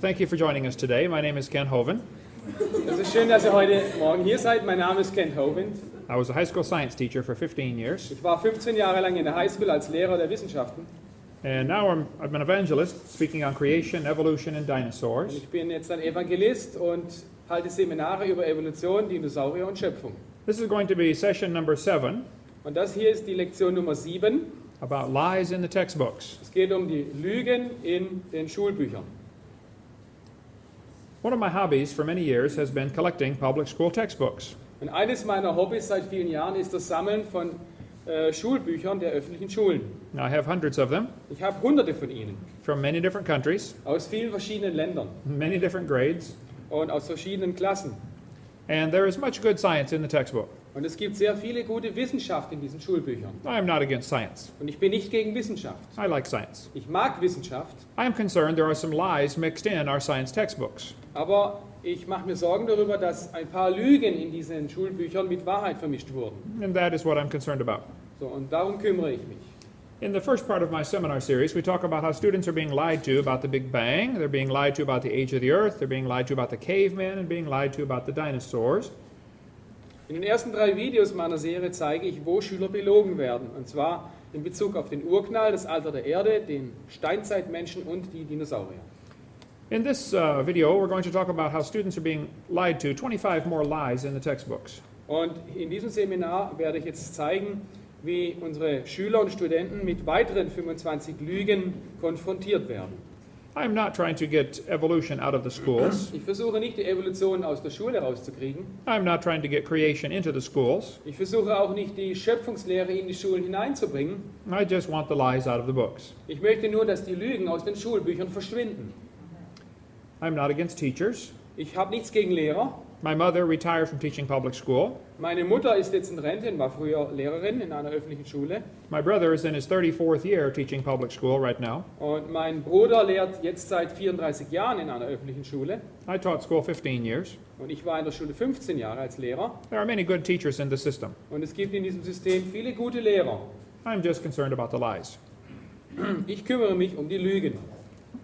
Well, thank you for joining us today. My name is Ken Hovind. Es ist schön, dass ihr heute Morgen hier seid. Mein Name ist Ken Hovind. I was a high school science teacher for 15 years, Ich war 15 Jahre lang in der Highschool als Lehrer der Wissenschaften. and now I'm an evangelist speaking on creation, evolution, and Und dinosaurs. ich bin jetzt ein Evangelist und halte Seminare über Evolution, Dinosaurier und Schöpfung. This is going to be session number 7 Und das hier ist die Lektion Nummer 7. about lies in the textbooks. Es geht um die Lügen in den Schulbüchern. One of my hobbies for many years has been collecting public school textbooks. Und eines meiner Hobbys seit vielen Jahren ist das Sammeln von Schulbüchern der öffentlichen Schulen. Now, I have hundreds of them Ich habe hunderte von ihnen from many different countries, aus vielen verschiedenen Ländern many different grades, und aus verschiedenen Klassen. and there is much good science in the textbook. Und es gibt sehr viele gute Wissenschaft in diesen Schulbüchern. I am not against science. Und ich bin nicht gegen Wissenschaft. I like science. Ich mag Wissenschaft, I am concerned there are some lies mixed in our science textbooks. aber ich mache mir Sorgen darüber, dass ein paar Lügen in diesen Schulbüchern mit Wahrheit vermischt wurden. And that is what I'm concerned about. So, und darum kümmere ich mich. In the first part of my seminar series, we talk about how students are being lied to about the Big Bang, they're being lied to about the age of the Earth, they're being lied to about the cavemen, and being lied to about the dinosaurs. In den ersten 3 Videos meiner Serie zeige ich, wo Schüler belogen werden. Und zwar in Bezug auf den Urknall, das Alter der Erde, den Steinzeitmenschen und die Dinosaurier. In this video, we're going to talk about how students are being lied to, 25 more lies in the textbooks. Und in diesem Seminar werde ich jetzt zeigen, wie unsere Schüler und Studenten mit weiteren 25 Lügen konfrontiert werden. I'm not trying to get evolution out of the schools. Ich versuche nicht, die Evolution aus der Schule rauszukriegen. I'm not trying to get creation into the schools. Ich versuche auch nicht, die Schöpfungslehre in die Schulen hineinzubringen. I just want the lies out of the books. Ich möchte nur, dass die Lügen aus den Schulbüchern verschwinden. I'm not against teachers. Ich habe nichts gegen Lehrer. My mother retired from teaching public school. Meine Mutter ist jetzt in Rente und war früher Lehrerin in einer öffentlichen Schule. My brother is in his 34th year teaching public school right now. Und mein Bruder lehrt jetzt seit 34 Jahren in einer öffentlichen Schule. I taught school 15 years. Und ich war in der Schule 15 Jahre als Lehrer. There are many good teachers in the system. Und es gibt in diesem System viele gute Lehrer. I'm just concerned about the lies. Ich kümmere mich um die Lügen.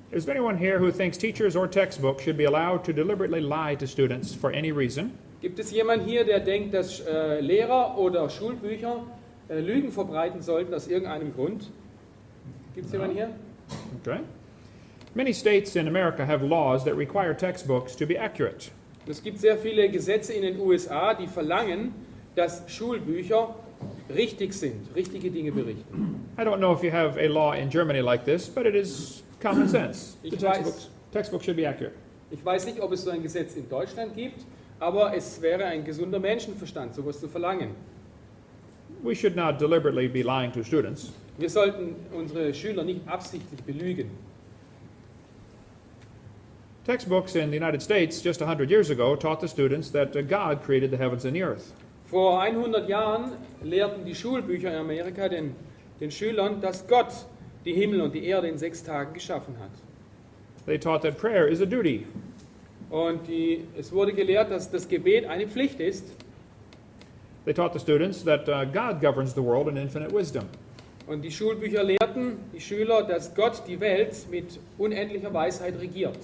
Is there anyone here who thinks teachers or textbooks should be allowed to deliberately lie to students for any reason? Gibt es jemanden hier, der denkt, dass Lehrer oder Schulbücher Lügen verbreiten sollten aus irgendeinem Grund? Gibt es jemanden hier? Okay. Many states in America have laws that require textbooks to be accurate. Es gibt sehr viele Gesetze in den USA, die verlangen, dass Schulbücher richtig sind, richtige Dinge berichten. I don't know if you have a law in Germany like this, but it is common sense. The Ich weiß. textbooks should be accurate. Ich weiß nicht, ob es so ein Gesetz in Deutschland gibt, aber es wäre ein gesunder Menschenverstand, sowas zu verlangen. We should not deliberately be lying to students. Wir sollten unsere Schüler nicht absichtlich belügen. Textbooks in the United States just 100 years ago taught the students that God created the heavens and the earth. Vor 100 Jahren lehrten die Schulbücher in Amerika den Schülern, dass Gott die Himmel und die Erde in 6 Tagen geschaffen hat. They taught that prayer is a duty. Und es wurde gelehrt, dass das Gebet eine Pflicht ist. They taught the students that God governs the world in infinite wisdom. Und die Schulbücher lehrten die Schüler, dass Gott die Welt mit unendlicher Weisheit regiert.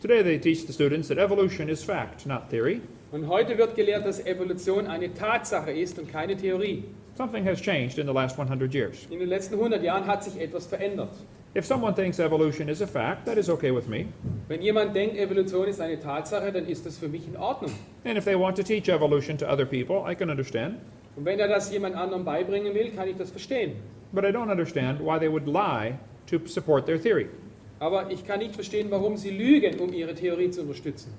Today they teach the students that evolution is fact, not theory. Und heute wird gelehrt, dass Evolution eine Tatsache ist und keine Theorie. Something has changed in the last 100 years. In den letzten 100 Jahren hat sich etwas verändert. If someone thinks evolution is a fact, that is okay with me. Wenn jemand denkt, Evolution ist eine Tatsache, dann ist das für mich in Ordnung. And if they want to teach evolution to other people, I can understand. Und wenn er das jemand anderem beibringen will, kann ich das verstehen. But I don't understand why they would lie to support their theory. Aber ich kann nicht verstehen, warum sie lügen, um ihre Theorie zu unterstützen.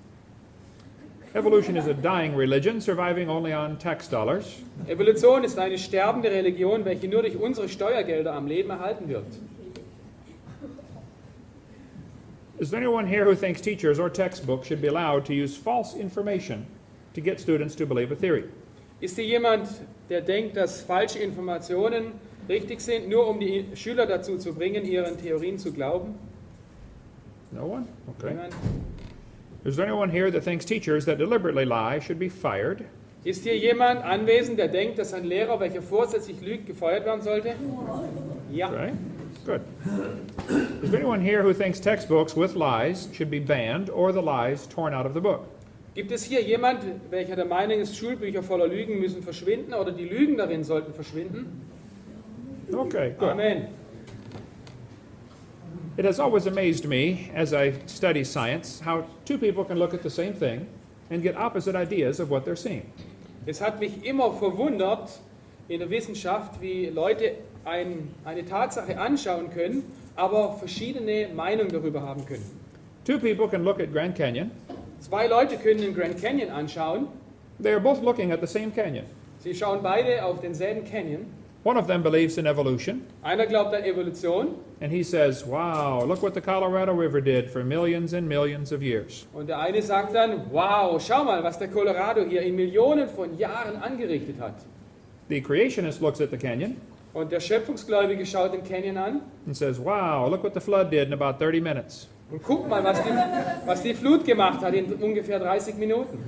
Evolution is a dying religion surviving only on tax dollars. Evolution ist eine sterbende Religion, welche nur durch unsere Steuergelder am Leben erhalten wird. Is there anyone here who thinks teachers or textbooks should be allowed to use false information to get students to believe a theory? Ist hier jemand, der denkt, dass falsche Informationen richtig sind, nur um die Schüler dazu zu bringen, ihren Theorien zu glauben? No one? Okay. Niemand? Is there anyone here that thinks teachers that deliberately lie should be fired? Ist hier jemand anwesend, der denkt, dass ein Lehrer, welcher vorsätzlich lügt, gefeuert werden sollte? Ja. Okay. Good. Is there anyone here who thinks textbooks with lies should be banned or the lies torn out of the book? Gibt es hier jemand, welcher der Meinung ist, Schulbücher voller Lügen müssen verschwinden oder die Lügen darin sollten verschwinden? Okay, good. Amen. It has always amazed me as I study science how two people can look at the same thing and get opposite ideas of what they're seeing. Es hat mich immer verwundert in der Wissenschaft, wie Leute eine Tatsache anschauen können, aber verschiedene Meinungen darüber haben können. Two people can look at Grand Canyon. Zwei Leute können den Grand Canyon anschauen. They are both looking at the same canyon. Sie schauen beide auf denselben Canyon. One of them believes in evolution, Einer glaubt an Evolution and he says, wow, look what the Colorado River did for millions and millions of years. und der eine sagt dann, wow, schau mal, was der Colorado hier in Millionen von Jahren angerichtet hat. The creationist looks at the canyon Und der Schöpfungsgläubige schaut den Canyon an and says, wow, look what the flood did in about 30 minutes. und guckt mal, was die Flut gemacht hat in ungefähr 30 Minuten.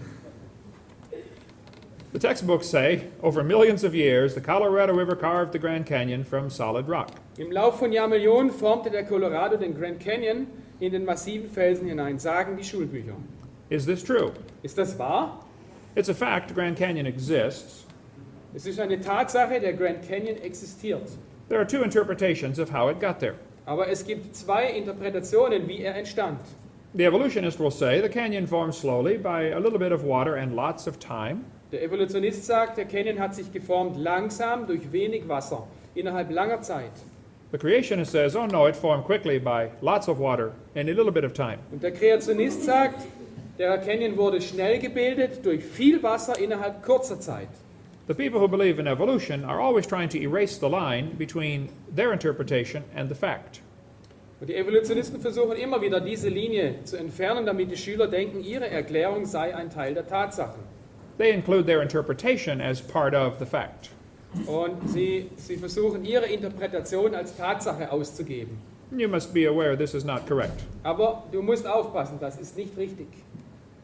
The textbooks say, over millions of years, the Colorado River carved the Grand Canyon from solid rock. Im Lauf von Jahrmillionen formte der Colorado den Grand Canyon in den massiven Felsen hinein, sagen die Schulbücher. Is this true? Ist das wahr? It's a fact Grand Canyon exists. Es ist eine Tatsache, der Grand Canyon existiert. There are two interpretations of how it got there. Aber es gibt zwei Interpretationen, wie er entstand. The evolutionist will say the canyon formed slowly by a little bit of water and lots of time. Der Evolutionist sagt, der Canyon hat sich geformt langsam durch wenig Wasser, innerhalb langer Zeit. The creationist says, oh no, it formed quickly by lots of water and a little bit of time. Und der Kreationist sagt, der Canyon wurde schnell gebildet durch viel Wasser innerhalb kurzer Zeit. The people who believe in evolution are always trying to erase the line between their interpretation and the fact. Und die Evolutionisten versuchen immer wieder, diese Linie zu entfernen, damit die Schüler denken, ihre Erklärung sei ein Teil der Tatsachen. They include their interpretation as part of the fact. Und sie versuchen, ihre Interpretation als Tatsache auszugeben. You must be aware this is not correct. Aber du musst aufpassen, das ist nicht richtig.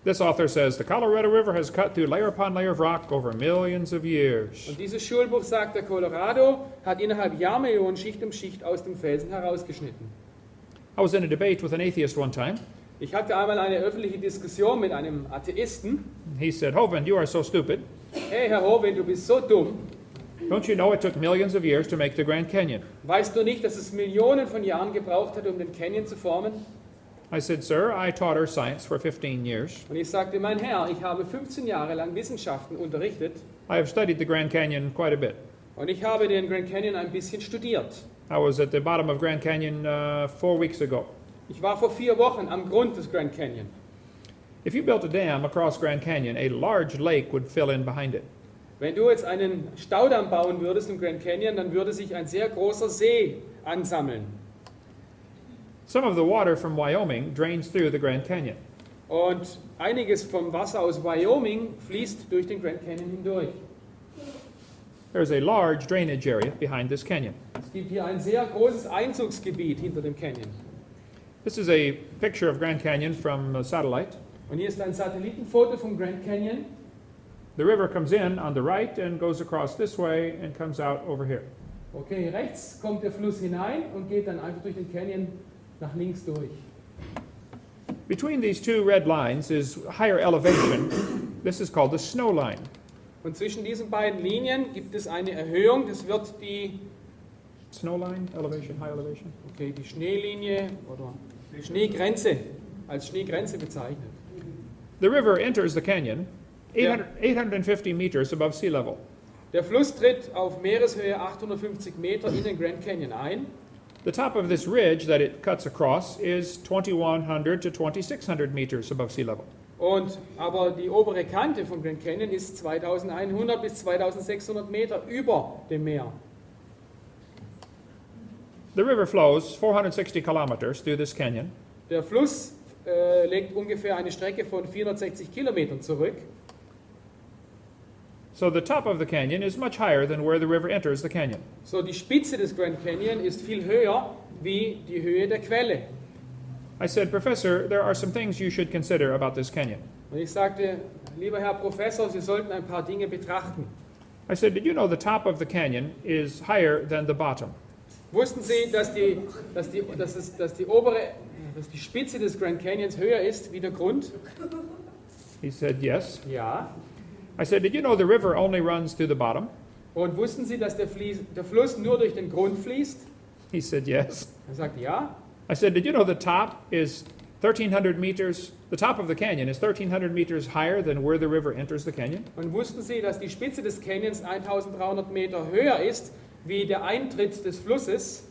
This author says the Colorado River has cut through layer upon layer of rock over millions of years. Und dieses Schulbuch sagt, der Colorado hat innerhalb Jahrmillionen Schicht um Schicht aus dem Felsen herausgeschnitten. I was in a debate with an atheist one time. Ich hatte einmal eine öffentliche Diskussion mit einem Atheisten. He said, Hovind, you are so stupid. Hey, Herr Hovind, du bist so dumm. Don't you know it took millions of years to make the Grand Canyon? Weißt du nicht, dass es Millionen von Jahren gebraucht hat, um den Canyon zu formen? I said, sir, I taught earth science for 15 years. Und ich sagte, mein Herr, ich habe 15 Jahre lang Wissenschaften unterrichtet I have studied the Grand Canyon quite a bit. und ich habe den Grand Canyon ein bisschen studiert. I was at the bottom of Grand Canyon 4 weeks ago. Ich war vor 4 Wochen am Grund des Grand Canyon. If you built a dam across Grand Canyon, a large lake would fill in behind it. Wenn du jetzt einen Staudamm bauen würdest im Grand Canyon, dann würde sich ein sehr großer See ansammeln. Some of the water from Wyoming drains through the Grand Canyon. Und einiges vom Wasser aus Wyoming fließt durch den Grand Canyon hindurch. There's a large drainage area behind this canyon. Es gibt hier ein sehr großes Einzugsgebiet hinter dem Canyon. This is a picture of Grand Canyon from a satellite. Und hier ist ein Satellitenfoto vom Grand Canyon. The river comes in on the right and goes across this way and comes out over here. Okay, rechts kommt der Fluss hinein und geht dann einfach durch den Canyon nach links durch. Between these two red lines is higher elevation. This is called the snow line. Und zwischen diesen beiden Linien gibt es eine Erhöhung. Das wird die, Snow line, elevation, high elevation. okay, die Schneelinie oder die Schneegrenze als Schneegrenze bezeichnet. The river enters the canyon Yeah. 850 meters above sea level. Der Fluss tritt auf Meereshöhe 850 Meter in den Grand Canyon ein. The top of this ridge that it cuts across is 2100 to 2600 meters above sea level. Aber die obere Kante vom Grand Canyon ist 2100 bis 2600 Meter über dem Meer. The river flows 460 kilometers through this canyon. Der Fluss legt ungefähr eine Strecke von 460 Kilometern zurück. So the top of the canyon is much higher than where the river enters the canyon. So, die Spitze des Grand Canyon ist viel höher wie die Höhe der Quelle. I said, Professor, there are some things you should consider about this canyon. Und ich sagte, lieber Herr Professor, Sie sollten ein paar Dinge betrachten. I said, did you know the top of the canyon is higher than the bottom? Wussten Sie, dass die Spitze des Grand Canyons höher ist wie der Grund? He said, yes. Ja. I said, did you know the river only runs through the bottom? Und wussten Sie, dass der Fluss nur durch den Grund fließt? He said, yes. Er sagt ja. I said, did you know the top is 1,300 meters, the top of the canyon is 1,300 meters higher than where the river enters the canyon? Und wussten Sie, dass die Spitze des Canyons 1300 Meter höher ist wie der Eintritt des Flusses?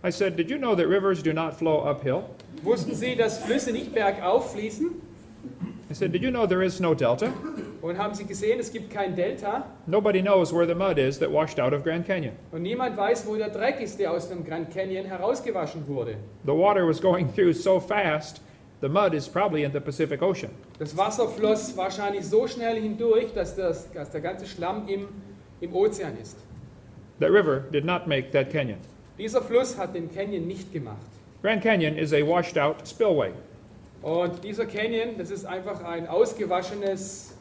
I said, did you know that rivers do not flow uphill? Wussten Sie, dass Flüsse nicht bergauf fließen? I said, did you know there is no delta? Und haben Sie gesehen, es gibt kein Delta? Nobody knows where the mud is that washed out of Grand Canyon. Und niemand weiß, wo der Dreck ist, der aus dem Grand Canyon herausgewaschen wurde. The water was going through so fast, the mud is probably in the Pacific Ocean. Das Wasser floss wahrscheinlich so schnell hindurch, dass der ganze Schlamm im Ozean ist. That river did not make that canyon. Dieser Fluss hat den Canyon nicht gemacht. Grand Canyon is a washed out spillway. Und dieser Canyon, das ist einfach ein ausgewaschenes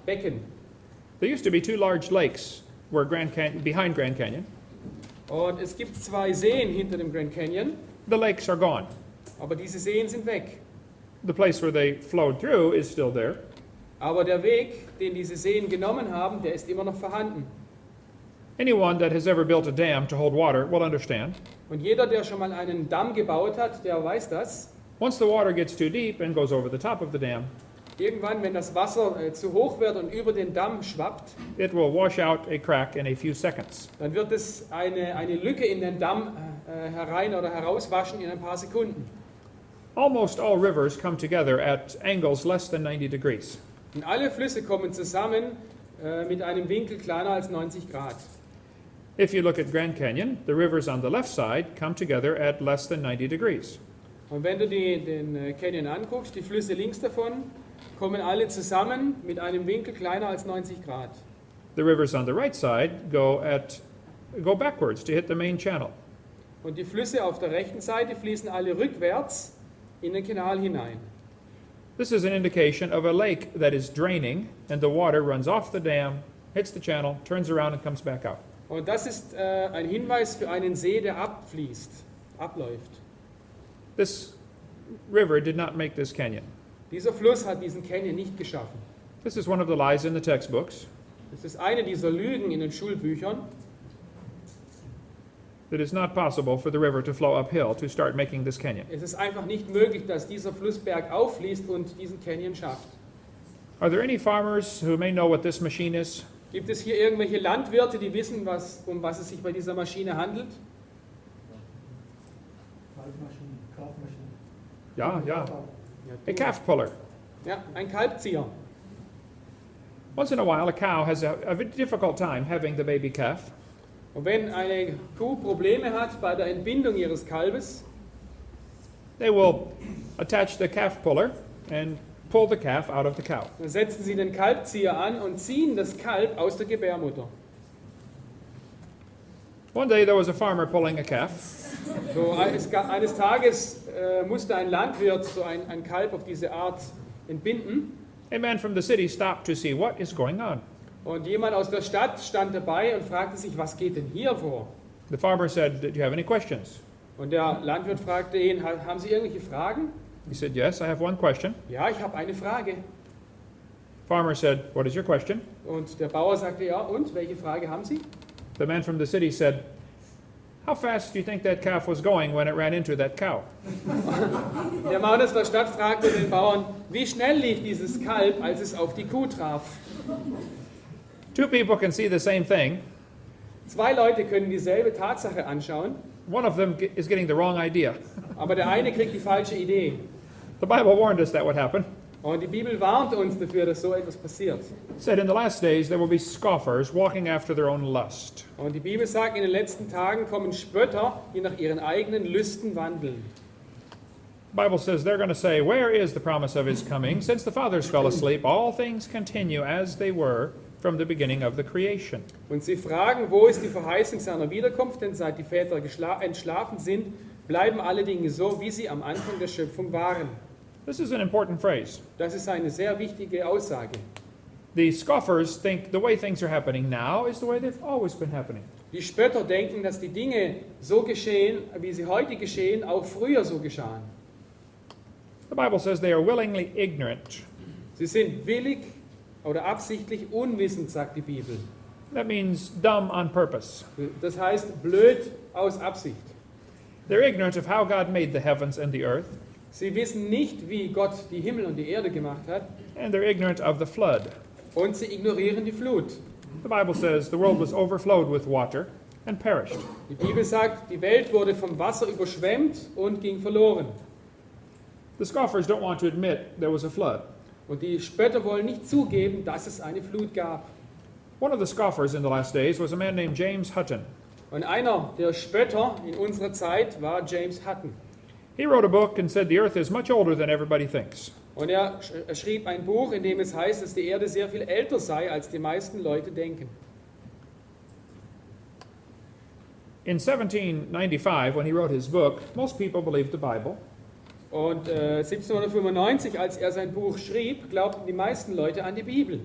Becken. There used to be two large lakes behind Grand Canyon. Und es gibt zwei Seen hinter dem Grand Canyon, The lakes are gone. aber diese Seen sind weg. The place where they flowed through is still there. Aber der Weg, den diese Seen genommen haben, der ist immer noch vorhanden. Anyone that has ever built a dam to hold water will understand. Und jeder, der schon mal einen Damm gebaut hat, der weiß das. Once the water gets too deep and goes over the top of the dam, Irgendwann, wenn das Wasser zu hoch wird und über den Damm schwappt, it will wash out a crack in a few seconds. dann wird es eine Lücke in den Damm herein oder herauswaschen in ein paar Sekunden. Almost all rivers come together at angles less than 90 degrees. Und alle Flüsse kommen zusammen mit einem Winkel kleiner als 90 Grad. If you look at Grand Canyon, the rivers on the left side come together at less than 90 degrees. Und wenn du den Canyon anguckst, die Flüsse links davon, kommen alle zusammen mit einem Winkel kleiner als 90 Grad. The rivers on the right side go backwards to hit the main channel. Und die Flüsse auf der rechten Seite fließen alle rückwärts in den Kanal hinein. This is an indication of a lake that is draining and the water runs off the dam, hits the channel, turns around and comes back out. Und das ist ein Hinweis für einen See, der abläuft. This river did not make this canyon. Dieser Fluss hat diesen Canyon nicht geschaffen. This is one of the lies in the textbooks. Das ist eine dieser Lügen in den Schulbüchern. It is not possible for the river to flow uphill to start making this canyon. Es ist einfach nicht möglich, dass dieser Fluss bergauf fließt und diesen Canyon schafft. Are there any farmers who may know what this machine is? Gibt es hier irgendwelche Landwirte, die wissen, um was es sich bei dieser Maschine handelt? Yeah. A calf puller. Ja, ein Kalbzieher. Once in a while, a cow has a difficult time having the baby calf. Und wenn eine Kuh Probleme hat bei der Entbindung ihres Kalbes, They will attach the calf puller and pull the calf out of the cow. dann setzen sie den Kalbzieher an und ziehen das Kalb aus der Gebärmutter. One day there was a farmer pulling a calf. So, eines Tages musste ein Landwirt so ein Kalb auf diese Art entbinden. A man from the city stopped to see what is going on. Und jemand aus der Stadt stand dabei und fragte sich, was geht denn hier vor? The farmer said, "Do you have any questions?" Und der Landwirt fragte ihn, haben Sie irgendwelche Fragen? He said, "Yes, I have one question." Ja, ich habe eine Frage. Farmer said, "What is your question?" Und der Bauer sagte, ja, und welche Frage haben Sie? The man from the city said, "How fast do you think that calf was going when it ran into that cow?" Der Mann aus der Stadt fragte den Bauern, wie schnell lief dieses Kalb, als es auf die Kuh traf? Two people can see the same thing. Zwei Leute können dieselbe Tatsache anschauen, One of them is getting the wrong idea. aber der eine kriegt die falsche Idee. The Bible warned us that would happen. Und die Bibel warnt uns dafür, dass so etwas passiert. It said in the last days there will be scoffers walking after their own lust. Und die Bibel sagt, in den letzten Tagen kommen Spötter, die nach ihren eigenen Lüsten wandeln. The Bible says they're going to say, "Where is the promise of his coming? Since the fathers fell asleep, all things continue as they were from the beginning of the creation." Und sie fragen, wo ist die Verheißung seiner Wiederkunft? Denn seit die Väter entschlafen sind, bleiben alle Dinge so, wie sie am Anfang der Schöpfung waren. This is an important phrase. Das ist eine sehr wichtige Aussage. The scoffers think the way things are happening now is the way they've always been happening. Die Spötter denken, dass die Dinge so geschehen, wie sie heute geschehen, auch früher so geschahen. The Bible says they are willingly ignorant. Sie sind willig oder absichtlich unwissend, sagt die Bibel. That means dumb on purpose. Das heißt blöd aus Absicht. They're ignorant of how God made the heavens and the earth, Sie wissen nicht, wie Gott die Himmel und die Erde gemacht hat, and they're ignorant of the flood. und sie ignorieren die Flut. The Bible says the world was overflowed with water and perished. Die Bibel sagt, die Welt wurde vom Wasser überschwemmt und ging verloren. The scoffers don't want to admit there was a flood. Und die Spötter wollen nicht zugeben, dass es eine Flut gab. One of the scoffers in the last days was a man named James Hutton. Und einer der Spötter in unserer Zeit war James Hutton. He wrote a book and said the earth is much older than everybody thinks. Und er schrieb ein Buch, in dem es heißt, dass die Erde sehr viel älter sei, als die meisten Leute denken. In 1795, when he wrote his book, most people believed the Bible. Und 1795, als er sein Buch schrieb, glaubten die meisten Leute an die Bibel.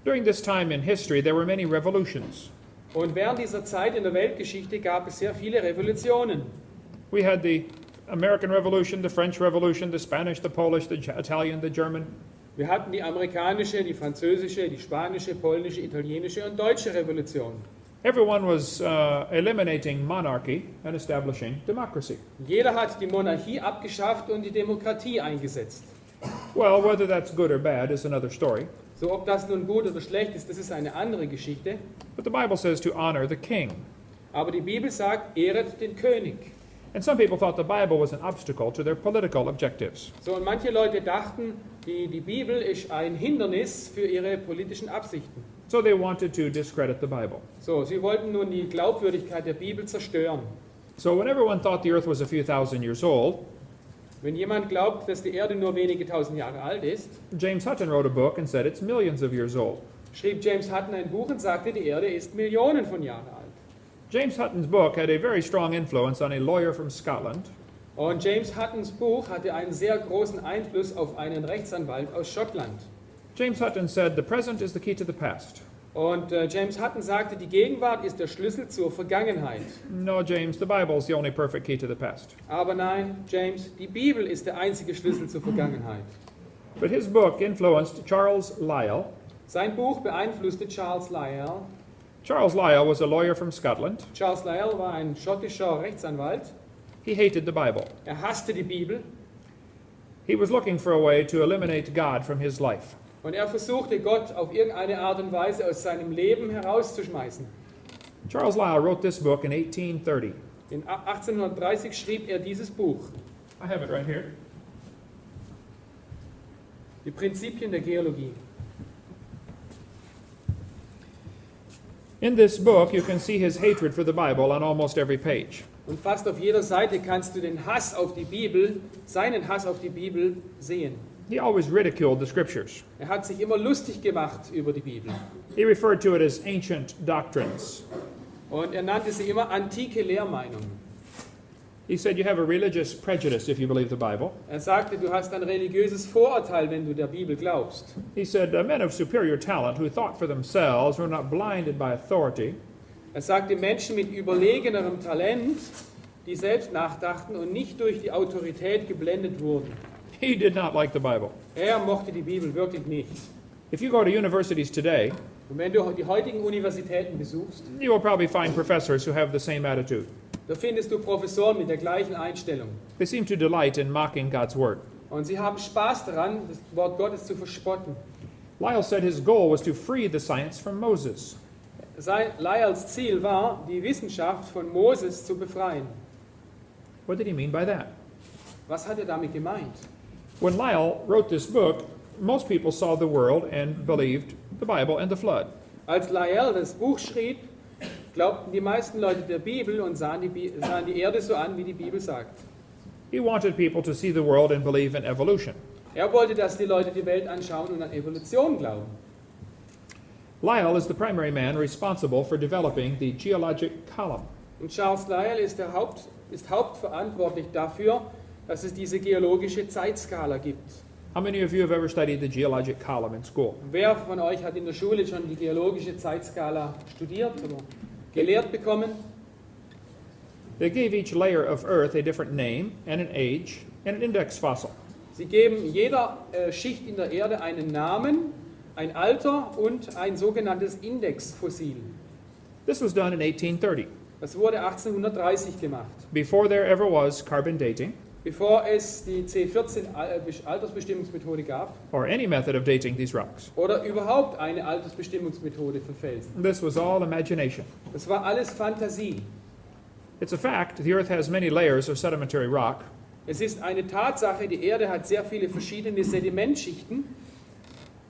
During this time in history, there were many revolutions. Und während dieser Zeit in der Weltgeschichte gab es sehr viele Revolutionen. We had the American Revolution, the French Revolution, the Spanish, the Polish, the Italian, the German. Wir hatten die amerikanische, die französische, die spanische, polnische, italienische und deutsche Revolution. Everyone was eliminating monarchy and establishing democracy. Jeder hat die Monarchie abgeschafft und die Demokratie eingesetzt. Well, whether that's good or bad is another story. So, ob das nun gut oder schlecht ist, das ist eine andere Geschichte. But the Bible says to honor the king. Aber die Bibel sagt, ehret den König. And some people thought the Bible was an obstacle to their political objectives. So, und manche Leute dachten, die Bibel ist ein Hindernis für ihre politischen Absichten. So they wanted to discredit the Bible. So, sie wollten nun die Glaubwürdigkeit der Bibel zerstören. So when everyone thought the earth was a few thousand years old, Wenn jemand glaubt, dass die Erde nur wenige tausend Jahre alt ist, James Hutton wrote a book and said it's millions of years old. schrieb James Hutton ein Buch und sagte, die Erde ist Millionen von Jahren alt. James Hutton's book had a very strong influence on a lawyer from Scotland. Und James Huttons Buch hatte einen sehr großen Einfluss auf einen Rechtsanwalt aus Schottland. James Hutton said the present is the key to the past. Und James Hutton sagte, die Gegenwart ist der Schlüssel zur Vergangenheit. No, James, the Bible is the only perfect key to the past. Aber nein, James, die Bibel ist der einzige Schlüssel zur Vergangenheit. But his book influenced Charles Lyell. Sein Buch beeinflusste Charles Lyell. Charles Lyell was a lawyer from Scotland. Charles Lyell war ein schottischer Rechtsanwalt. He hated the Bible. Er hasste die Bibel He was looking for a way to eliminate God from his life. und er versuchte, Gott auf irgendeine Art und Weise aus seinem Leben herauszuschmeißen. Charles Lyell wrote this book in 1830. In 1830 schrieb er dieses Buch, I have it right here. Die Prinzipien der Geologie. In this book, you can see his hatred for the Bible on almost every page. Und fast auf jeder Seite kannst du den Hass auf die Bibel, seinen Hass auf die Bibel sehen. He always ridiculed the scriptures. Er hat sich immer lustig gemacht über die Bibel. He referred to it as ancient doctrines. Und er nannte sie immer antike Lehrmeinungen. He said you have a religious prejudice if you believe the Bible. Er sagte, du hast ein religiöses Vorurteil, wenn du der Bibel glaubst. He said men of superior talent who thought for themselves were not blinded by authority. Er sagte, Menschen mit überlegenerem Talent, die selbst nachdachten und nicht durch die Autorität geblendet wurden. He did not like the Bible. Er mochte die Bibel wirklich nicht. If you go to universities today, Und wenn du die heutigen Universitäten besuchst, you will probably find professors who have the same attitude. da findest du Professoren mit der gleichen Einstellung. They seem to delight in mocking God's word. Und sie haben Spaß daran, das Wort Gottes zu verspotten. Lyell said his goal was to free the science from Moses. Lyells Ziel war, die Wissenschaft von Moses zu befreien. What did he mean by that? Was hat er damit gemeint? When Lyell wrote this book, most people saw the world and believed the Bible and the flood. Als Lyell das Buch schrieb, glaubten die meisten Leute der Bibel und sahen die Erde so an, wie die Bibel sagt. He wanted people to see the world and believe in evolution. Er wollte, dass die Leute die Welt anschauen und an Evolution glauben. Lyell is the primary man responsible for developing the geologic column. Und Charles Lyell ist hauptverantwortlich dafür, dass es diese geologische Zeitskala gibt. How many of you have ever studied the geologic column in school? Wer von euch hat in der Schule schon die geologische Zeitskala studiert oder gelehrt bekommen? They gave each layer of Earth a different name and an age and an index fossil. Sie geben jeder Schicht in der Erde einen Namen, ein Alter und ein sogenanntes Indexfossil. This was done in 1830, Das wurde 1830 gemacht, before there ever was carbon dating bevor es die C14 Altersbestimmungsmethode gab or any method of dating these rocks. oder überhaupt eine Altersbestimmungsmethode für Felsen. This was all imagination. Das war alles Fantasie. It's a fact the Earth has many layers of sedimentary rock, Es ist eine Tatsache, die Erde hat sehr viele verschiedene Sedimentschichten,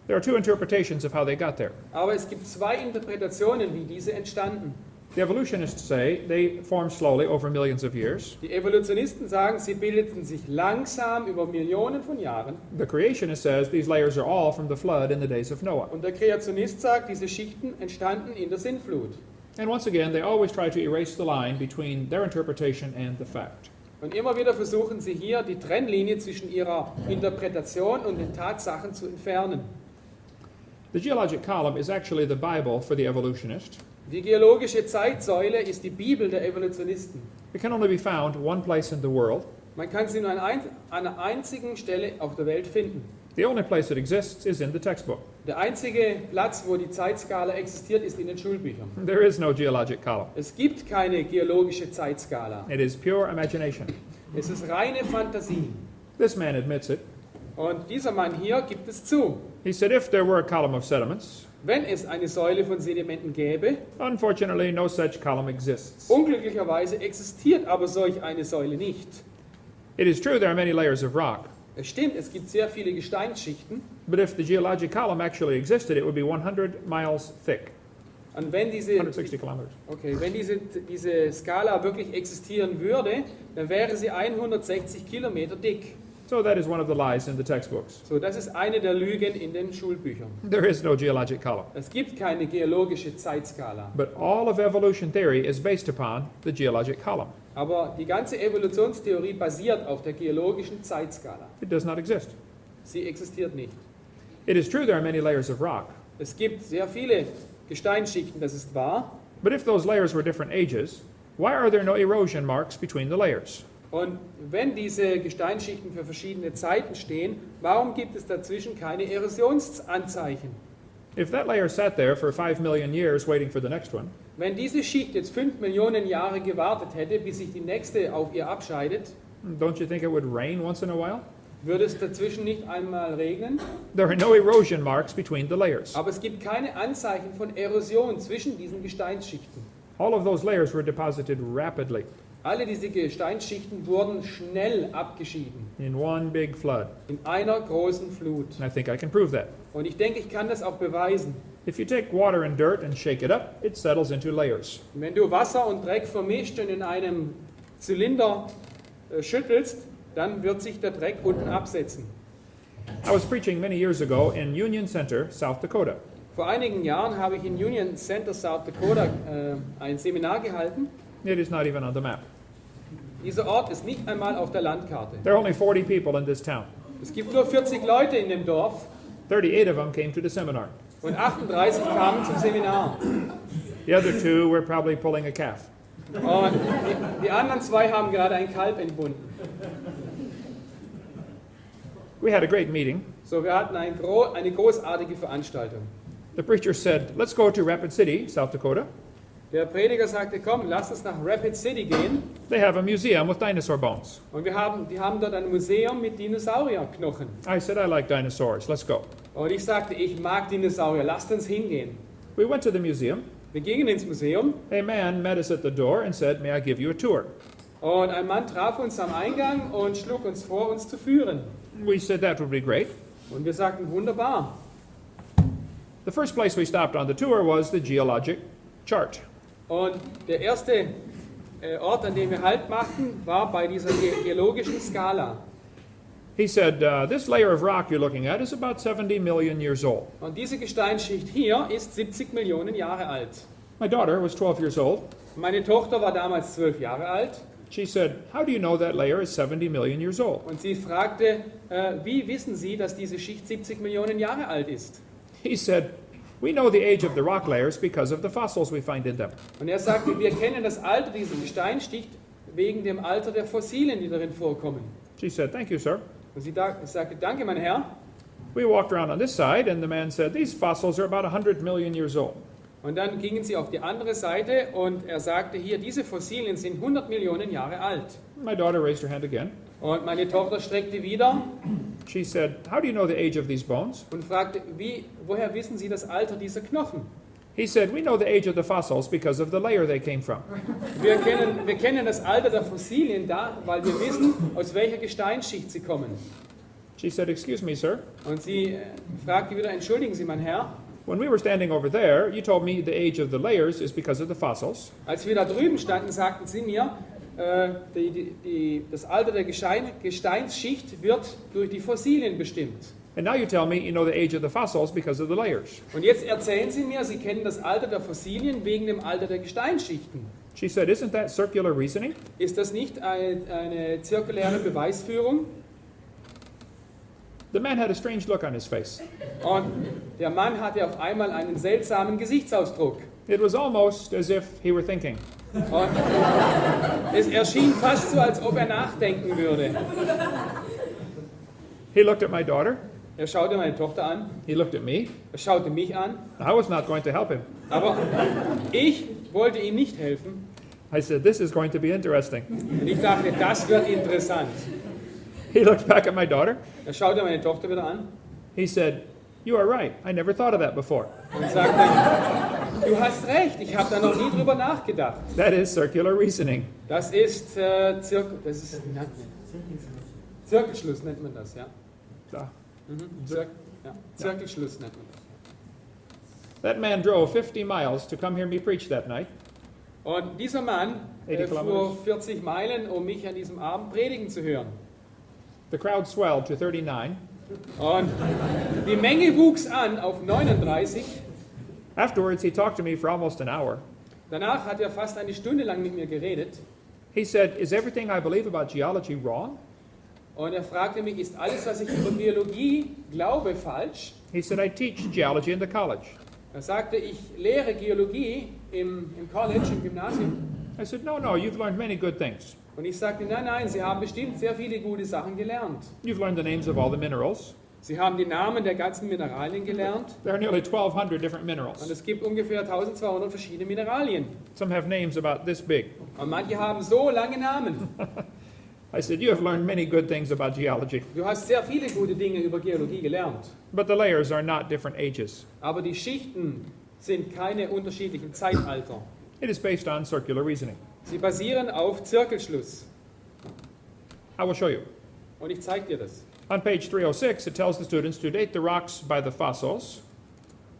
there are two interpretations of how they got there. aber es gibt zwei Interpretationen, wie diese entstanden. The evolutionists say they formed slowly over millions of years. Die Evolutionisten sagen, sie bildeten sich langsam über Millionen von Jahren. The creationist says these layers are all from the flood in the days of Noah. Und der Kreationist sagt, diese Schichten entstanden in der Sintflut. And once again, they always try to erase the line between their interpretation and the fact. Und immer wieder versuchen sie hier, die Trennlinie zwischen ihrer Interpretation und den Tatsachen zu entfernen. The geologic column is actually the Bible for the evolutionist. Die geologische Zeitsäule ist die Bibel der Evolutionisten. It can only be found one place in the world. Man kann sie nur an einer einzigen Stelle auf der Welt finden. The only place it exists is in the textbook. Der einzige Platz, wo die Zeitskala existiert, ist in den Schulbüchern. There is no geologic column. Es gibt keine geologische Zeitskala. It is pure imagination. Es ist reine Fantasie. This man admits it. Und dieser Mann hier gibt es zu. He said if there were a column of sediments, Wenn es eine Säule von Sedimenten gäbe, unfortunately no such column exists. unglücklicherweise existiert aber solch eine Säule nicht. It is true there are many layers of rock, Es stimmt, es gibt sehr viele Gesteinsschichten. but if the geologic column actually existed, it would be 100 miles thick, Und wenn diese, 160 kilometers. wenn diese Skala wirklich existieren würde, dann wäre sie 160 Kilometer dick. So that is one of the lies in the textbooks. So, das ist eine der Lügen in den Schulbüchern. There is no geologic column. Es gibt keine geologische Zeitskala. But all of evolution theory is based upon the geologic column. Aber die ganze Evolutionstheorie basiert auf der geologischen Zeitskala. It does not exist. Sie existiert nicht. It is true there are many layers of rock, Es gibt sehr viele Gesteinsschichten, das ist wahr. but if those layers were different ages, why are there no erosion marks between the layers? Und wenn diese Gesteinsschichten für verschiedene Zeiten stehen, warum gibt es dazwischen keine Erosionsanzeichen? If that layer sat there for 5 million years waiting for the next one, Wenn diese Schicht jetzt 5 Millionen Jahre gewartet hätte, bis sich die nächste auf ihr abscheidet, don't you think it would rain once in a while? würde es dazwischen nicht einmal regnen. There are no erosion marks between the layers. Aber es gibt keine Anzeichen von Erosion zwischen diesen Gesteinsschichten. All of those layers were deposited rapidly Alle diese Gesteinsschichten wurden schnell abgeschieden, in one big flood. in einer großen Flut. And I think I can prove that. Und ich denke, ich kann das auch beweisen. If you take water and dirt and shake it up, it settles into layers. Wenn du Wasser und Dreck vermischt und in einem Zylinder schüttelst, dann wird sich der Dreck unten absetzen. I was preaching many years ago in Union Center, South Dakota. Vor einigen Jahren habe ich in Union Center, South Dakota, ein Seminar gehalten. It is not even on the map. Dieser Ort ist nicht einmal auf der Landkarte. There are only 40 people in this town. Es gibt nur 40 Leute in dem Dorf 38 of them came to the seminar. und 38 kamen zum Seminar. The other two were probably pulling a calf. Und die anderen zwei haben gerade ein Kalb entbunden. We had a great meeting. So, wir hatten eine großartige Veranstaltung. The preacher said, let's go to Rapid City, South Dakota. Der Prediger sagte, komm, lass uns nach Rapid City gehen. They have a museum with dinosaur bones. Und die haben dort ein Museum mit Dinosaurierknochen. I said, I like dinosaurs. Let's go. Und ich sagte, ich mag Dinosaurier, lasst uns hingehen. We went to the museum. Wir gingen ins Museum A man met us at the door and said, may I give you a tour? und ein Mann traf uns am Eingang und schlug uns vor, uns zu führen. We said that would be great. Und wir sagten, wunderbar. The first place we stopped on the tour was the geologic chart. Und der erste Ort, an dem wir Halt machten, war bei dieser geologischen Skala. He said, this layer of rock you're looking at is about 70 million years old. Und diese Gesteinsschicht hier ist 70 Millionen Jahre alt. My daughter was 12 years old. Meine Tochter war damals 12 Jahre alt She said, how do you know that layer is 70 million years old? Und sie fragte, wie wissen Sie, dass diese Schicht 70 Millionen Jahre alt ist? He said, we know the age of the rock layers because of the fossils we find in them. Und er sagte, wir kennen das Alter dieser Gesteinsschicht wegen dem Alter der Fossilien, die darin vorkommen. She said, thank you, sir. Und sie sagte, danke, mein Herr. We walked around on this side, and the man said, these fossils are about 100 million years old. Und dann gingen sie auf die andere Seite und er sagte hier, diese Fossilien sind 100 Millionen Jahre alt. My daughter raised her hand again. Und meine Tochter streckte wieder She said, how do you know the age of these bones? und fragte, woher wissen Sie das Alter dieser Knochen? He said, we know the age of the fossils because of the layer they came from. Wir kennen das Alter der Fossilien da, weil wir wissen, aus welcher Gesteinsschicht sie kommen. She said, excuse me, sir. Und sie fragte wieder, entschuldigen Sie, mein Herr, When we were standing over there, you told me the age of the layers is because of the fossils. als wir da drüben standen, sagten Sie mir, das Alter der Gesteinsschicht wird durch die Fossilien bestimmt. And now you tell me you know the age of the fossils because of the layers. Und jetzt erzählen Sie mir, Sie kennen das Alter der Fossilien wegen dem Alter der Gesteinsschichten. She said, isn't that circular reasoning? Ist das nicht eine zirkuläre Beweisführung? The man had a strange look on his face. Und der Mann hatte auf einmal einen seltsamen Gesichtsausdruck. It was almost as if he were thinking. Und es erschien fast so, als ob er nachdenken würde. He looked at my daughter. Er schaute meine Tochter an, He looked at me. er schaute mich an, I was not going to help him. aber ich wollte ihm nicht helfen. I said, this is going to be interesting. Und ich dachte, das wird interessant. He looked back at my daughter. Er schaute meine Tochter wieder an He said, you are right. I never thought of that before. und sagte, du hast recht, ich habe da noch nie drüber nachgedacht. That is circular reasoning. Das ist, Zirkelschluss nennt man das, ja. Ah. Zirkelschluss nennt man das. That man drove 50 miles to come hear me preach that night. Und dieser Mann 80 fuhr 40 Meilen, um mich an diesem Abend predigen zu hören. The crowd swelled to 39. Und die Menge wuchs an auf 39. Afterwards, he talked to me for almost an hour. Danach hat er fast eine Stunde lang mit mir geredet. He said, is everything I believe about geology wrong? Und er fragte mich, ist alles, was ich über Biologie glaube, falsch? He said, I teach geology in the college. Er sagte, ich lehre Geologie im College, im Gymnasium. I said, no, you've learned many good things. Und ich sagte, nein, Sie haben bestimmt sehr viele gute Sachen gelernt. You've learned the names of all the minerals. Sie haben die Namen der ganzen Mineralien gelernt. There are nearly 1,200 different Und minerals. es gibt ungefähr 1200 verschiedene Mineralien. Some have names about this big. Und manche haben so lange Namen. I said, you have learned many good things about geology. Du hast sehr viele gute Dinge über Geologie gelernt. But the layers are not different ages. Aber die Schichten sind keine unterschiedlichen Zeitalter. It is based on circular reasoning. Sie basieren auf Zirkelschluss. I will show you. Und ich zeige dir das. On page 306, it tells the students to date the rocks by the fossils.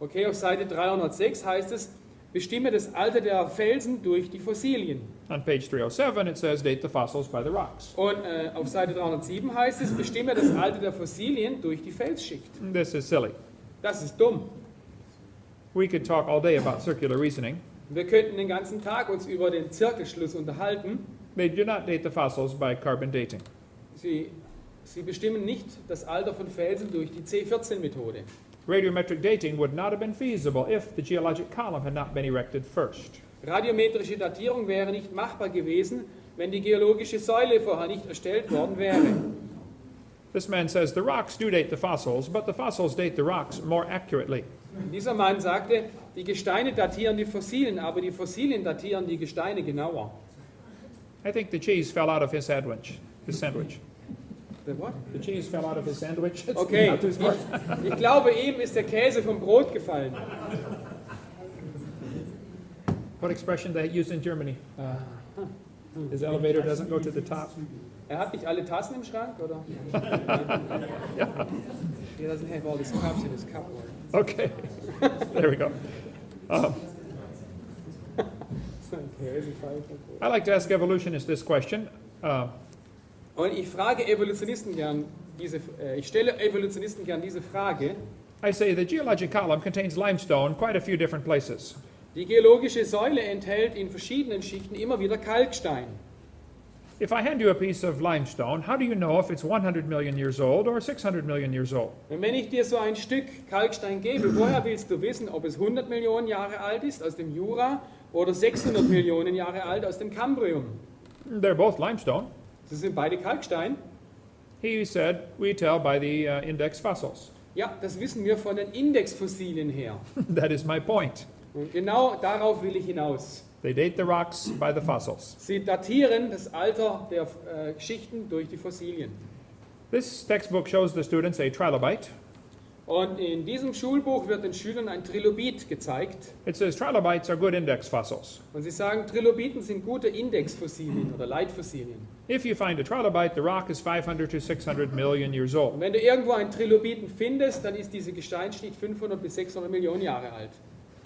Okay, auf Seite 306 heißt es, bestimme das Alter der Felsen durch die Fossilien. On page 307, it says date the fossils by the rocks. Und auf Seite 307 heißt es, bestimme das Alter der Fossilien durch die Felsschicht. This is silly. Das ist dumm. We could talk all day about circular reasoning. Wir könnten den ganzen Tag uns über den Zirkelschluss unterhalten. They do not date the fossils by carbon dating. Sie bestimmen nicht das Alter von Felsen durch die C14-Methode. Radiometric dating would not have been feasible if the geologic column had not been erected first. Radiometrische Datierung wäre nicht machbar gewesen, wenn die geologische Säule vorher nicht erstellt worden wäre. This man says the rocks do date the fossils, but the fossils date the rocks more accurately. Dieser Mann sagte, die Gesteine datieren die Fossilien, aber die Fossilien datieren die Gesteine genauer. I think the cheese fell out of his sandwich. The what? The cheese fell out of his sandwich. It's Okay, not too smart. ich glaube, ihm ist der Käse vom Brot gefallen. What expression they use in Germany? His elevator doesn't go to the top. Hat nicht alle Tassen im Schrank, oder? Yeah. He doesn't have all his cups in his cupboard. Okay. There we go. I like to ask evolutionists this question. Und ich frage Evolutionisten gern ich stelle Evolutionisten gern diese Frage. I say the geologic column contains limestone quite a few different places. Die geologische Säule enthält in verschiedenen Schichten immer wieder Kalkstein. If I hand you a piece of limestone, how do you know if it's 100 million years old or 600 million years old? Und wenn ich dir so ein Stück Kalkstein gebe, woher willst du wissen, ob es 100 Millionen Jahre alt ist aus dem Jura oder 600 Millionen Jahre alt aus dem Kambrium? They're both limestone. Das sind beide Kalkstein. He said, we tell by the index fossils. Ja, das wissen wir von den Indexfossilien her. That is my point. Und genau darauf will ich hinaus. They date the rocks by the fossils. Sie datieren das Alter der Geschichten durch die Fossilien. This textbook shows the students a trilobite. Und in diesem Schulbuch wird den Schülern ein Trilobit gezeigt. It says trilobites are good index fossils. Und sie sagen, Trilobiten sind gute Indexfossilien oder Leitfossilien. If you find a trilobite, the rock is 500 to 600 million years Und old. wenn du irgendwo einen Trilobiten findest, dann ist diese Gesteinsschicht 500 bis 600 Millionen Jahre alt.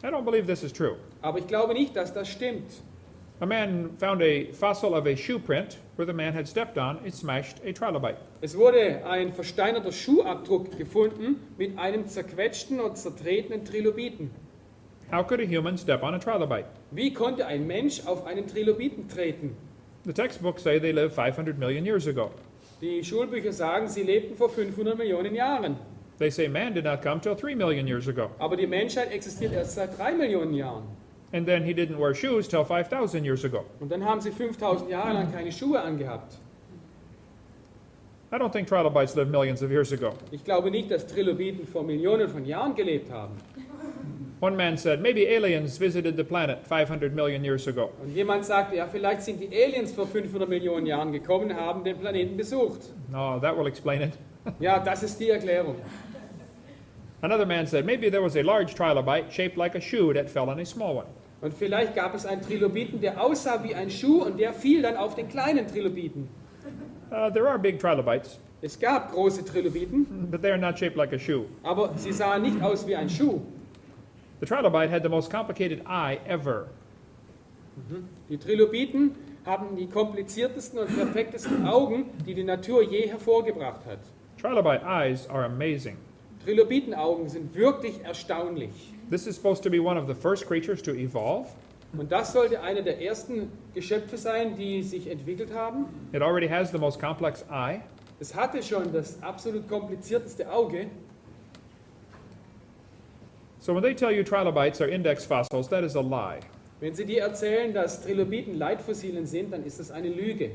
I don't believe this is true. Aber ich glaube nicht, dass das stimmt. A man found a fossil of a shoe print where the man had stepped on, it smashed a trilobite. Es wurde ein versteinerter Schuhabdruck gefunden mit einem zerquetschten und zertretenen Trilobiten. How could a human step on a trilobite? Wie konnte ein Mensch auf einen Trilobiten treten? The textbooks say they lived 500 million years ago. Die Schulbücher sagen, sie lebten vor 500 Millionen Jahren. They say man did not come till 3 million years ago. Aber die Menschheit existiert erst seit 3 Millionen Jahren. And then he didn't wear shoes till 5,000 years ago. Und dann haben sie 5000 Jahre lang keine Schuhe angehabt. I don't think trilobites lived millions of years ago. Ich glaube nicht, dass Trilobiten vor Millionen von Jahren gelebt haben. One man said, maybe aliens visited the planet 500 million years ago. Und jemand sagte, ja, vielleicht sind die Aliens vor 500 Millionen Jahren gekommen und haben den Planeten besucht. No, that will explain it. Ja, das ist die Erklärung. Another man said, maybe there was a large trilobite shaped like a shoe that fell on a small one. Und vielleicht gab es einen Trilobiten, der aussah wie ein Schuh und der fiel dann auf den kleinen Trilobiten. There are big trilobites, Es gab große Trilobiten, but they are not shaped like a shoe. aber sie sahen nicht aus wie ein Schuh. The trilobite had the most complicated eye ever. Die Trilobiten haben die kompliziertesten und perfektesten Augen, die die Natur je hervorgebracht hat. Trilobite eyes are amazing. Trilobitenaugen sind wirklich erstaunlich. This is supposed to be one of the first creatures to evolve. Und das sollte eine der ersten Geschöpfe sein, die sich entwickelt haben. It already has the most complex eye. Es hatte schon das absolut komplizierteste Auge. So when they tell you trilobites are index fossils, that is a lie. Wenn Sie dir erzählen, dass Trilobiten Leitfossilien sind, dann ist das eine Lüge.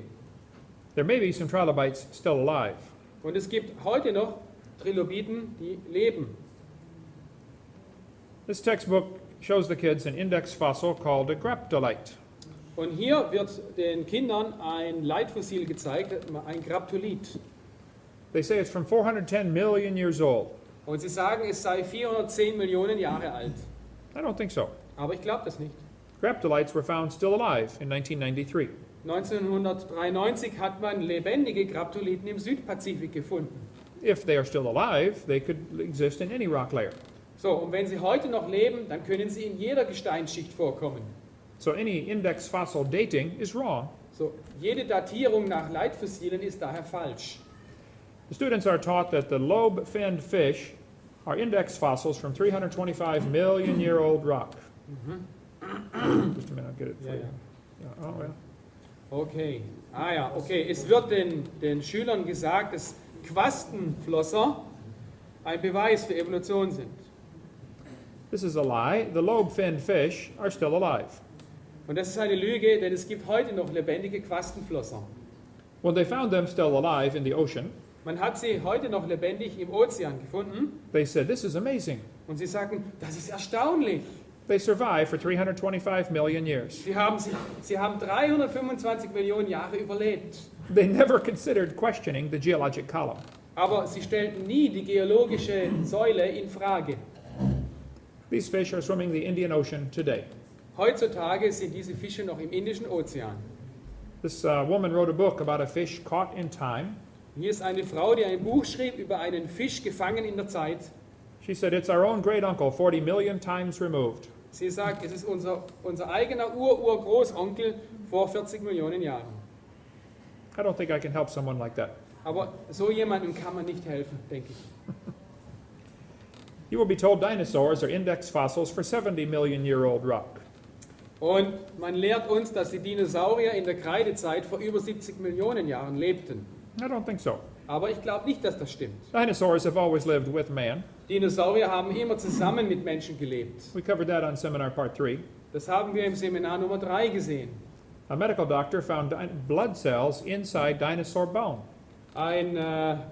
There may be some trilobites still alive. Und es gibt heute noch Trilobiten, die leben. This textbook shows the kids an index fossil called a graptolite. Und hier wird den Kindern ein Leitfossil gezeigt, ein Graptolit. They say it's from 410 million years old. Und sie sagen, es sei 410 Millionen Jahre alt. I don't think so. Aber ich glaube das nicht. Graptolites were found still alive in 1993. 1993 hat man lebendige Graptoliten im Südpazifik gefunden. If they are still alive, they could exist in any rock layer. So, und wenn sie heute noch leben, dann können sie in jeder Gesteinsschicht vorkommen. So any index fossil dating is wrong. So, jede Datierung nach Leitfossilien ist daher falsch. The students are taught that the lobe-finned fish are index fossils from 325 million year old rock. Just a minute, I'll get it for Ja, you. ja. Yeah, oh, well. Okay. Ah ja, okay. Es wird den Schülern gesagt, dass Quastenflosser ein Beweis für Evolution sind. This is a lie. The lobe-finned fish are still alive. Und das ist eine Lüge, denn es gibt heute noch lebendige Quastenflosser. When they found them still alive in the ocean, Man hat sie heute noch lebendig im Ozean gefunden they said, this is amazing. und sie sagen, das ist erstaunlich. They survived for 325 million years. Sie haben 325 Millionen Jahre überlebt. They never considered questioning the geologic column. Aber sie stellten nie die geologische Säule in Frage. These fish are swimming the Indian Ocean today. Heutzutage sind diese Fische noch im Indischen Ozean. This woman wrote a book about a fish caught in time. Hier ist eine Frau, die ein Buch schrieb über einen Fisch gefangen in der Zeit. She said, it's our own great uncle, 40 million times removed. Sie sagt, es ist unser eigener Urgroßonkel vor 40 Millionen Jahren. I don't think I can help someone like that. Aber so jemandem kann man nicht helfen, denke ich. You will be told dinosaurs are index fossils for 70 million year old rock. Und man lehrt uns, dass die Dinosaurier in der Kreidezeit vor über 70 Millionen Jahren lebten. I don't think so. Aber ich glaube nicht, dass das stimmt. Dinosaurs have always lived with man. Dinosaurier haben immer zusammen mit Menschen gelebt. We covered that on seminar part 3. Das haben wir im Seminar Nummer 3 gesehen. A medical doctor found blood cells inside dinosaur bone. Ein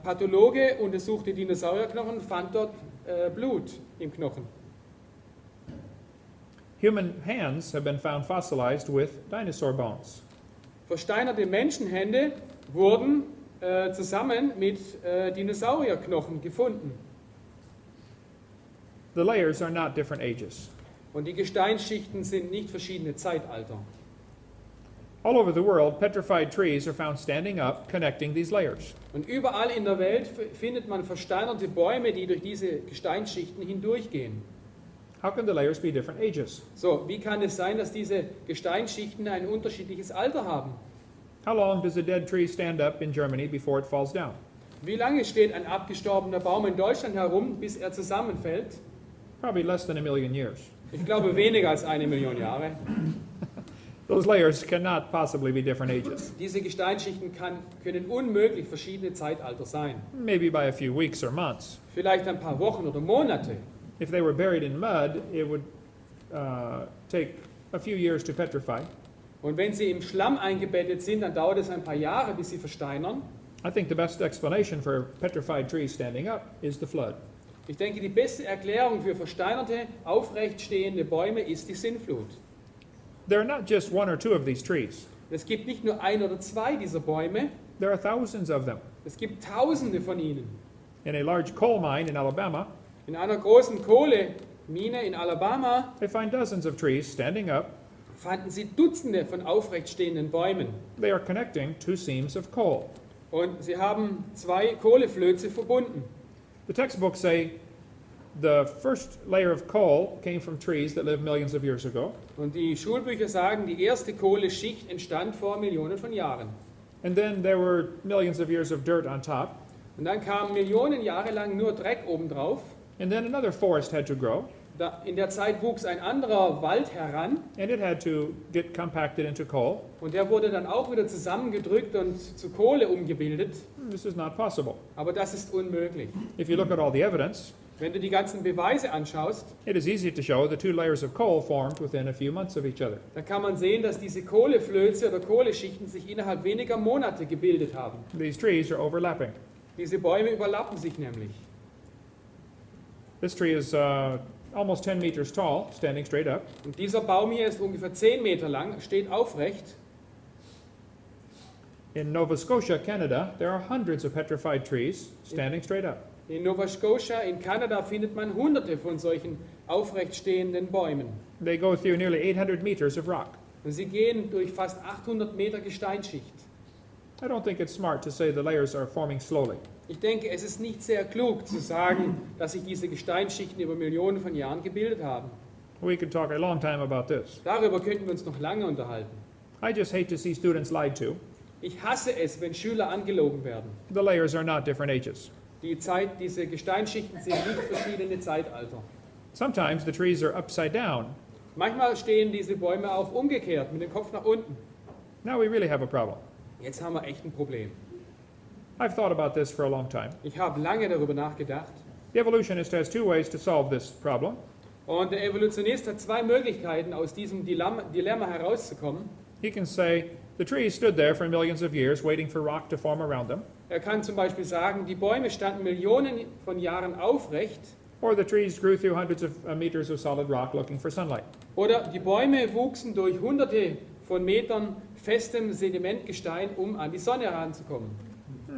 Pathologe untersuchte Dinosaurierknochen und fand dort Blut im Knochen. Human hands have been found fossilized with dinosaur bones. Versteinerte Menschenhände wurden zusammen mit Dinosaurierknochen gefunden. The layers are not different ages. Und die Gesteinsschichten sind nicht verschiedene Zeitalter. All over the world, petrified trees are found standing up, connecting these layers. Und überall in der Welt findet man versteinerte Bäume, die durch diese Gesteinsschichten hindurchgehen. How can the layers be different ages? So, wie kann es sein, dass diese Gesteinsschichten ein unterschiedliches Alter haben? How long does a dead tree stand up in Germany before it falls down? Wie lange steht ein abgestorbener Baum in Deutschland herum, bis er zusammenfällt? Probably less than a million years. Ich glaube weniger als 1 Million Jahre. Those layers cannot possibly be different ages. Diese Gesteinsschichten können unmöglich verschiedene Zeitalter sein. Maybe by a few weeks or months. Vielleicht ein paar Wochen oder Monate. If they were buried in mud, it would take a few years to petrify. Und wenn sie im Schlamm eingebettet sind, dann dauert es ein paar Jahre, bis sie versteinern. I think the best explanation for petrified trees standing up is the flood. Ich denke, die beste Erklärung für versteinerte, aufrecht stehende Bäume ist die Sintflut. There are not just one or two of these trees. Es gibt nicht nur 1 oder 2 dieser Bäume, There are thousands of them. es gibt Tausende von ihnen. In a large coal mine in Alabama, In einer großen Kohlemine in Alabama they find dozens of trees standing up. fanden sie Dutzende von aufrecht stehenden Bäumen. They are connecting two seams of coal. Und sie haben 2 Kohleflöze verbunden. The textbooks say the first layer of coal came from trees that lived millions of years ago, Und die Schulbücher sagen, die erste Kohleschicht entstand vor Millionen von Jahren. and then there were millions of years of dirt on top, Und dann kam Millionen Jahre lang nur Dreck obendrauf. and then another forest had to grow, In der Zeit wuchs ein anderer Wald heran and it had to get compacted into coal. und der wurde dann auch wieder zusammengedrückt und zu Kohle umgebildet. This is not possible. Aber das ist unmöglich. If you look at all the evidence, Wenn du die ganzen Beweise anschaust, it is easy to show the two layers of coal formed within a few months of each other. dann kann man sehen, dass diese Kohleflöze oder Kohleschichten sich innerhalb weniger Monate gebildet haben. These trees are overlapping. Diese Bäume überlappen sich nämlich. This tree is almost 10 meters tall, standing straight up. Und dieser Baum hier ist ungefähr 10 Meter lang, steht aufrecht. In Nova Scotia, Canada, there are hundreds of petrified trees standing straight up. In Nova Scotia in Kanada findet man hunderte von solchen aufrecht stehenden Bäumen. They go through nearly 800 meters of rock. Und sie gehen durch fast 800 Meter Gesteinsschicht. I don't think it's smart to say the layers are forming slowly. Ich denke, es ist nicht sehr klug zu sagen, dass sich diese Gesteinsschichten über Millionen von Jahren gebildet haben. We could talk a long time about this. Darüber könnten wir uns noch lange unterhalten. I just hate to see students lied to. Ich hasse es, wenn Schüler angelogen werden. The layers are not different ages. Diese Gesteinsschichten sind nicht verschiedene Zeitalter. Sometimes the trees are upside down. Manchmal stehen diese Bäume auch umgekehrt, mit dem Kopf nach unten. Now we really have a problem. Jetzt haben wir echt ein Problem. I've thought about this for a long time. Ich habe lange darüber nachgedacht. The evolutionist has two ways to solve this problem. Und der Evolutionist hat 2 Möglichkeiten, aus diesem Dilemma herauszukommen. He can say, the trees stood there for millions of years waiting for rock to form around them. Er kann zum Beispiel sagen, die Bäume standen Millionen von Jahren aufrecht. Or the trees grew through hundreds of meters of solid rock looking for sunlight. Oder die Bäume wuchsen durch hunderte von Metern festem Sedimentgestein, um an die Sonne heranzukommen.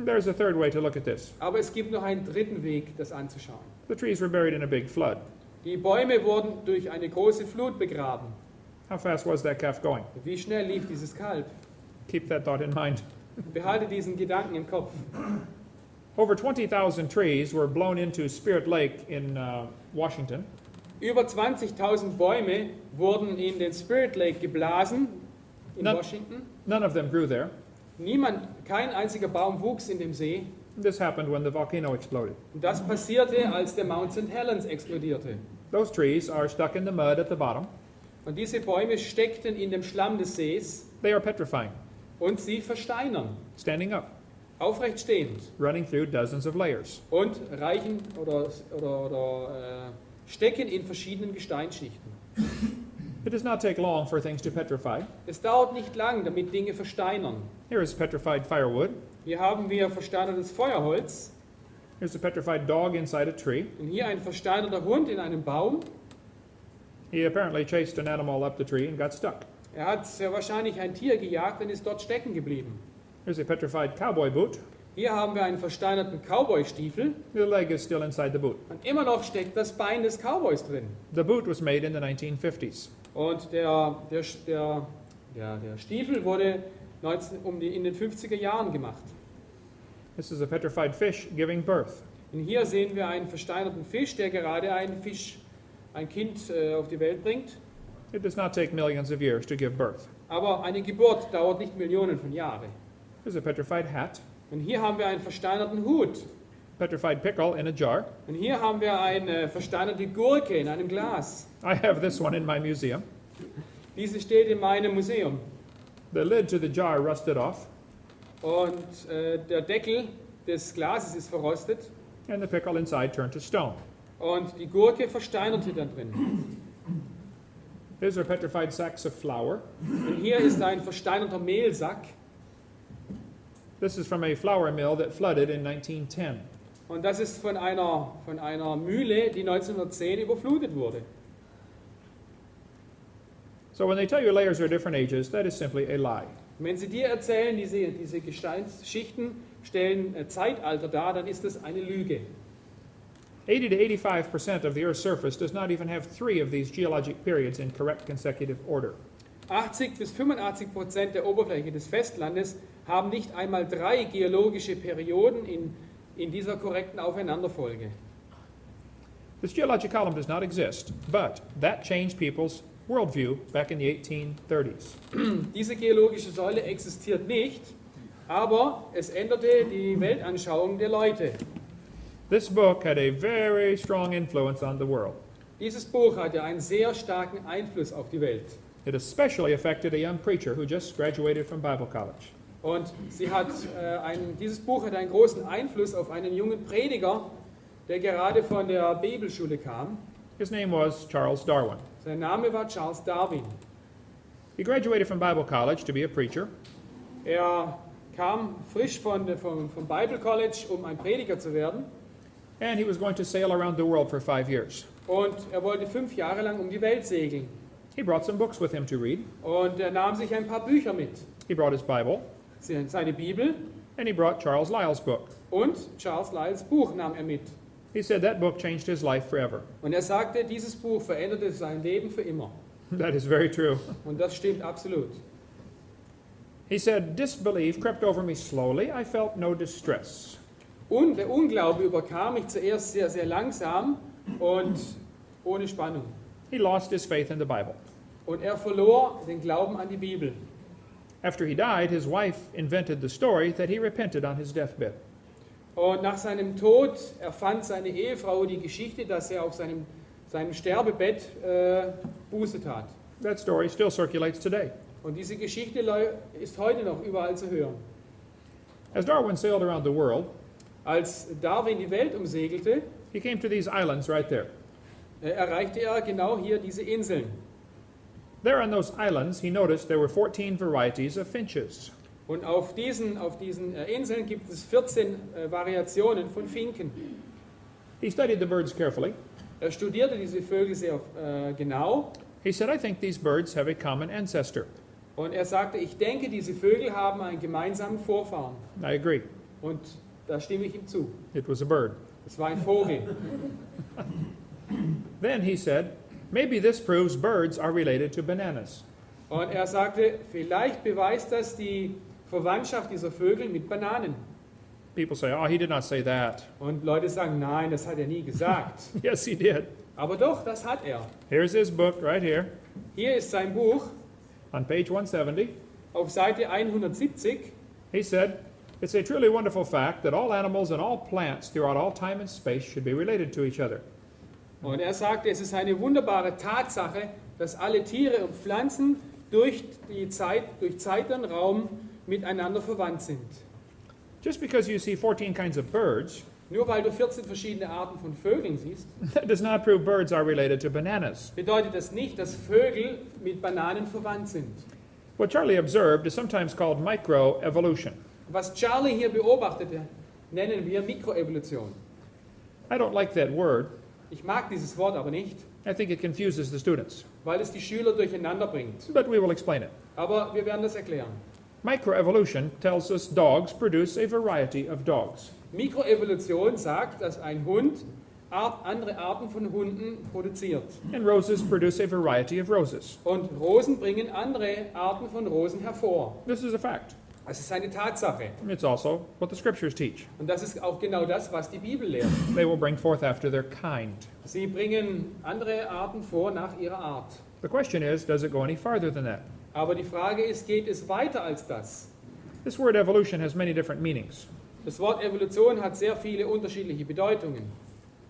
There's a third way to look at this. Aber es gibt noch einen dritten Weg, das anzuschauen. The trees were buried in a big flood. Die Bäume wurden durch eine große Flut begraben. How fast was that calf going? Wie schnell lief dieses Kalb? Keep that thought in mind. Behalte diesen Gedanken im Kopf. Over 20,000 trees were blown into Spirit Lake in Washington. Über 20.000 Bäume wurden in den Spirit Lake geblasen in Washington. None of them grew there. Kein einziger Baum wuchs in dem See. This happened when the volcano exploded. Und das passierte, als der Mount St. Helens explodierte. Those trees are stuck in the mud at the bottom. Und diese Bäume steckten in dem Schlamm des Sees They are petrifying, und sie versteinern, standing up, aufrecht stehend running through dozens of layers. und reichen stecken in verschiedenen Gesteinsschichten. It does not take long for things to petrify. Es dauert nicht lang, damit Dinge versteinern. Here is petrified firewood. Hier haben wir versteinertes Feuerholz Here's a petrified dog inside a tree. und hier ein versteinerter Hund in einem Baum. He apparently chased an animal up the tree and got stuck. Er hat sehr wahrscheinlich ein Tier gejagt und ist dort stecken geblieben. Here's a petrified cowboy boot. Hier haben wir einen versteinerten Cowboy-Stiefel The leg is still inside the boot. und immer noch steckt das Bein des Cowboys drin. The boot was made in the 1950s. Und der Stiefel wurde in den 50er Jahren gemacht. This is a petrified fish giving birth. Und hier sehen wir einen versteinerten Fisch, der gerade ein Kind auf die Welt bringt. It does not take millions of years to give birth. Aber eine Geburt dauert nicht Millionen von Jahren. Here's a petrified hat. Und hier haben wir einen versteinerten Hut. Petrified pickle in a jar. Und hier haben wir eine versteinerte Gurke in einem Glas. I have this one in my museum. Diese steht in meinem Museum. The lid to the jar rusted off, Und der Deckel des Glases ist verrostet. and the pickle inside turned to stone. Und die Gurke versteinerte da drin. Here's our petrified sacks of flour. Und hier ist ein versteinerter Mehlsack. This is from a flour mill that flooded in 1910. Und das ist von einer Mühle, die 1910 überflutet wurde. So when they tell you layers are different ages, that is simply a lie. Und wenn sie dir erzählen, diese Gesteinsschichten stellen Zeitalter dar, dann ist das eine Lüge. 80 to 85% of the Earth's surface does not even have 3 of these geologic periods in correct consecutive order. 80 bis 85% der Oberfläche des Festlandes haben nicht einmal 3 geologische Perioden in dieser korrekten Aufeinanderfolge. This geologic column does not exist, but that changed people's worldview back in the 1830s. Diese geologische Säule existiert nicht, aber es änderte die Weltanschauung der Leute. This book had a very strong influence on the world. Dieses Buch hatte einen sehr starken Einfluss auf die Welt. It especially affected a young preacher who just graduated from Bible college. Und dieses Buch hat einen großen Einfluss auf einen jungen Prediger, der gerade von der Bibelschule kam. His name was Charles Darwin. Sein Name war Charles Darwin. He graduated from Bible college to be a preacher. Er kam frisch vom Bible College, um ein Prediger zu werden. And he was going to sail around the world for 5 years. Und er wollte 5 Jahre lang um die Welt segeln. He brought some books with him to read. Und er nahm sich ein paar Bücher mit. He brought his Bible, Seine Bibel and he brought Charles Lyell's book. und Charles Lyells Buch nahm er mit. He said that book changed his life forever. Und er sagte, dieses Buch veränderte sein Leben für immer. That is very true. Und das stimmt absolut. He said, disbelief crept over me slowly. I felt no distress. Und der Unglaube überkam mich zuerst sehr, sehr langsam und ohne Spannung. He lost his faith in the Bible. Und er verlor den Glauben an die Bibel. After he died, his wife invented the story that he repented on his deathbed. Und nach seinem Tod erfand seine Ehefrau die Geschichte, dass er auf seinem Sterbebett Buße tat. That story still circulates today. Und diese Geschichte ist heute noch überall zu hören. As Darwin sailed around the world, Als Darwin die Welt umsegelte, he came to these islands right there. erreichte er genau hier diese Inseln. There on those islands, he noticed there were 14 varieties of finches. Und auf diesen Inseln gibt es 14 Variationen von Finken. He studied the birds carefully. Er studierte diese Vögel sehr genau He said, I think these birds have a common ancestor. und er sagte, ich denke, diese Vögel haben einen gemeinsamen Vorfahren. I agree. Und da stimme ich ihm zu. It was a bird. Es war ein Vogel. Then he said, maybe this proves birds are related to bananas. Und er sagte, vielleicht beweist das die Verwandtschaft dieser Vögel mit Bananen. People say, oh, he did not say that. Und Leute sagen, nein, das hat er nie gesagt. Yes, he did. Aber doch, das hat er. Here's his book right here Hier ist sein Buch on page 170. auf Seite 170. He said, it's a truly wonderful fact that all animals and all plants throughout all time and space should be related to each other. Und er sagte, es ist eine wunderbare Tatsache, dass alle Tiere und Pflanzen durch Zeit und Raum miteinander verwandt sind. Just because you see 14 kinds of birds, Nur weil du 14 verschiedene Arten von Vögeln siehst, that does not prove birds are related to bananas. bedeutet das nicht, dass Vögel mit Bananen verwandt sind. What Charlie observed is sometimes called microevolution. Was Charlie hier beobachtete, nennen wir Mikroevolution. I don't like that word. Ich mag dieses Wort aber nicht, I think it confuses the students. weil es die Schüler durcheinander bringt. But we will explain it. Aber wir werden das erklären. Microevolution tells us dogs produce a variety of dogs. Mikroevolution sagt, dass ein Hund andere Arten von Hunden produziert. And roses produce a variety of roses. Und Rosen bringen andere Arten von Rosen hervor. This is a fact. Das ist eine Tatsache. It's also what the scriptures teach. Und das ist auch genau das, was die Bibel lehrt. They will bring forth after their kind. Sie bringen andere Arten vor nach ihrer Art. The question is, does it go any farther than that? Aber die Frage ist, geht es weiter als das? This word evolution has many different meanings. Das Wort Evolution hat sehr viele unterschiedliche Bedeutungen.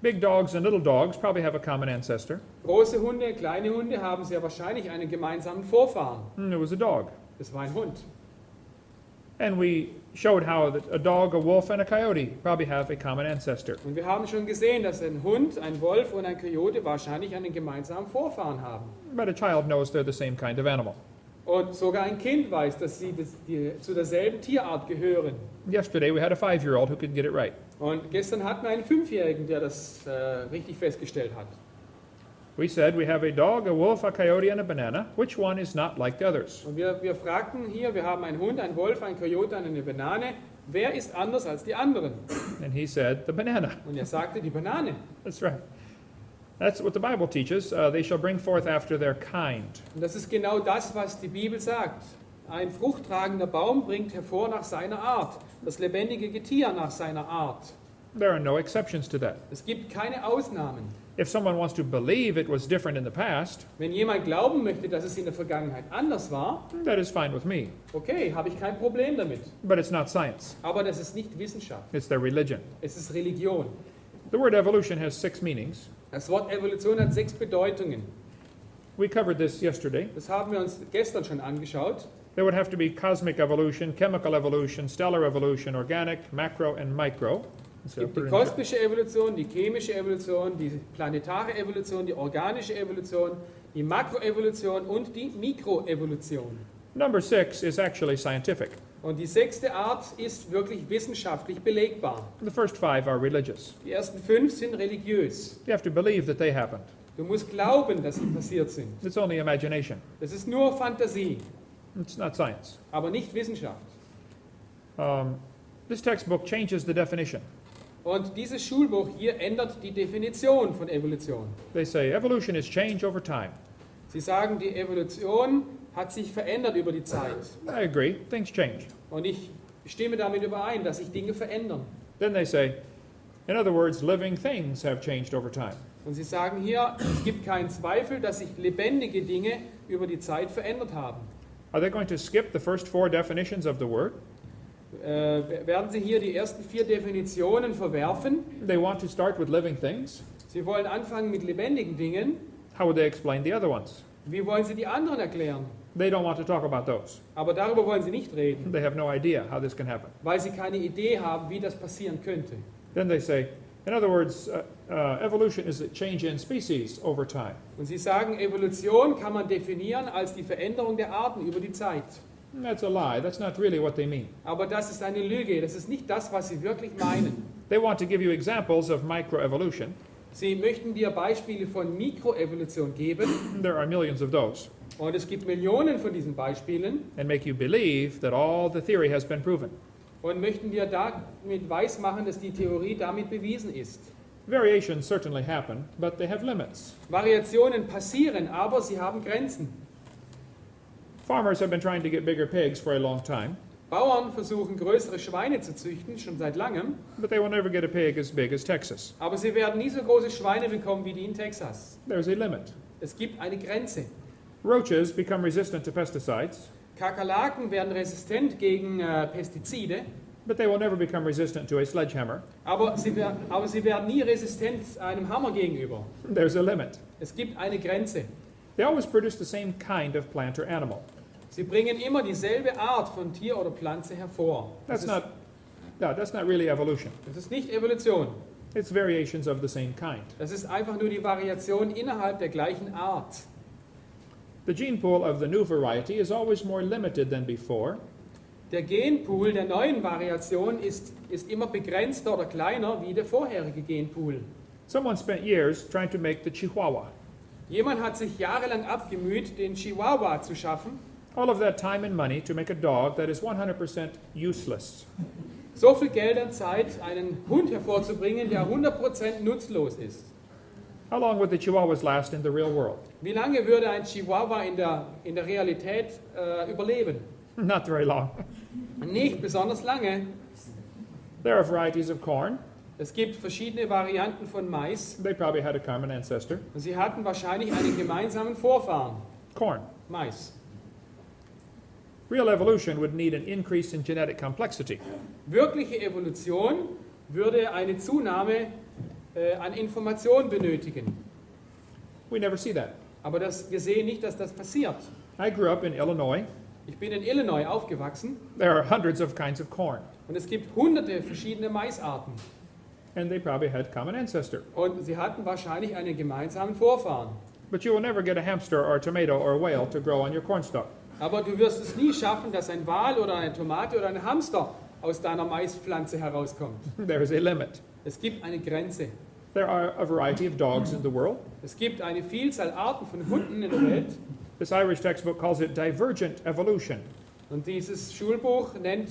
Big dogs and little dogs probably have a common ancestor. Große Hunde, kleine Hunde haben sehr wahrscheinlich einen gemeinsamen Vorfahren. It was a dog. Das war ein Hund. And we showed how that a dog, a wolf, and a coyote probably have a common ancestor. Und wir haben schon gesehen, dass ein Hund, ein Wolf und ein Kojote wahrscheinlich einen gemeinsamen Vorfahren haben. But a child knows they're the same kind of animal. Und sogar ein Kind weiß, dass sie zu derselben Tierart gehören. Yesterday we had a 5-year-old who could get it right. Und gestern hatten wir einen 5-Jährigen, der das richtig festgestellt hat. We said we have a dog, a wolf, a coyote, and a banana. Which one is not like the others? Und wir fragten hier, wir haben einen Hund, einen Wolf, einen Kojote und eine Banane. Wer ist anders als die anderen? And he said, the banana. Und er sagte, die Banane. That's right. That's what the Bible teaches. They shall bring forth after their kind. Und das ist genau das, was die Bibel sagt. Ein fruchttragender Baum bringt hervor nach seiner Art. Das lebendige Getier nach seiner Art. There are no exceptions to that. Es gibt keine Ausnahmen. If someone wants to believe it was different in the past, Wenn jemand glauben möchte, dass es in der Vergangenheit anders war, that is fine with me. okay, habe ich kein Problem damit. But it's not science. Aber das ist nicht Wissenschaft. It's their religion. Es ist Religion. The word evolution has 6 meanings. Das Wort Evolution hat 6 Bedeutungen. We covered this yesterday. Das haben wir uns gestern schon angeschaut. There would have to be cosmic evolution, chemical evolution, stellar evolution, organic, macro, and micro. Es gibt die kosmische Evolution, die chemische Evolution, die planetare Evolution, die organische Evolution, die Makroevolution und die Mikroevolution. Number 6 is actually scientific. Und die 6. Art ist wirklich wissenschaftlich belegbar. The first 5 are religious. Die ersten 5 sind religiös. You have to believe that they happened. Du musst glauben, dass sie passiert sind. It's only imagination. Das ist nur Fantasie, It's not science. aber nicht Wissenschaft. This textbook changes the definition. Und dieses Schulbuch hier ändert die Definition von Evolution. They say evolution is change over time. Sie sagen, die Evolution hat sich verändert über die Zeit. I agree. Things change. Und ich stimme damit überein, dass sich Dinge verändern. Then they say, in other words, living things have changed over time. Und sie sagen hier, es gibt keinen Zweifel, dass sich lebendige Dinge über die Zeit verändert haben. Are they going to skip the first 4 definitions of the word? Werden sie hier die ersten 4 Definitionen verwerfen? They want to start with living things. Sie wollen anfangen mit lebendigen Dingen. How would they explain the other ones? Wie wollen sie die anderen erklären? They don't want to talk about those. Aber darüber wollen sie nicht reden, They have no idea how this can happen. weil sie keine Idee haben, wie das passieren könnte. Then they say, in other words, evolution is a change in species over time. Und sie sagen, Evolution kann man definieren als die Veränderung der Arten über die Zeit. That's a lie. That's not really what they mean. Aber das ist eine Lüge, das ist nicht das, was sie wirklich meinen. They want to give you examples of microevolution. Sie möchten dir Beispiele von Mikroevolution geben, There are millions of those. und es gibt Millionen von diesen Beispielen, And make you believe that all the theory has been proven. und möchten dir damit weismachen, dass die Theorie damit bewiesen ist. Variations certainly happen, but they have limits. Variationen passieren, aber sie haben Grenzen. Farmers have been trying to get bigger pigs for a long time, Bauern versuchen, größere Schweine zu züchten, schon seit langem, but they will never get a pig as big as Texas. aber sie werden nie so große Schweine bekommen wie die in Texas. There's a limit. Es gibt eine Grenze. Roaches become resistant to pesticides, Kakerlaken werden resistent gegen Pestizide, but they will never become resistant to a sledgehammer. aber sie werden nie resistent einem Hammer gegenüber. There's a limit. Es gibt eine Grenze. They always produce the same kind of plant or animal. Sie bringen immer dieselbe Art von Tier oder Pflanze hervor. That's not really evolution. Das ist nicht Evolution. It's variations of the same kind. Das ist einfach nur die Variation innerhalb der gleichen Art. The gene pool of the new variety is always more limited than before. Der Genpool der neuen Variation ist immer begrenzter oder kleiner wie der vorherige Genpool. Someone spent years trying to make the Chihuahua. Jemand hat sich jahrelang abgemüht, den Chihuahua zu schaffen. All of that time and money to make a dog that is 100% useless. So viel Geld und Zeit, einen Hund hervorzubringen, der 100% nutzlos ist. How long would the Chihuahuas last in the real world? Wie lange würde ein Chihuahua in der Realität überleben? Not very long. Nicht besonders lange. There are varieties of corn. Es gibt verschiedene Varianten von Mais. They probably had a common ancestor. Und sie hatten wahrscheinlich einen gemeinsamen Vorfahren. Corn. Mais. Real evolution would need an increase in genetic complexity. Wirkliche Evolution würde eine Zunahme an Information benötigen. We never see that. Aber wir sehen nicht, dass das passiert. I grew up in Illinois. Ich bin in Illinois aufgewachsen There are hundreds of kinds of corn, und es gibt hunderte verschiedene Maisarten. and they probably had common ancestor. Und sie hatten wahrscheinlich einen gemeinsamen Vorfahren. But you will never get a hamster or a tomato or a whale to grow on your cornstalk. Aber du wirst es nie schaffen, dass ein Wal oder eine Tomate oder ein Hamster aus deiner Maispflanze herauskommt. There is a limit. Es gibt eine Grenze. There are a variety of dogs in the world. Es gibt eine Vielzahl Arten von Hunden in der Welt. This Irish textbook calls it divergent evolution. Und dieses Schulbuch nennt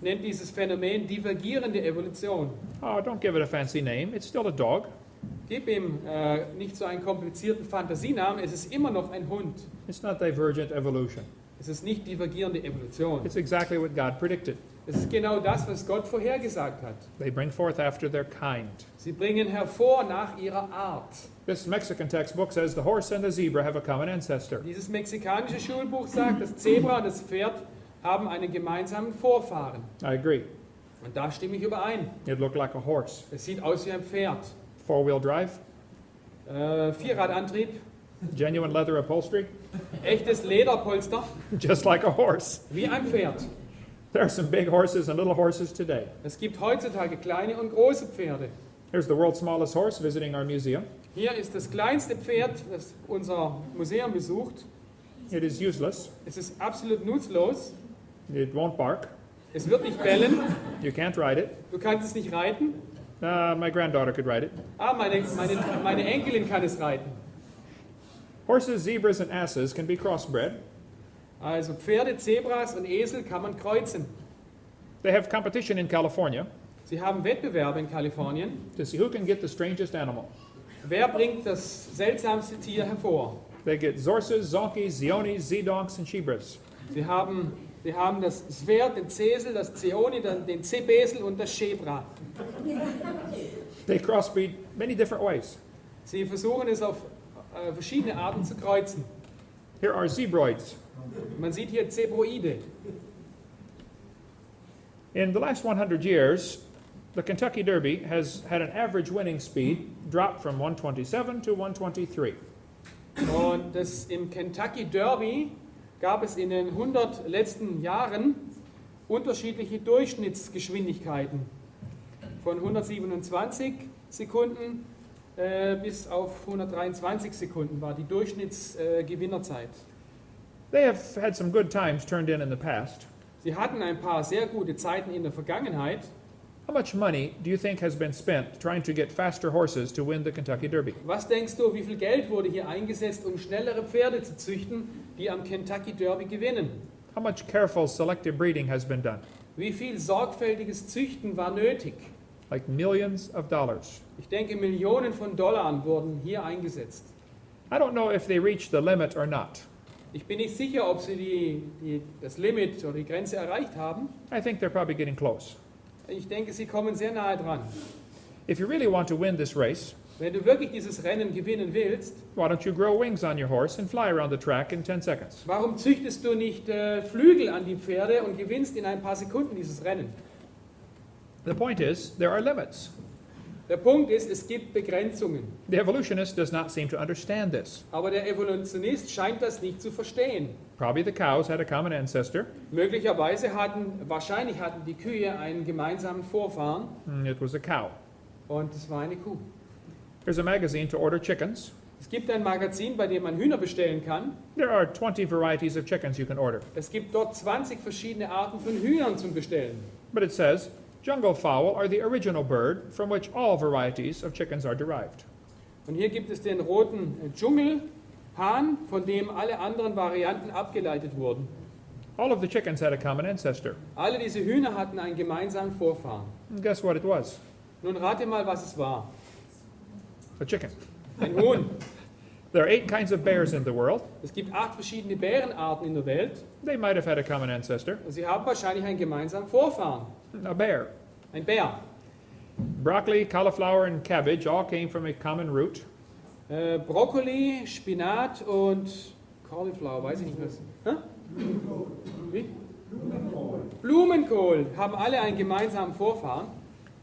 dieses Phänomen divergierende Evolution. Oh, don't give it a fancy name. It's still a dog. Gib ihm nicht so einen komplizierten Fantasienamen, es ist immer noch ein Hund. It's not divergent evolution. Es ist nicht divergierende Evolution. It's exactly what God predicted. Es ist genau das, was Gott vorhergesagt hat. They bring forth after their kind. Sie bringen hervor nach ihrer Art. This Mexican textbook says the horse and the zebra have a common ancestor. Dieses mexikanische Schulbuch sagt, das Zebra und das Pferd haben einen gemeinsamen Vorfahren. I agree. Und da stimme ich überein. It looked like a horse. Es sieht aus wie ein Pferd. Four-wheel drive, Vierradantrieb, genuine leather upholstery, echtes Lederpolster, just like a horse. wie ein Pferd. There are some big horses and little horses today. Es gibt heutzutage kleine und große Pferde. Here's the world's smallest horse visiting our museum. Hier ist das kleinste Pferd, das unser Museum besucht. It is useless. Es ist absolut nutzlos. It won't bark. Es wird nicht bellen. You can't ride it. Du kannst es nicht reiten. My granddaughter could ride it. Meine Enkelin kann es reiten. Horses, zebras, and asses can be crossbred. Also Pferde, Zebras und Esel kann man kreuzen. They have competition in California Sie haben Wettbewerbe in Kalifornien. to see who can get the strangest animal. Wer bringt das seltsamste Tier hervor? They get Zorses, Zonkies, Zionis, Zedonks, and Shebras. Sie haben das Pferd, den Zesel, das Zeoni, den Zebesel und das Schebra. They crossbreed many different ways. Sie versuchen es auf verschiedene Arten zu kreuzen. Here are zebroids. Man sieht hier Zebroide. In the last 100 years, the Kentucky Derby has had an average winning speed drop from 127 to 123. Und im Kentucky Derby gab es in den 100 letzten Jahren unterschiedliche Durchschnittsgeschwindigkeiten. Von 127 Sekunden bis auf 123 Sekunden war die Durchschnittsgewinnerzeit. They have had some good times turned in the past. Sie hatten ein paar sehr gute Zeiten in der Vergangenheit. How much money do you think has been spent trying to get faster horses to win the Kentucky Derby? Was denkst du, wie viel Geld wurde hier eingesetzt, um schnellere Pferde zu züchten, die am Kentucky Derby gewinnen? How much careful selective breeding has been done? Wie viel sorgfältiges Züchten war nötig? Like millions of dollars. Ich denke, Millionen von Dollar wurden hier eingesetzt. I don't know if they reached the limit or not. Ich bin nicht sicher, ob sie das Limit oder die Grenze erreicht haben. I think they're probably getting close. Ich denke, sie kommen sehr nahe dran. If you really want to win this race, Wenn du wirklich dieses Rennen gewinnen willst, why don't you grow wings on your horse and fly around the track in 10 seconds? warum züchtest du nicht Flügel an die Pferde und gewinnst in ein paar Sekunden dieses Rennen? The point is, there are limits. Der Punkt ist, es gibt Begrenzungen. The evolutionist does not seem to understand this. Aber der Evolutionist scheint das nicht zu verstehen. Probably the cows had a common ancestor. Wahrscheinlich hatten die Kühe einen gemeinsamen Vorfahren It was a cow. und es war eine Kuh. There's a magazine to order chickens. Es gibt ein Magazin, bei dem man Hühner bestellen kann. There are 20 varieties of chickens you can order. Es gibt dort 20 verschiedene Arten von Hühnern zum Bestellen. But it says, jungle fowl are the original bird from which all varieties of chickens are derived. Und hier gibt es den roten Dschungelhahn, von dem alle anderen Varianten abgeleitet wurden. All of the chickens had a common ancestor. Alle diese Hühner hatten einen gemeinsamen Vorfahren. And guess what it was? Nun rate mal, was es war. A chicken. Ein Huhn. There are 8 kinds of bears in the world. Es gibt 8 verschiedene Bärenarten in der Welt. They might have had a common ancestor. Und sie haben wahrscheinlich einen gemeinsamen Vorfahren. A bear. Ein Bär. Broccoli, cauliflower, and cabbage all came from a common root. Brokkoli, Spinat und Cauliflower, weiß ich nicht was. Hä? Wie? Blumenkohl haben alle einen gemeinsamen Vorfahren.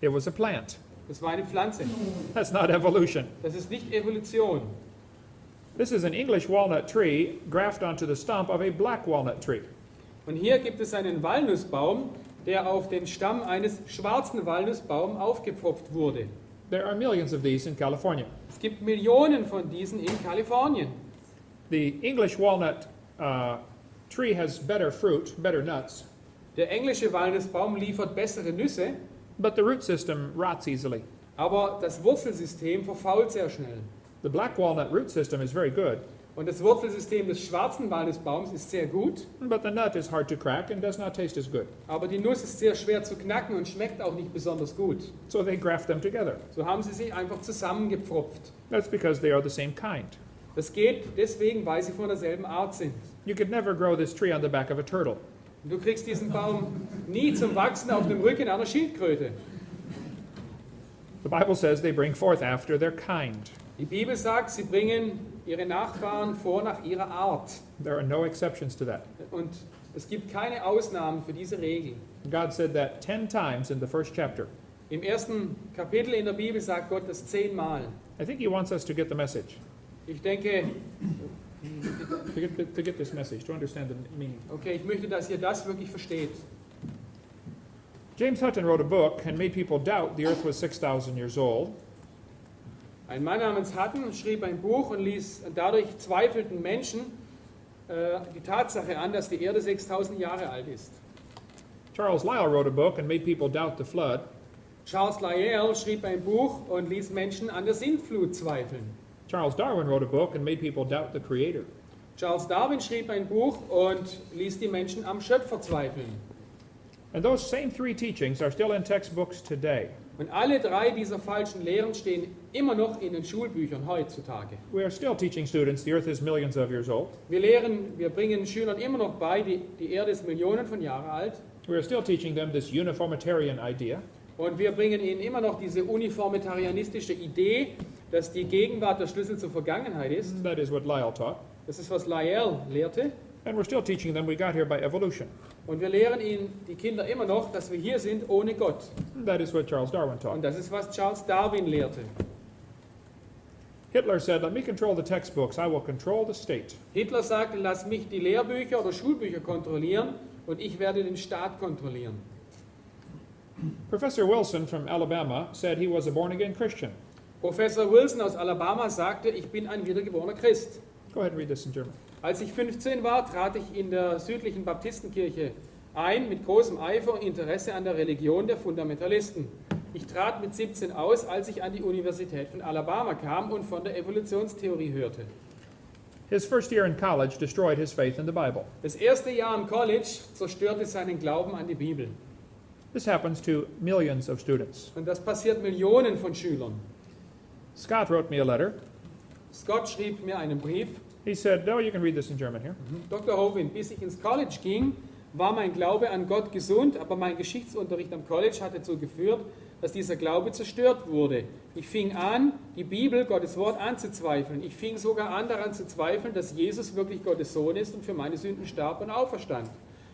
It was a plant. Das war eine Pflanze. That's not evolution. Das ist nicht Evolution. This is an English walnut tree grafted onto the stump of a black walnut tree. Und hier gibt es einen Walnussbaum, der auf den Stamm eines schwarzen Walnussbaums aufgepfropft wurde. There are millions of these in California. Es gibt Millionen von diesen in Kalifornien. The English walnut tree has better fruit, better nuts, Der englische Walnussbaum liefert bessere Nüsse, but the root system rots easily. aber das Wurzelsystem verfault sehr schnell. The black walnut root system is very good, Und das Wurzelsystem des schwarzen Walnussbaums ist sehr gut, but the nut is hard to crack and does not taste as good. aber die Nuss ist sehr schwer zu knacken und schmeckt auch nicht besonders gut. So they graft them together. So haben sie sich einfach zusammengepfropft. That's because they are the same kind. Das geht deswegen, weil sie von derselben Art sind. You could never grow this tree on the back of a turtle. Und du kriegst diesen Baum nie zum Wachsen auf dem Rücken einer Schildkröte. The Bible says they bring forth after their kind. Die Bibel sagt, sie bringen ihre Nachfahren vor nach ihrer Art. There are no exceptions to that. Und es gibt keine Ausnahmen für diese Regel. God said that 10 times in the first chapter. Im ersten Kapitel in der Bibel sagt Gott das 10-mal. I think he wants us to get the message, Ich denke, to get this message, to understand the meaning. okay, ich möchte, dass ihr das wirklich versteht. James Hutton wrote a book and made people doubt the earth was 6,000 years old. Ein Mann namens Hutton schrieb ein Buch und dadurch zweifelten Menschen die Tatsache an, dass die Erde 6000 Jahre alt ist. Charles Lyell wrote a book and made people doubt the flood. Charles Lyell schrieb ein Buch und ließ Menschen an der Sintflut zweifeln. Charles Darwin wrote a book and made people doubt the Creator. Charles Darwin schrieb ein Buch und ließ die Menschen am Schöpfer zweifeln. And those same 3 teachings are still in textbooks today. Und alle 3 dieser falschen Lehren stehen immer noch in den Schulbüchern heutzutage. We are still teaching students the earth is millions of years old. Wir bringen Schülern immer noch bei, die Erde ist Millionen von Jahren alt. We are still teaching them this uniformitarian idea. Und wir bringen ihnen immer noch diese uniformitarianistische Idee, dass die Gegenwart der Schlüssel zur Vergangenheit ist. That is what Lyell taught. Das ist, was Lyell lehrte. And we're still teaching them we got here by evolution. Und wir lehren ihnen, die Kinder, immer noch, dass wir hier sind ohne Gott. That is what Charles Darwin taught. Und das ist, was Charles Darwin lehrte. Hitler said, let me control the textbooks, I will control the state. Hitler sagte, lass mich die Lehrbücher oder Schulbücher kontrollieren und ich werde den Staat kontrollieren. Professor Wilson from Alabama said he was a born-again Christian. Professor Wilson aus Alabama sagte, ich bin ein wiedergeborener Christ. Go ahead and read this in German. Als ich 15 war, trat ich in der südlichen Baptistenkirche ein, mit großem Eifer und Interesse an der Religion der Fundamentalisten. Ich trat mit 17 aus, als ich an die Universität von Alabama kam und von der Evolutionstheorie hörte. His first year in college destroyed his faith in the Bible. Das erste Jahr am College zerstörte seinen Glauben an die Bibel. This happens to millions of students. Und das passiert Millionen von Schülern. Scott wrote me a letter. Scott schrieb mir einen Brief. He said, you can read this in German here. Dr. Hovind, bis ich ins College ging, war mein Glaube an Gott gesund, aber mein Geschichtsunterricht am College hat dazu geführt, dass dieser Glaube zerstört wurde. Ich fing an, die Bibel, Gottes Wort, anzuzweifeln. Ich fing sogar an, daran zu zweifeln, dass Jesus wirklich Gottes Sohn ist und für meine Sünden starb und auferstand.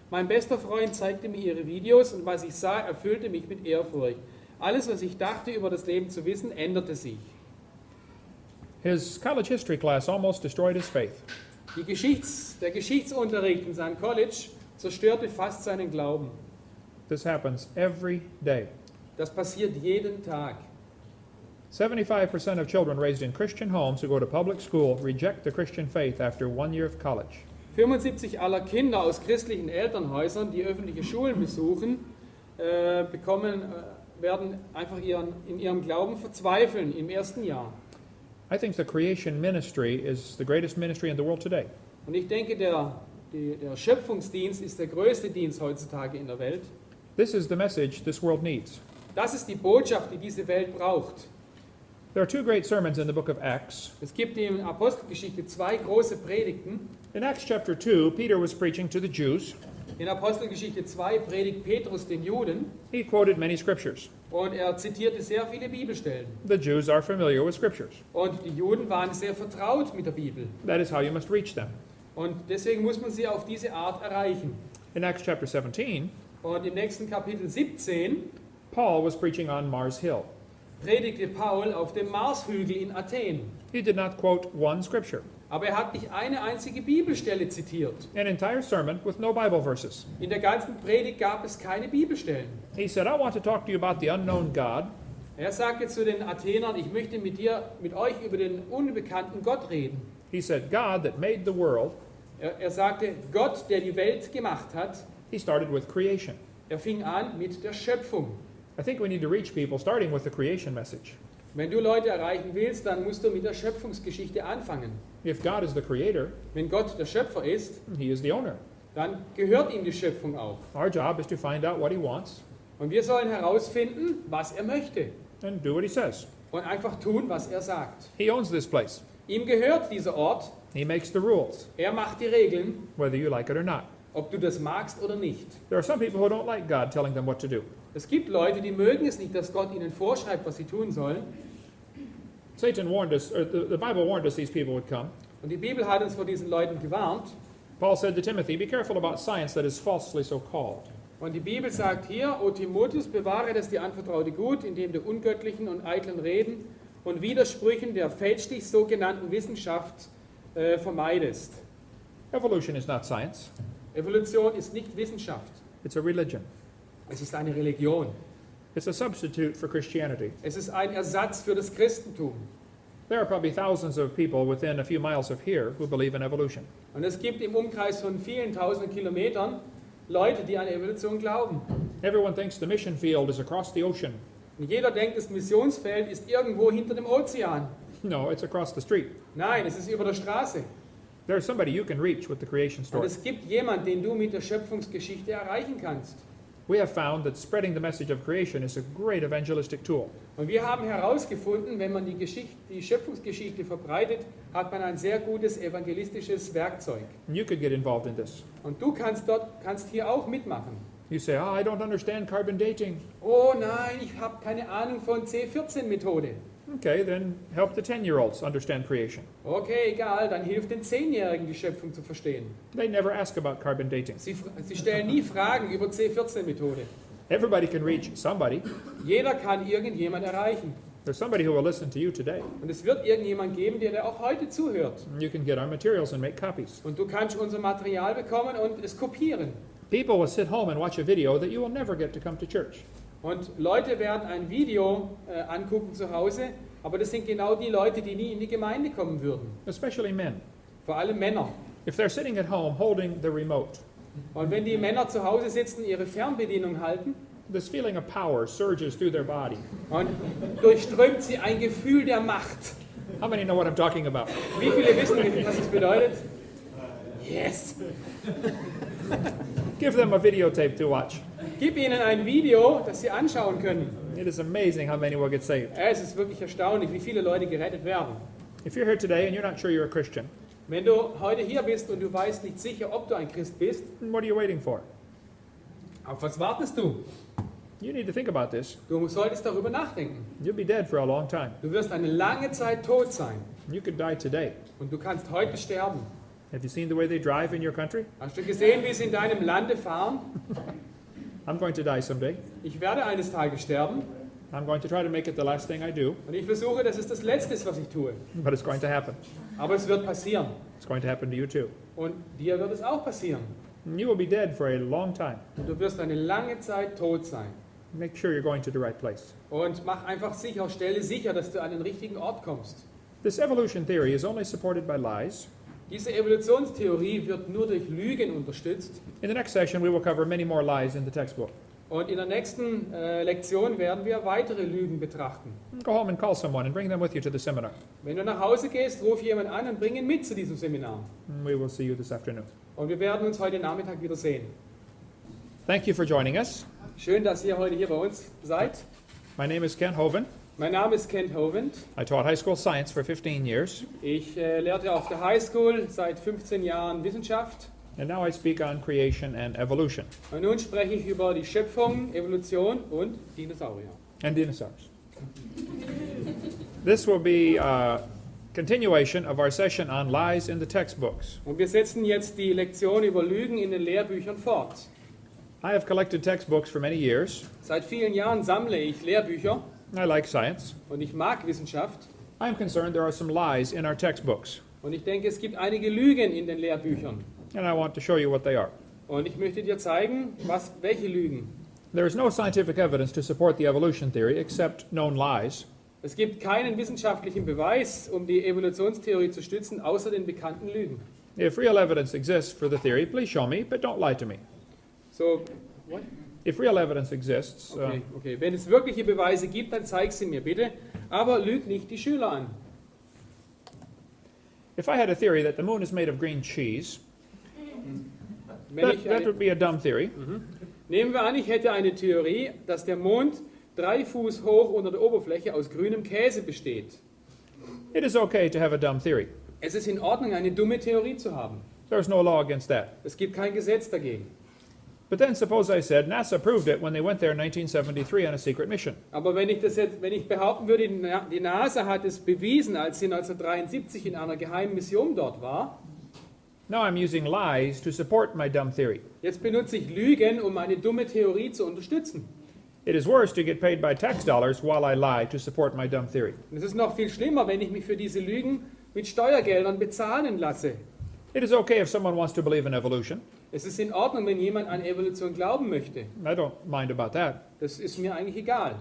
Mein bester Freund zeigte mir ihre Videos und was ich sah, erfüllte mich mit Ehrfurcht. Alles, was ich dachte, über das Leben zu wissen, änderte sich. His college history class almost destroyed his faith. Der Geschichtsunterricht in seinem College zerstörte fast seinen Glauben. This happens every day. Das passiert jeden Tag. 75% of children raised in Christian homes who go to public school reject the Christian faith after 1 year of college. 75 aller Kinder aus christlichen Elternhäusern, die öffentliche Schulen besuchen, werden einfach in ihrem Glauben verzweifeln im ersten Jahr. I think the creation ministry is the greatest ministry in the world today. Und ich denke, der Schöpfungsdienst ist der größte Dienst heutzutage in der Welt. This is the message this world needs. Das ist die Botschaft, die diese Welt braucht. There are two great sermons in the book of Acts. Es gibt in Apostelgeschichte 2 große Predigten. In Acts chapter 2, Peter was preaching to the Jews. In Apostelgeschichte 2 predigt Petrus den Juden He quoted many scriptures. und er zitierte sehr viele Bibelstellen. The Jews are familiar with scriptures. Und die Juden waren sehr vertraut mit der Bibel. That is how you must reach them. Und deswegen muss man sie auf diese Art erreichen. In Acts chapter 17, Und im nächsten Kapitel 17 Paul was preaching on Mars Hill. predigte Paul auf dem Marshügel in Athen. He did not quote one scripture. Aber er hat nicht eine einzige Bibelstelle zitiert. An entire sermon with no Bible verses. In der ganzen Predigt gab es keine Bibelstellen. He said, I want to talk to you about the unknown God. Er sagte zu den Athenern, ich möchte mit euch über den unbekannten Gott reden. He said, God that made the world. Er sagte, Gott, der die Welt gemacht hat. He started with creation. Er fing an mit der Schöpfung. I think we need to reach people starting with the creation message. Wenn du Leute erreichen willst, dann musst du mit der Schöpfungsgeschichte anfangen. If God is the creator, Wenn Gott der Schöpfer ist, he is the owner. dann gehört ihm die Schöpfung auch. Our job is to find out what he wants Und wir sollen herausfinden, was er möchte. and do what he says. Und einfach tun, was er sagt. He owns this place. Ihm gehört dieser Ort. He makes the rules, Er macht die Regeln, whether you like it or not. ob du das magst oder nicht. There are some people who don't like God telling them what to do. Es gibt Leute, die mögen es nicht, dass Gott ihnen vorschreibt, was sie tun sollen. Satan warned us, or the Bible warned us these people would come. Und die Bibel hat uns vor diesen Leuten gewarnt. Paul said to Timothy, be careful about science that is falsely so called. Und die Bibel sagt hier, O Timotheus, bewahre das dir anvertraute Gut, indem du ungöttlichen und eitlen Reden und Widersprüchen der fälschlich sogenannten Wissenschaft vermeidest. Evolution is not science. Evolution ist nicht Wissenschaft. It's a religion. Es ist eine Religion. It's a substitute for Christianity. Es ist ein Ersatz für das Christentum. There are probably thousands of people within a few miles of here who believe in evolution. Und es gibt im Umkreis von vielen tausend Kilometern Leute, die an Evolution glauben. Everyone thinks the mission field is across the ocean. Und jeder denkt, das Missionsfeld ist irgendwo hinter dem Ozean. No, it's across the street. Nein, es ist über der Straße. There's somebody you can reach with the creation Und story. es gibt jemanden, den du mit der Schöpfungsgeschichte erreichen kannst. We have found that spreading the message of creation is a great evangelistic tool. Und wir haben herausgefunden, wenn man die Schöpfungsgeschichte verbreitet, hat man ein sehr gutes evangelistisches Werkzeug. And you could get involved in this. Und du kannst hier auch mitmachen. You say, oh, I don't understand carbon dating. Oh nein, ich habe keine Ahnung von C14-Methode. Okay, then help the 10-year-olds understand creation. Okay, egal, dann hilft den 10-Jährigen, die Schöpfung zu verstehen. They never ask about carbon dating. Sie stellen nie Fragen über C14-Methode. Everybody can reach somebody. Jeder kann irgendjemand erreichen. There's somebody who will listen to you today. Und es wird irgendjemand geben, der dir auch heute zuhört. You can get our materials and make copies. Und du kannst unser Material bekommen und es kopieren. People will sit home and watch a video that you will never get to come to church. Und Leute werden ein Video angucken zu Hause, aber das sind genau die Leute, die nie in die Gemeinde kommen würden. Especially men. Vor allem Männer. If they're sitting at home holding the remote, Und wenn die Männer zu Hause sitzen, ihre Fernbedienung halten, this feeling of power surges through their body. und durchströmt sie ein Gefühl der Macht. How many know what I'm talking about? Wie viele wissen, was es bedeutet? Yes! Give them a videotape to watch. Gib ihnen ein Video, das sie anschauen können. It is amazing how many will get saved. Es ist wirklich erstaunlich, wie viele Leute gerettet werden. If you're here today and you're not sure you're a Christian, Wenn du heute hier bist und du weißt nicht sicher, ob du ein Christ bist, then what are you waiting for? auf was wartest du? You need to think about this. Du solltest darüber nachdenken. You'll be dead for a long time. Du wirst eine lange Zeit tot sein You could die today. und du kannst heute sterben. Have you seen the way they drive in your country? Hast du gesehen, wie sie in deinem Lande fahren? I'm going to die someday. Ich werde eines Tages sterben. I'm going to try to make it the last thing I do, Und ich versuche, dass es das Letzte ist, was ich tue. but it's going to happen. Aber es wird passieren. It's going to happen to you too. Und dir wird es auch passieren. And you will be dead for a long time. Und du wirst eine lange Zeit tot sein. Make sure you're going to the right place. Und mach einfach sicher, stelle sicher, dass du an den richtigen Ort kommst. This evolution theory is only supported by lies. Diese Evolutionstheorie wird nur durch Lügen unterstützt. In the next session, we will cover many more lies in the textbook. Und in der nächsten Lektion werden wir weitere Lügen betrachten. Go home and call someone and bring them with you to the seminar. Wenn du nach Hause gehst, ruf jemanden an und bring ihn mit zu diesem Seminar. And we will see you this afternoon. Und wir werden uns heute Nachmittag wieder sehen. Thank you for joining us. Schön, dass ihr heute hier bei uns seid. My name is Ken Hovind. Mein Name ist Kent Hovind. I taught high school science for 15 years, Ich lehrte auf der High School seit 15 Jahren Wissenschaft. and now I speak on creation and evolution Und nun spreche ich über die Schöpfung, Evolution und Dinosaurier. and dinosaurs. This will be a continuation of our session on lies in the textbooks. Und wir setzen jetzt die Lektion über Lügen in den Lehrbüchern fort. I have collected textbooks for many years. Seit vielen Jahren sammle ich Lehrbücher I like science. und ich mag Wissenschaft. I'm concerned there are some lies in our textbooks, Und ich denke, es gibt einige Lügen in den Lehrbüchern. and I want to show you what they are. Und ich möchte dir zeigen, welche Lügen. There is no scientific evidence to support the evolution theory except known lies. Es gibt keinen wissenschaftlichen Beweis, um die Evolutionstheorie zu stützen, außer den bekannten Lügen. If real evidence exists for the theory, please show me, but don't lie to me. So, what? If real evidence exists, Okay. Wenn es wirkliche Beweise gibt, dann zeig sie mir bitte. Aber lüg nicht die Schüler an. if I had a theory that the moon is made of green cheese, Wenn ich that would be a dumb theory. Nehmen wir an, ich hätte eine Theorie, dass der Mond 3 Fuß hoch unter der Oberfläche aus grünem Käse besteht. It is okay to have a dumb theory. Es ist in Ordnung, eine dumme Theorie zu haben. There's no law against that. Es gibt kein Gesetz dagegen. But then suppose I said NASA proved it when they went there in 1973 on a secret mission. Aber wenn ich behaupten würde, die NASA hat es bewiesen, als sie 1973 in einer geheimen Mission dort war, Now I'm using lies to support my dumb theory. jetzt benutze ich Lügen, um meine dumme Theorie zu unterstützen. It is worse to get paid by tax dollars while I lie to support my dumb theory. Und es ist noch viel schlimmer, wenn ich mich für diese Lügen mit Steuergeldern bezahlen lasse. It is okay if someone wants to believe in evolution. Es ist in Ordnung, wenn jemand an Evolution glauben möchte. I don't mind about that. Das ist mir eigentlich egal.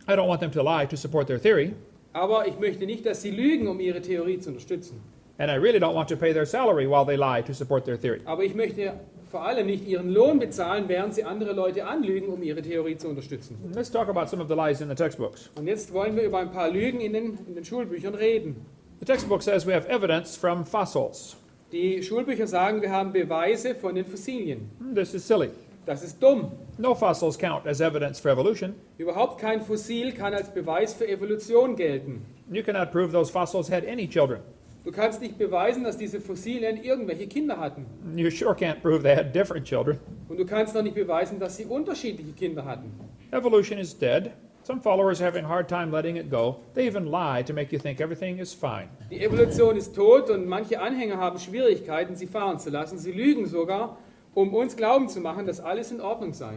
I don't want them to lie to support their theory. Aber ich möchte nicht, dass sie lügen, um ihre Theorie zu unterstützen. And I really don't want to pay their salary while they lie to support their theory. Aber ich möchte vor allem nicht ihren Lohn bezahlen, während sie andere Leute anlügen, um ihre Theorie zu unterstützen. Let's talk about some of the lies in the textbooks. Und jetzt wollen wir über ein paar Lügen in den Schulbüchern reden. The textbook says we have evidence from fossils. Die Schulbücher sagen, wir haben Beweise von den Fossilien. This is silly. Das ist dumm. No fossils count as evidence for evolution. Überhaupt kein Fossil kann als Beweis für Evolution gelten. You cannot prove those fossils had any children. Du kannst nicht beweisen, dass diese Fossilien irgendwelche Kinder hatten. You sure can't prove they had different children. Und du kannst noch nicht beweisen, dass sie unterschiedliche Kinder hatten. Evolution is dead. Some followers are having a hard time letting it go. They even lie to make you think everything is fine. Die Evolution ist tot und manche Anhänger haben Schwierigkeiten, sie fahren zu lassen. Sie lügen sogar, um uns glauben zu machen, dass alles in Ordnung sei.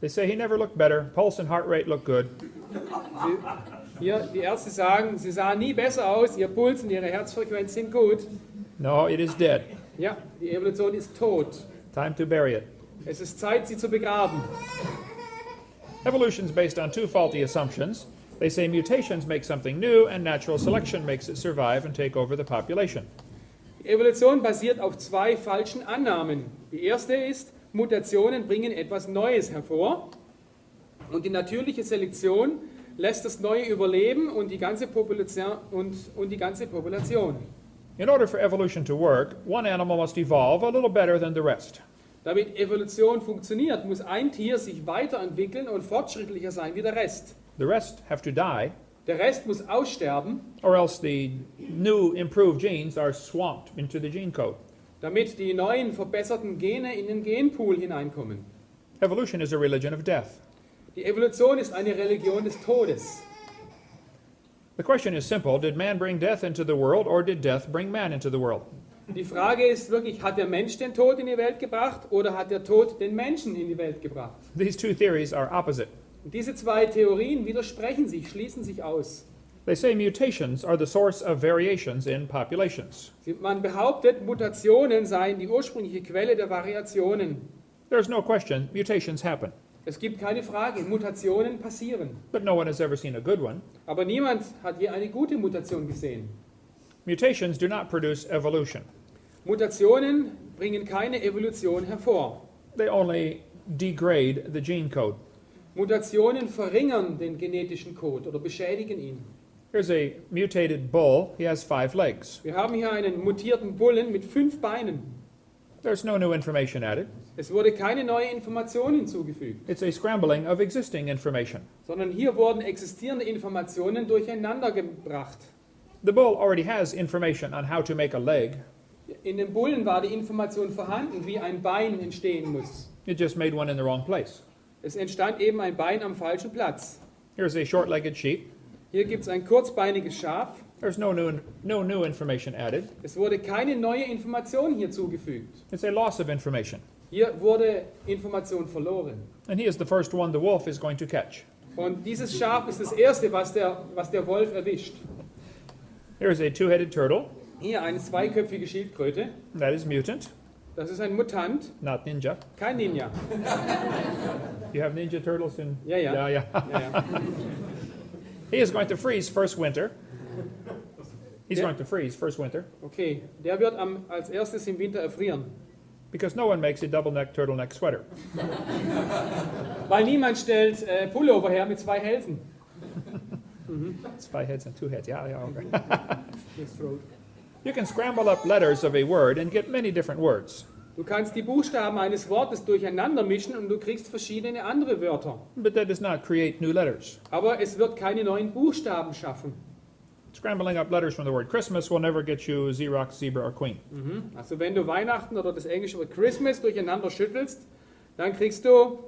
They say he never looked better. Pulse and heart rate look good. Hier, die Ärzte sagen, sie sahen nie besser aus, ihr Puls und ihre Herzfrequenz sind gut. No, it is dead. Ja, die Evolution ist tot. Time to bury it. Es ist Zeit, sie zu begraben. Evolution is based on two faulty assumptions. They say mutations make something new and natural selection makes it survive and take over the population. Die Evolution basiert auf 2 falschen Annahmen. Die erste ist, Mutationen bringen etwas Neues hervor und die natürliche Selektion lässt das Neue überleben und die ganze Population. In order for evolution to work, one animal must evolve a little better than the rest. Damit Evolution funktioniert, muss ein Tier sich weiterentwickeln und fortschrittlicher sein wie der Rest. The rest have to die, Der Rest muss aussterben, or else the new improved genes are swamped into the gene code. damit die neuen verbesserten Gene in den Genpool hineinkommen. Evolution is a religion of death. Die Evolution ist eine Religion des Todes. The question is simple. Did man bring death into the world, or did death bring man into the world? Die Frage ist wirklich, hat der Mensch den Tod in die Welt gebracht oder hat der Tod den Menschen in die Welt gebracht? These two theories are opposite. Und diese zwei Theorien widersprechen sich, schließen sich aus. They say mutations are the source of variations in populations. Man behauptet, Mutationen seien die ursprüngliche Quelle der Variationen. There's no question, mutations happen. Es gibt keine Frage, Mutationen passieren. But no one has ever seen a good one. Aber niemand hat je eine gute Mutation gesehen. Mutations do not produce evolution. Mutationen bringen keine Evolution hervor. They only degrade the gene code. Mutationen verringern den genetischen Code oder beschädigen ihn. Here's a mutated bull. He has 5 legs. Wir haben hier einen mutierten Bullen mit 5 Beinen. There's no new information added. Es wurde keine neue Information hinzugefügt, It's a scrambling of existing information. sondern hier wurden existierende Informationen durcheinander gebracht. The bull already has information on how to make a leg. In dem Bullen war die Information vorhanden, wie ein Bein entstehen muss. It just made one in the wrong place. Es entstand eben ein Bein am falschen Platz. Here's a short-legged sheep. Hier gibt es ein kurzbeiniges Schaf. There's no new information added. Es wurde keine neue Information hinzugefügt. It's a loss of information. Hier wurde Information verloren. And he is the first one the wolf is going to catch. Und dieses Schaf ist das erste, was der Wolf erwischt. Here's a 2-headed turtle. Hier eine zweiköpfige Schildkröte. That is mutant, Das ist ein Mutant, not ninja. kein Ninja. You have ninja turtles in... Ja, ja. Yeah. Ja, ja. He is going to freeze first winter. He's Yeah. going to freeze first winter Okay, der wird als erstes im Winter erfrieren. because no one makes a double-neck turtleneck sweater. Weil niemand stellt Pullover her mit 2 Hälsen. It's 5 heads and 2 heads. Yeah, okay. His throat. You can scramble up letters of a word and get many different words. Du kannst die Buchstaben eines Wortes durcheinander mischen und du kriegst verschiedene andere Wörter. But that does not create new letters. Aber es wird keine neuen Buchstaben schaffen. Scrambling up letters from the word Christmas will never get you Xerox, zebra, or queen. Also wenn du Weihnachten oder das englische Wort Christmas durcheinander schüttelst, dann kriegst du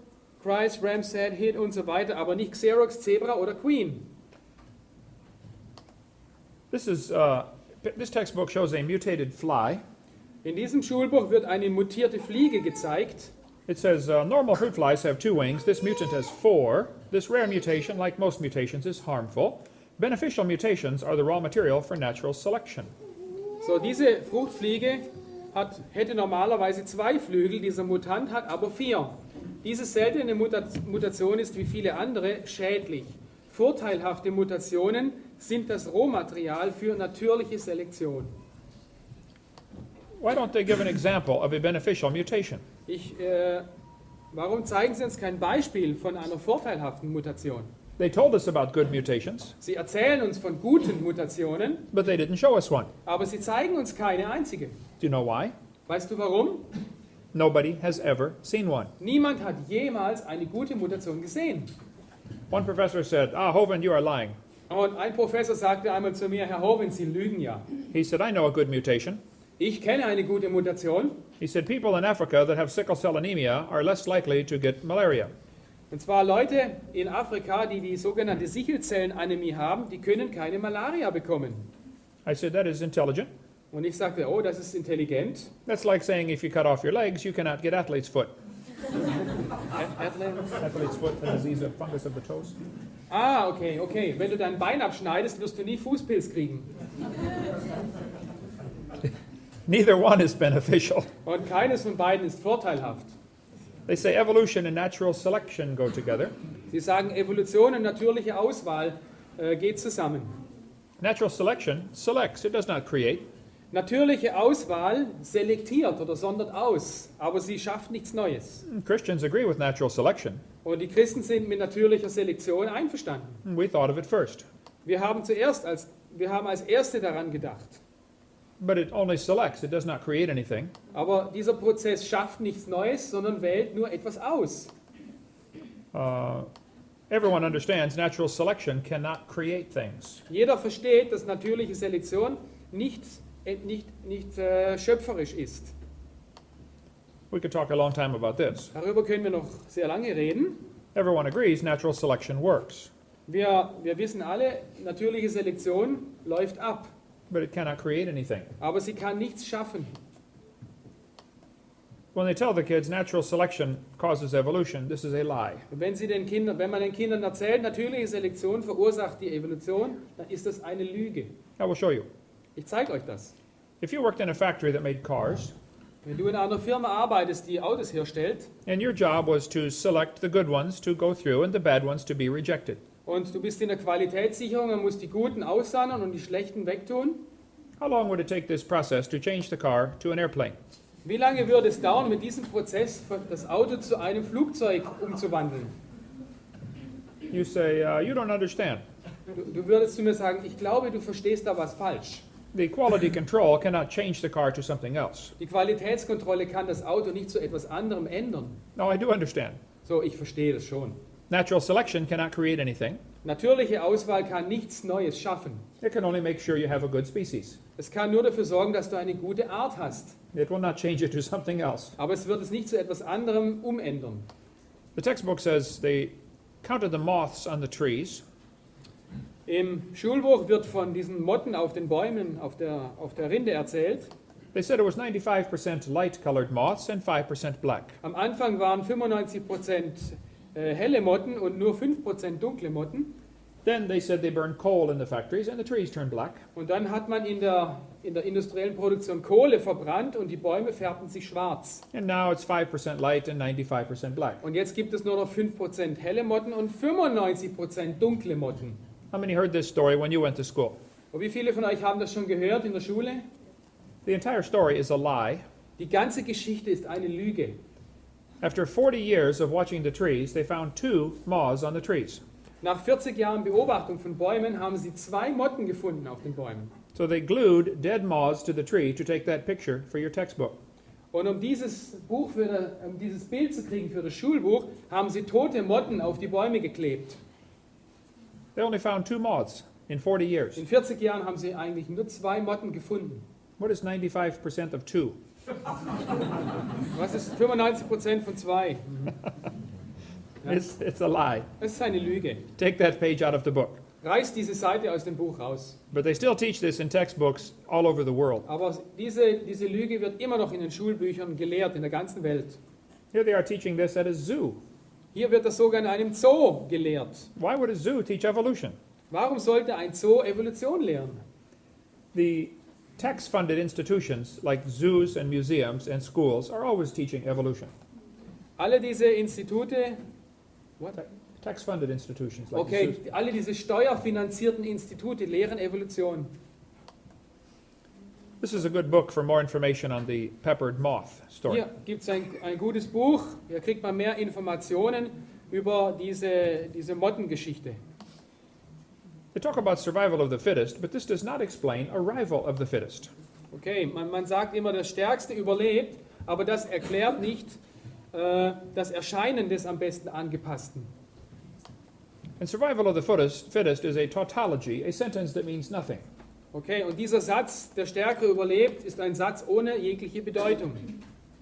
Christ, Ram's Head, Hit und so weiter, aber nicht Xerox, Zebra oder Queen. This textbook shows a mutated fly. In diesem Schulbuch wird eine mutierte Fliege gezeigt. It says normal fruit flies have 2 wings. This mutant has 4. This rare mutation, like most mutations, is harmful. Beneficial mutations are the raw material for natural selection. So, diese Fruchtfliege hätte normalerweise 2 Flügel, dieser Mutant hat aber 4. Diese seltene Mutation ist wie viele andere schädlich. Vorteilhafte Mutationen sind das Rohmaterial für natürliche Selektion. Why don't they give an example of a beneficial mutation? Warum zeigen Sie uns kein Beispiel von einer vorteilhaften Mutation? They told us about good mutations, Sie erzählen uns von guten Mutationen, but they didn't show us one. aber sie zeigen uns keine einzige. Do you know why? Weißt du warum? Nobody has ever seen one. Niemand hat jemals eine gute Mutation gesehen. One professor said, Hovind, you are lying. Und ein Professor sagte einmal zu mir, Herr Hovind, Sie lügen ja. He said, I know a good mutation. Ich kenne eine gute Mutation. He said, people in Africa that have sickle cell anemia are less likely to get malaria. Und zwar Leute in Afrika, die die sogenannte Sichelzellenanämie haben, die können keine Malaria bekommen. I said, that is intelligent. Und ich sagte, oh, das ist intelligent. That's like saying if you cut off your legs, you cannot get athlete's foot. Athlete's foot, a disease of fungus of the toes. Ah, okay. Wenn du dein Bein abschneidest, wirst du nie Fußpilz kriegen. Neither one is beneficial. Und keines von beiden ist vorteilhaft. They say evolution and natural selection go together. Sie sagen, Evolution und natürliche Auswahl geht zusammen. Natural selection selects, it does not create. Natürliche Auswahl selektiert oder sondert aus, aber sie schafft nichts Neues. Christians agree with natural selection. Und die Christen sind mit natürlicher Selektion einverstanden. We thought of it first. Wir haben als Erste daran gedacht. But it only selects, it does not create anything. Aber dieser Prozess schafft nichts Neues, sondern wählt nur etwas aus. Everyone understands natural selection cannot create things. Jeder versteht, dass natürliche Selektion nicht schöpferisch ist. We could talk a long time about this. Darüber können wir noch sehr lange reden. Everyone agrees natural selection works, Wir wissen alle, natürliche Selektion läuft ab, but it cannot create anything. aber sie kann nichts schaffen. when they tell the kids natural selection causes evolution, this is a lie. Und wenn man den Kindern erzählt, natürliche Selektion verursacht die Evolution, dann ist das eine Lüge. I will show you. Ich zeige euch das. If you worked in a factory that made cars, Wenn du in einer Firma arbeitest, die Autos herstellt, and your job was to select the good ones to go through and the bad ones to be rejected, und du bist in der Qualitätssicherung und musst die Guten aussondern und die Schlechten wegtun, how long would it take this process to change the car to an airplane? wie lange würde es dauern, mit diesem Prozess das Auto zu einem Flugzeug umzuwandeln? You say, you don't understand. Du würdest zu mir sagen, ich glaube, du verstehst da was falsch. The quality control cannot change the car to something else. Die Qualitätskontrolle kann das Auto nicht zu etwas anderem ändern. No, I do understand. So, ich verstehe das schon. Natural selection cannot create anything. Natürliche Auswahl kann nichts Neues schaffen. It can only make sure you have a good species. Es kann nur dafür sorgen, dass du eine gute Art hast. It will not change it to something else. Aber es wird es nicht zu etwas anderem umändern. The textbook says they counted the moths on the trees. Im Schulbuch wird von diesen Motten auf den Bäumen, auf der Rinde erzählt. They said it was 95% light-colored moths and 5% black. Am Anfang waren 95% helle Motten und nur 5% dunkle Motten. Then they said they burned coal in the factories and the trees turned black. Und dann hat man in der industriellen Produktion Kohle verbrannt und die Bäume färbten sich schwarz. And now it's 5% light and 95% black. Und jetzt gibt es nur noch 5% helle Motten und 95% dunkle Motten. How many heard this story when you went to school? Und wie viele von euch haben das schon gehört in der Schule? The entire story is a lie. Die ganze Geschichte ist eine Lüge. After 40 years of watching the trees, they found 2 moths on the trees. Nach 40 Jahren Beobachtung von Bäumen haben sie 2 Motten gefunden auf den Bäumen. So they glued dead moths to the tree to take that picture for your textbook. Und um dieses Bild zu kriegen für das Schulbuch, haben sie tote Motten auf die Bäume geklebt. They only found 2 moths in 40 years. In 40 Jahren haben sie eigentlich nur 2 Motten gefunden. What is 95% of 2? Was ist 95% von 2? It's a lie. Das ist eine Lüge. Take that page out of the book. Reiß diese Seite aus dem Buch raus. But they still teach this in textbooks all over the world. Aber diese Lüge wird immer noch in den Schulbüchern gelehrt, in der ganzen Welt. Here they are teaching this at a zoo. Hier wird das sogar in einem Zoo gelehrt. Why would a zoo teach evolution? Warum sollte ein Zoo Evolution lehren? The tax-funded institutions like zoos and museums and schools are always teaching evolution. Alle diese Institute, Tax-funded institutions like okay, zoos. alle diese steuerfinanzierten Institute lehren Evolution. This is a good book for more information on the peppered moth story. Hier gibt es ein gutes Buch, hier kriegt man mehr Informationen über diese Mottengeschichte. They talk about survival of the fittest, but this does not explain arrival of the fittest. Okay, man sagt immer, der Stärkste überlebt, aber das erklärt nicht das Erscheinen des am besten Angepassten. And survival of the fittest is a tautology, a sentence that means nothing. Okay, und dieser Satz, der Stärkere überlebt, ist ein Satz ohne jegliche Bedeutung.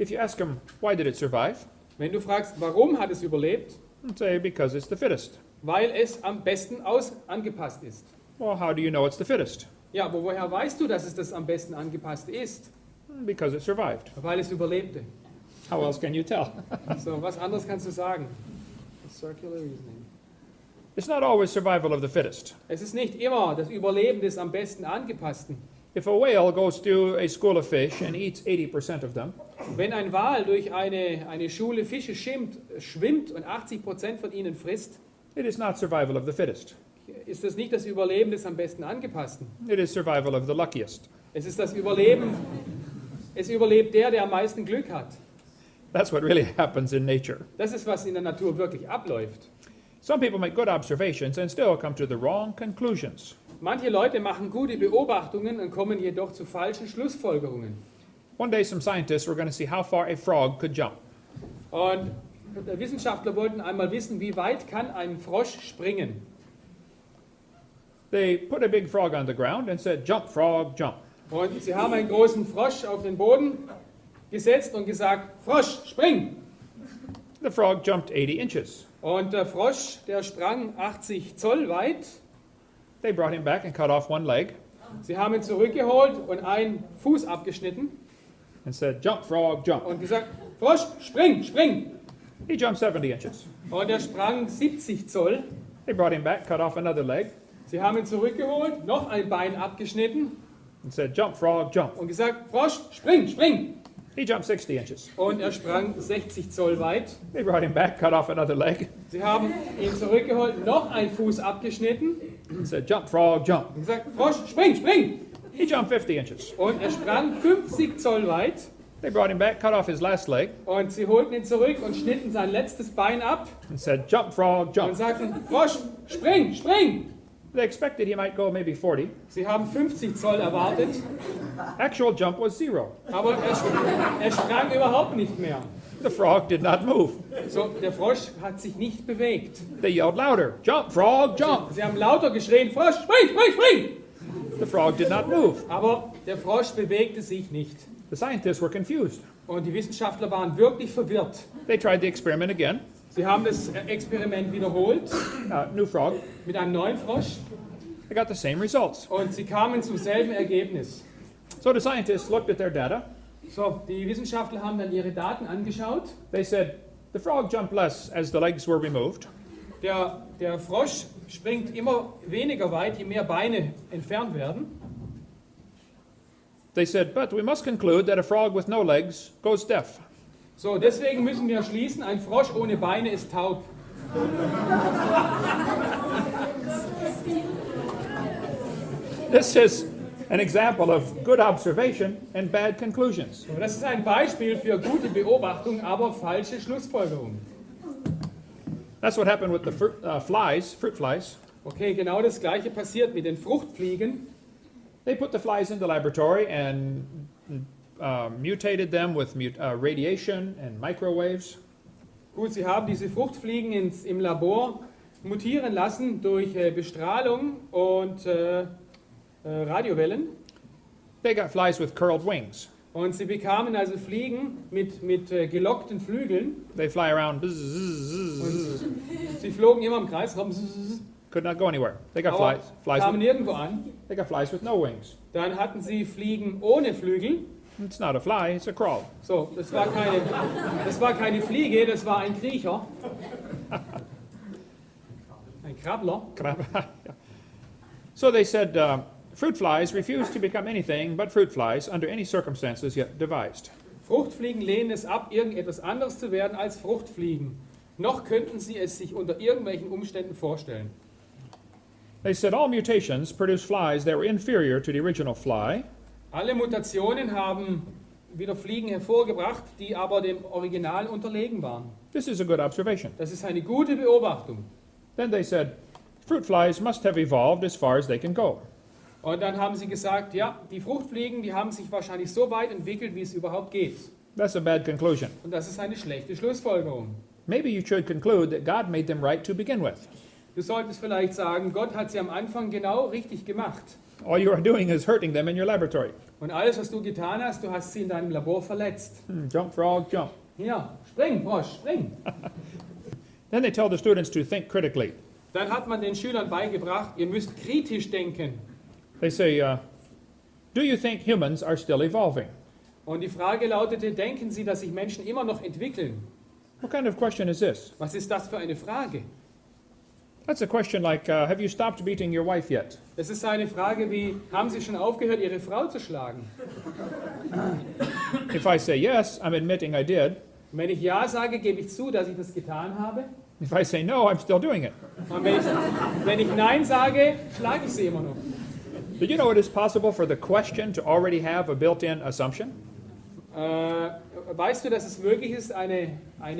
If you ask them, why did it survive? Wenn du fragst, warum hat es überlebt? They'd say, because it's the fittest. Weil es am besten angepasst ist. Well, how do you know it's the fittest? Ja, aber woher weißt du, dass es das am besten angepasste ist? Because it survived. Weil es überlebte. How else can you tell? So, was anderes kannst du sagen? Circular reasoning. It's not always survival of the fittest. Es ist nicht immer das Überleben des am besten Angepassten. If a whale goes through a school of fish and eats 80% of them, Wenn ein Wal durch eine Schule Fische schwimmt und 80% von ihnen frisst, it is not survival of the fittest. ist das nicht das Überleben des am besten Angepassten. It is survival of the luckiest. Es ist das Überleben, es überlebt der am meisten Glück hat. That's what really happens in nature. Das ist, was in der Natur wirklich abläuft. Some people make good observations and still come to the wrong conclusions. Manche Leute machen gute Beobachtungen und kommen jedoch zu falschen Schlussfolgerungen. One day some scientists were going to see how far a frog could jump. Und Wissenschaftler wollten einmal wissen, wie weit kann ein Frosch springen. They put a big frog on the ground and said, "Jump, frog, jump." Und sie haben einen großen Frosch auf den Boden gesetzt und gesagt, Frosch, spring! The frog jumped 80 inches. Und der Frosch, der sprang 80 Zoll weit. They brought him back and cut off one leg Sie haben ihn zurückgeholt und einen Fuß abgeschnitten and said, "Jump, frog, jump." und gesagt, Frosch, spring, spring. He jumped 70 inches. Und er sprang 70 Zoll. They brought him back, cut off another leg, Sie haben ihn zurückgeholt, noch ein Bein abgeschnitten and said, jump, frog, jump. und gesagt, Frosch, spring, spring. He jumped 60 inches. Und er sprang 60 Zoll weit. They brought him back, cut off another leg, Sie haben ihn zurückgeholt, noch einen Fuß abgeschnitten and said, jump, frog, jump. und gesagt, Frosch, spring, spring. He jumped 50 inches. Und er sprang 50 Zoll weit. They brought him back, cut off his last leg, Und sie holten ihn zurück und schnitten sein letztes Bein ab and said, jump, frog, und jump. sagten, Frosch, spring, spring. They expected he might go maybe 40. Sie haben 50 Zoll erwartet, Actual jump was 0. aber er sprang überhaupt nicht mehr. The frog did not move. So, der Frosch hat sich nicht bewegt. They yelled louder, jump, frog, jump. Sie haben lauter geschrien, Frosch, spring, spring, spring. The frog did not move. Aber der Frosch bewegte sich nicht. The scientists were confused. Und die Wissenschaftler waren wirklich verwirrt. They tried the experiment again. Sie haben das Experiment wiederholt New frog. mit einem neuen Frosch They got the same results. und sie kamen zum selben Ergebnis. So the scientists looked at their data. So, die Wissenschaftler haben dann ihre Daten angeschaut. They said the frog jumped less as the legs were removed. Der Frosch springt immer weniger weit, je mehr Beine entfernt werden. They said, but we must conclude that a frog with no legs goes deaf. So, deswegen müssen wir schließen, ein Frosch ohne Beine ist taub. This is an example of good observation and bad conclusions. So, das ist ein Beispiel für gute Beobachtung, aber falsche Schlussfolgerung. That's what happened with the fruit flies. Okay, genau das gleiche passiert mit den Fruchtfliegen. They put the flies in the laboratory and mutated them with radiation and microwaves. Gut, sie haben diese Fruchtfliegen im Labor mutieren lassen durch Bestrahlung und Radiowellen. They got flies with curled wings. Und sie bekamen also Fliegen mit gelockten Flügeln. They fly around. Bzz, bzz, bzz, bzz. Sie flogen immer im Kreis rum, Could not go anywhere. They got aber flies kamen with, nirgendwo an. they got flies with no wings. Dann hatten sie Fliegen ohne Flügel. It's not a fly, it's a crawl. So, das war keine Fliege, das war ein Kriecher. Ein Krabbler. So they said fruit flies refuse to become anything but fruit flies under any circumstances yet devised. Fruchtfliegen lehnen es ab, irgendetwas anderes zu werden als Fruchtfliegen. Noch könnten sie es sich unter irgendwelchen Umständen vorstellen. They said all mutations produce flies that were inferior to the original fly. Alle Mutationen haben wieder Fliegen hervorgebracht, die aber dem Original unterlegen waren. This is a good observation. Das ist eine gute Beobachtung. Then they said fruit flies must have evolved as far as they can go. Und dann haben sie gesagt, ja, die Fruchtfliegen, die haben sich wahrscheinlich so weit entwickelt, wie es überhaupt geht. That's a bad conclusion. Und das ist eine schlechte Schlussfolgerung. Maybe you should conclude that God made them right to begin with. Du solltest vielleicht sagen, Gott hat sie am Anfang genau richtig gemacht. All you are doing is hurting them in your laboratory. Und alles, was du getan hast, du hast sie in deinem Labor verletzt. Jump, frog, jump. Hier, spring, Frosch, spring. Then they tell the students to think critically. Dann hat man den Schülern beigebracht, ihr müsst kritisch denken. They say, do you think humans are still evolving? Und die Frage lautete, denken Sie, dass sich Menschen immer noch entwickeln? What kind of question is this? Was ist das für eine Frage? That's a question like, have you stopped beating your wife yet? Das ist eine Frage wie, haben Sie schon aufgehört, Ihre Frau zu schlagen? If I say yes, I'm admitting I did. Und wenn ich Ja sage, gebe ich zu, dass ich das getan habe. If I say no, I'm still doing it. Und wenn ich Nein sage, schlage ich sie immer noch. Did you know it is possible for the question to already have a built-in assumption? Weißt du, dass es möglich ist, eine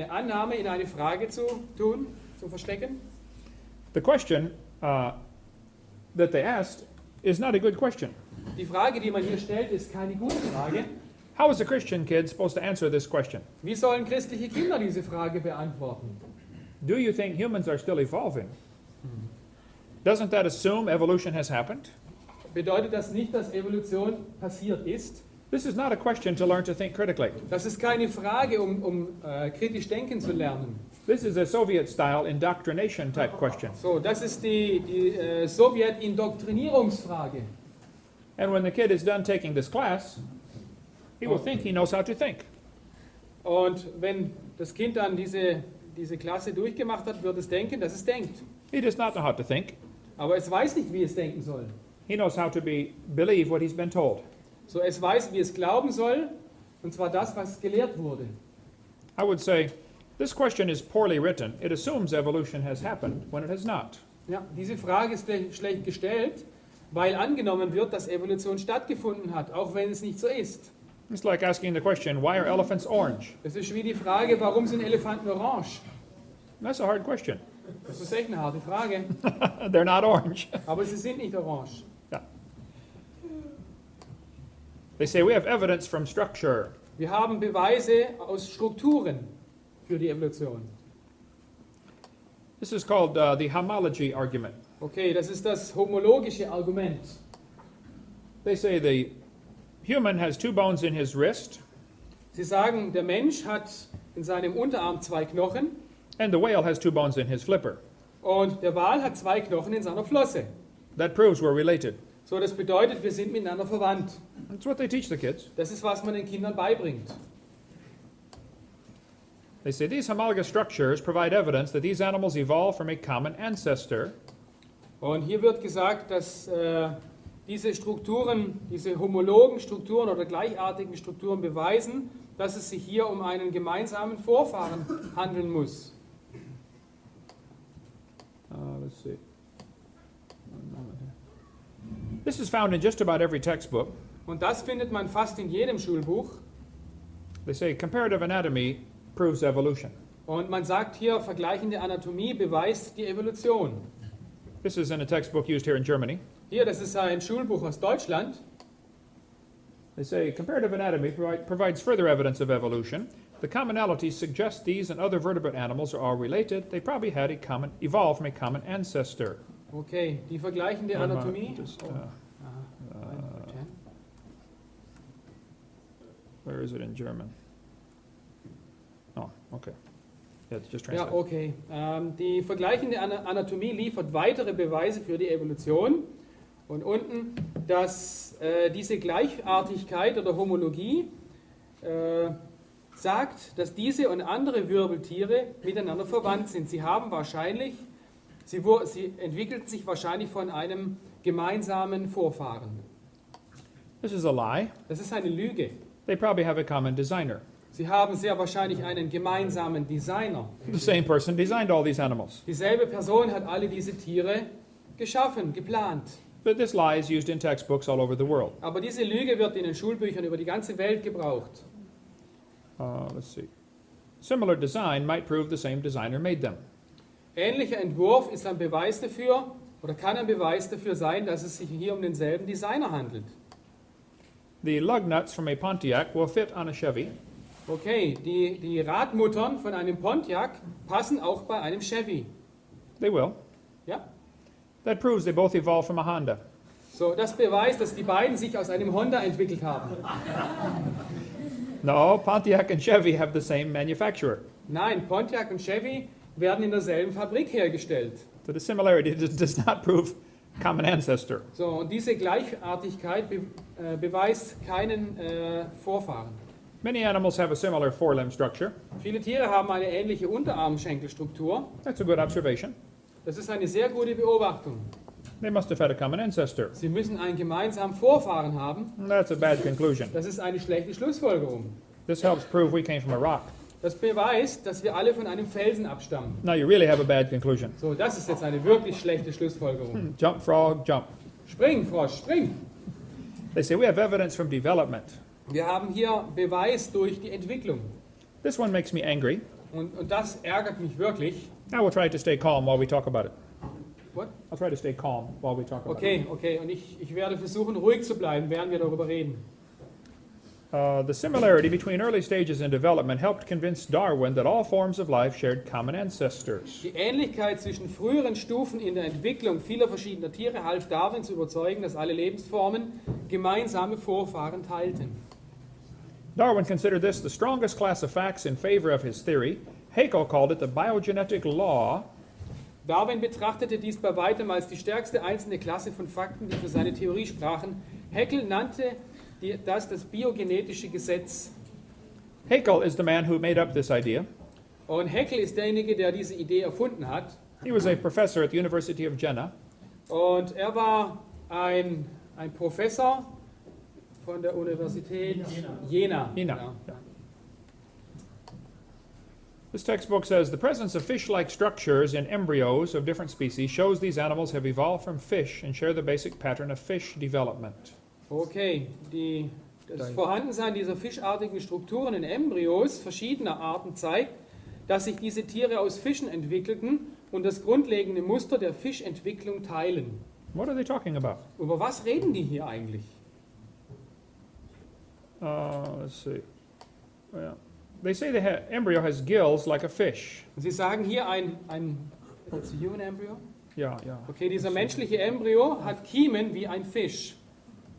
Annahme in eine Frage zu tun, zu verstecken? The question that they asked is not a good question. Die Frage, die man hier stellt, ist keine gute Frage. How is a Christian kid supposed to answer this question? Wie sollen christliche Kinder diese Frage beantworten? Do you think humans are still evolving? Doesn't that assume evolution has happened? Bedeutet das nicht, dass Evolution passiert ist? This is not a question to learn to think critically. Das ist keine Frage, um kritisch denken zu lernen. This is a Soviet-style indoctrination type question. So, das ist die Sowjet-Indoktrinierungsfrage. And when the kid is done taking this class, he will think he knows how to think. Und wenn das Kind dann diese Klasse durchgemacht hat, wird es denken, dass es denkt. He does not know how to think. Aber es weiß nicht, wie es denken soll. He knows how to believe what he's been told. So, es weiß, wie es glauben soll, und zwar das, was gelehrt wurde. I would say, this question is poorly written. It assumes evolution has happened when it has not. Ja, diese Frage ist schlecht gestellt, weil angenommen wird, dass Evolution stattgefunden hat, auch wenn es nicht so ist. It's like asking the question, why are elephants orange? Es ist wie die Frage, warum sind Elefanten orange? That's a hard question. Das ist echt eine harte Frage, They're not orange. aber sie sind nicht orange. Yeah. They say we have evidence from structure. Wir haben Beweise aus Strukturen für die Evolution. This is called the homology argument. Okay, das ist das homologische Argument. They say the human has 2 bones in his wrist, Sie sagen, der Mensch hat in seinem Unterarm 2 Knochen and the whale has 2 bones in his flipper. und der Wal hat 2 Knochen in seiner Flosse. That proves we're related. So, das bedeutet, wir sind miteinander verwandt. That's what they teach the kids. Das ist, was man den Kindern beibringt. They say these homologous structures provide evidence that these animals evolved from a common ancestor. Und hier wird gesagt, dass diese Strukturen, diese homologen Strukturen oder gleichartigen Strukturen beweisen, dass es sich hier um einen gemeinsamen Vorfahren handeln muss. Let's see. One moment here. This is found in just about every textbook. Und das findet man fast in jedem Schulbuch. They say comparative anatomy proves evolution. Und man sagt hier, vergleichende Anatomie beweist die Evolution. This is in a textbook used here in Germany. Hier, das ist ein Schulbuch aus Deutschland. They say comparative anatomy provides further evidence of evolution. The commonalities suggest these and other vertebrate animals are all related. They probably had evolved from a common ancestor. Okay, die vergleichende Anatomie. Where is it in German? Oh, okay. Yeah, it's just Ja, translated. okay. Die vergleichende Anatomie liefert weitere Beweise für die Evolution. Und unten, dass diese Gleichartigkeit oder Homologie sagt, dass diese und andere Wirbeltiere miteinander verwandt sind. Sie entwickelten sich wahrscheinlich von einem gemeinsamen Vorfahren. This is a lie. Das ist eine Lüge. They probably have a common designer. Sie haben sehr wahrscheinlich einen gemeinsamen Designer. The same person designed all these animals. Dieselbe Person hat alle diese Tiere geschaffen, geplant. But this lie is used in textbooks all over the world. Aber diese Lüge wird in den Schulbüchern über die ganze Welt gebraucht. Let's see. Similar design might prove the same designer made them. Ähnlicher Entwurf ist ein Beweis dafür, oder kann ein Beweis dafür sein, dass es sich hier um denselben Designer handelt. The lug nuts from a Pontiac will fit on a Chevy, Okay, die Radmuttern von einem Pontiac passen auch bei einem Chevy. they will. Ja? That proves they both evolved from a Honda. So, das beweist, dass die beiden sich aus einem Honda entwickelt haben. No, Pontiac and Chevy have the same manufacturer. Nein, Pontiac und Chevy werden in derselben Fabrik hergestellt. So the similarity does not prove common ancestor. So, und diese Gleichartigkeit beweist keinen Vorfahren. Many animals have a similar forelimb structure. Viele Tiere haben eine ähnliche Unterarmschenkelstruktur. That's a good observation. Das ist eine sehr gute Beobachtung. They must have had a common ancestor. Sie müssen einen gemeinsamen Vorfahren haben. That's a bad conclusion. Das ist eine schlechte Schlussfolgerung. This helps prove we came from a rock. Das beweist, dass wir alle von einem Felsen abstammen. Now you really have a bad conclusion. So, das ist jetzt eine wirklich schlechte Schlussfolgerung. Jump, frog, jump. Spring, Frosch, spring! They say we have evidence from development. Wir haben hier Beweis durch die Entwicklung. This one makes me angry. Und das ärgert mich wirklich. I will try to stay calm while we talk about it. What? I'll try to stay calm while we talk about it. Okay. Und ich werde versuchen, ruhig zu bleiben, während wir darüber reden. The similarity between early stages in development helped convince Darwin that all forms of life shared common ancestors. Die Ähnlichkeit zwischen früheren Stufen in der Entwicklung vieler verschiedener Tiere half Darwin zu überzeugen, dass alle Lebensformen gemeinsame Vorfahren teilten. Darwin considered this the strongest class of facts in favor of his theory. Haeckel called it the biogenetic law. Darwin betrachtete dies bei weitem als die stärkste einzelne Klasse von Fakten, die für seine Theorie sprachen. Haeckel nannte das biogenetische Gesetz. Haeckel is the man who made up this idea. Und Haeckel ist derjenige, der diese Idee erfunden hat. He was a professor at the University of Jena. Und er war ein Professor von der Universität Jena. Jena. Ja. Yeah. This textbook says the presence of fish-like structures in embryos of different species shows these animals have evolved from fish and share the basic pattern of fish development. Okay, das Vorhandensein dieser fischartigen Strukturen in Embryos verschiedener Arten zeigt, dass sich diese Tiere aus Fischen entwickelten und das grundlegende Muster der Fischentwicklung teilen. What are they talking about? Über was reden die hier eigentlich? Let's see. Well, they say the embryo has gills like a fish. Sie sagen hier that's a human embryo? Yeah, yeah. Okay, dieser menschliche Embryo hat Kiemen wie ein Fisch.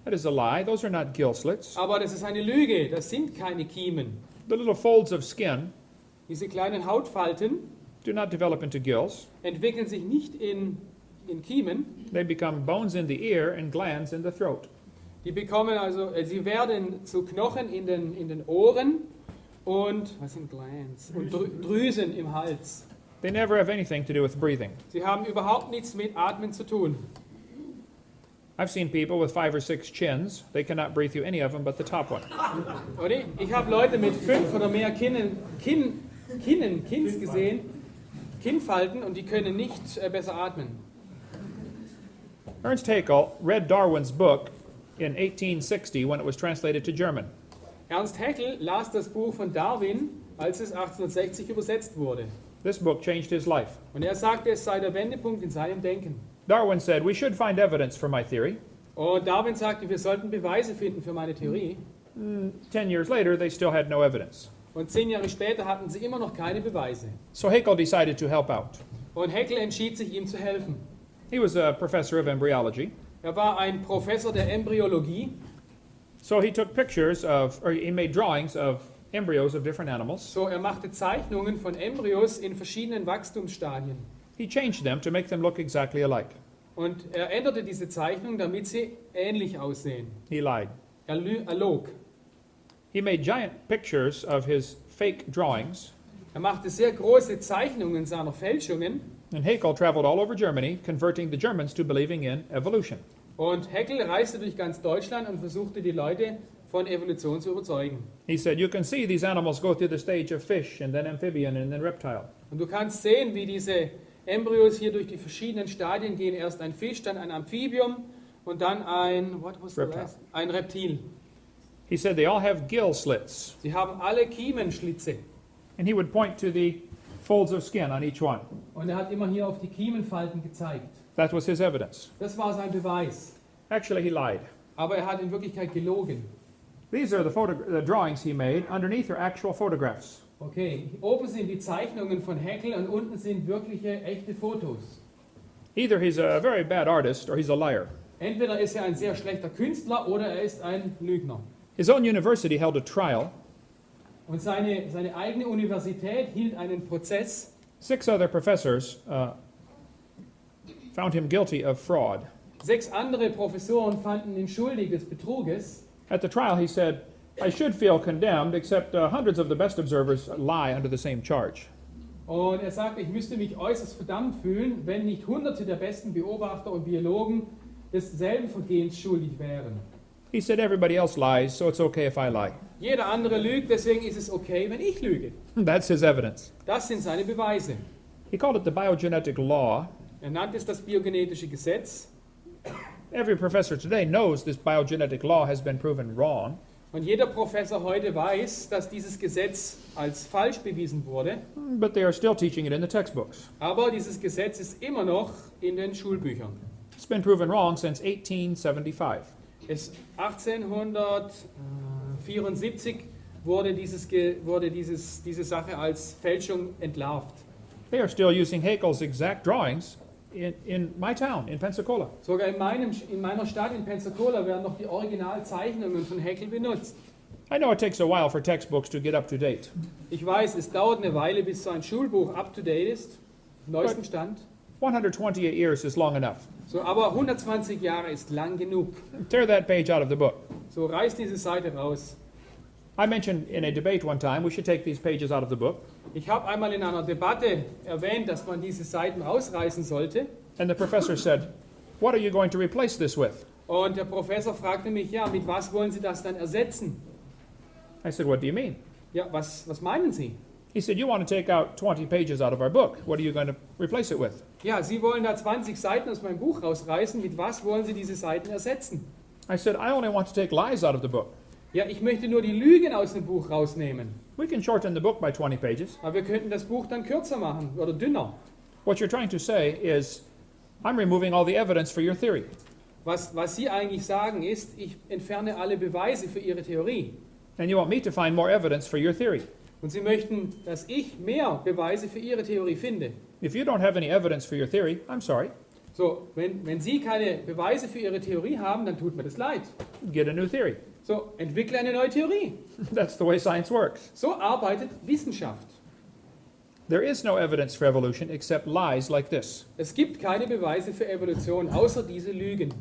That is a lie. Those are not gill slits. Aber das ist eine Lüge, das sind keine Kiemen. The little folds of skin Diese kleinen Hautfalten do not develop into gills. entwickeln sich nicht in Kiemen. They become bones in the ear and glands in the throat. Die bekommen also, sie werden zu Knochen in den Ohren und was sind Glands? Und Drüsen im Hals. They never have anything to do with breathing. Sie haben überhaupt nichts mit Atmen zu tun. I've seen people with 5 or 6 chins. They cannot breathe through any of them but the top one. Oder? Ich habe Leute mit 5 oder mehr Kins gesehen, Kinnfalten, und die können nicht besser atmen. Ernst Haeckel read Darwin's book in 1860 when it was translated to German. Ernst Haeckel las das Buch von Darwin, als es 1860 übersetzt wurde. This book changed his life. Und er sagte, es sei der Wendepunkt in seinem Denken. Darwin said, we should find evidence for my theory. Und Darwin sagte, wir sollten Beweise finden für meine Theorie. 10 years later, they still had no evidence. Und 10 Jahre später hatten sie immer noch keine Beweise. So Haeckel decided to help out. Und Haeckel entschied sich, ihm zu helfen. He was a professor of embryology. Er war ein Professor der Embryologie. So he took he made drawings of embryos of different animals. So, er machte Zeichnungen von Embryos in verschiedenen Wachstumsstadien. He changed them to make them look exactly alike. Und er änderte diese Zeichnungen, damit sie ähnlich aussehen. He lied. Er log. He made giant pictures of his fake drawings. Er machte sehr große Zeichnungen seiner Fälschungen. And Haeckel traveled all over Germany, converting the Germans to believing in evolution. Und Haeckel reiste durch ganz Deutschland und versuchte, die Leute von Evolution zu überzeugen. He said, you can see these animals go through the stage of fish and then amphibian and then reptile. Und du kannst sehen, wie diese Embryos hier durch die verschiedenen Stadien gehen. Erst ein Fisch, dann ein Amphibium und dann ein Reptil. He said they all have gill slits. Sie haben alle Kiemenschlitze. And he would point to the folds of skin on each one. Und er hat immer hier auf die Kiemenfalten gezeigt. That was his evidence. Das war sein Beweis. Actually, he lied. Aber er hat in Wirklichkeit gelogen. These are the drawings he made. Underneath are actual photographs. Okay, oben sind die Zeichnungen von Haeckel und unten sind wirkliche, echte Fotos. Either he's a very bad artist or he's a liar. Entweder ist er ein sehr schlechter Künstler oder er ist ein Lügner. His own university held a trial. Und seine eigene Universität hielt einen Prozess. 6 other professors found him guilty of fraud. 6 andere Professoren fanden ihn schuldig des Betruges. At the trial, he said, I should feel condemned, except hundreds of the best observers lie under the same charge. Und er sagte, ich müsste mich äußerst verdammt fühlen, wenn nicht Hunderte der besten Beobachter und Biologen desselben Vergehens schuldig wären. He said, everybody else lies, so it's okay if I lie. Jeder andere lügt, deswegen ist es okay, wenn ich lüge. That's his evidence. Das sind seine Beweise. He called it the biogenetic law. Er nannte es das biogenetische Gesetz. Every professor today knows this biogenetic law has been proven wrong. Und jeder Professor heute weiß, dass dieses Gesetz als falsch bewiesen wurde. But they are still teaching it in the textbooks. Aber dieses Gesetz ist immer noch in den Schulbüchern. It's been proven wrong since 1875. 1874 wurde diese Sache als Fälschung entlarvt. They are still using Haeckel's exact drawings in my town, in Pensacola. Sogar in meiner Stadt in Pensacola werden noch die Originalzeichnungen von Haeckel benutzt. I know it takes a while for textbooks to get up to date. Ich weiß, es dauert eine Weile, bis so ein Schulbuch up to date ist, neuesten Stand. 128 years is long enough. So, aber 120 Jahre ist lang genug. Tear that page out of the book. So, reiß diese Seite raus. I mentioned in a debate one time we should take these pages out of the book, Ich habe einmal in einer Debatte erwähnt, dass man diese Seiten rausreißen sollte. and the professor said, "What are you going to replace this with?" Und der Professor fragte mich, ja, mit was wollen Sie das dann ersetzen? I said, "What do you mean?" Ja, was meinen Sie? He said, "You want to take out 20 pages out of our book. What are you going to replace it with?" Ja, Sie wollen da 20 Seiten aus meinem Buch rausreißen. Mit was wollen Sie diese Seiten ersetzen? I said, "I only want to take lies out of the book. Ja, ich möchte nur die Lügen aus dem Buch rausnehmen. We can shorten the book by 20 pages. Aber wir könnten das Buch dann kürzer machen oder dünner. What you're trying to say is, I'm removing all the evidence for your theory. Was Sie eigentlich sagen ist, ich entferne alle Beweise für Ihre Theorie. And you want me to find more evidence for your theory. Und Sie möchten, dass ich mehr Beweise für Ihre Theorie finde. If you don't have any evidence for your theory, I'm sorry. So, wenn Sie keine Beweise für Ihre Theorie haben, dann tut mir das leid. Get a new theory. So, entwickle eine neue Theorie. That's the way science works. So arbeitet Wissenschaft. There is no evidence for evolution except lies like this. Es gibt keine Beweise für Evolution, außer diese Lügen.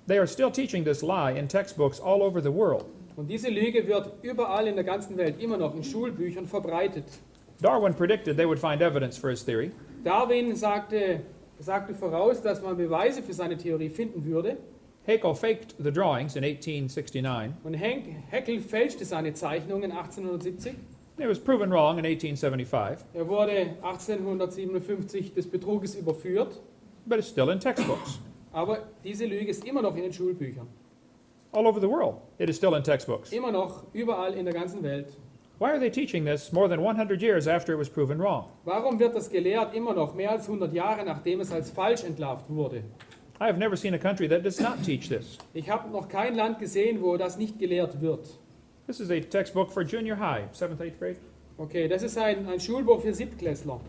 They are still teaching this lie in textbooks all over the world. Und diese Lüge wird überall in der ganzen Welt immer noch in Schulbüchern verbreitet. Darwin predicted they would find evidence for his theory. Darwin sagte voraus, dass man Beweise für seine Theorie finden würde. Haeckel faked the drawings in 1869. Und Haeckel fälschte seine Zeichnungen 1870. It was proven wrong in 1875, Er wurde 1857 des Betruges überführt. but it's still in textbooks. Aber diese Lüge ist immer noch in den Schulbüchern. All over the world, it is still in textbooks. Immer noch, überall in der ganzen Welt. Why are they teaching this more than 100 years after it was proven wrong? Warum wird das gelehrt immer noch, mehr als 100 Jahre nachdem es als falsch entlarvt wurde? I have never seen a country that does not teach this. Ich habe noch kein Land gesehen, wo das nicht gelehrt wird. This is a textbook for junior high, 7th, 8th grade. Okay, das ist ein Schulbuch für Siebtklässler.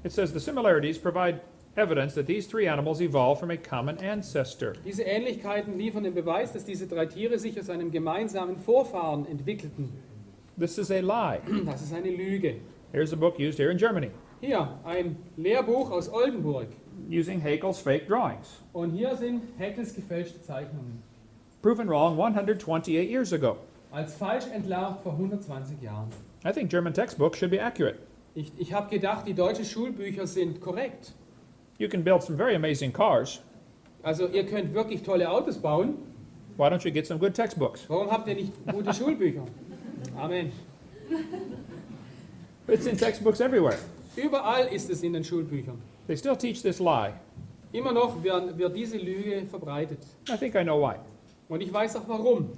It says the similarities provide evidence that these three animals evolved from a common ancestor. Diese Ähnlichkeiten liefern den Beweis, dass diese drei Tiere sich aus einem gemeinsamen Vorfahren entwickelten. This is a lie. Das ist eine Lüge. Here's a book used here in Germany, Hier, ein Lehrbuch aus Oldenburg. using Haeckel's fake drawings. Und hier sind Haeckels gefälschte Zeichnungen. Proven wrong 128 years ago. Als falsch entlarvt vor 120 Jahren. I think German textbooks should be accurate. Ich habe gedacht, die deutschen Schulbücher sind korrekt. You can build some very amazing cars. Also ihr könnt wirklich tolle Autos bauen. Why don't you get some good textbooks? Warum habt ihr nicht gute Schulbücher? Amen. It's in textbooks everywhere. Überall ist es in den Schulbüchern. They still teach this lie. Immer noch wird diese Lüge verbreitet. I think I know why. Und ich weiß auch warum.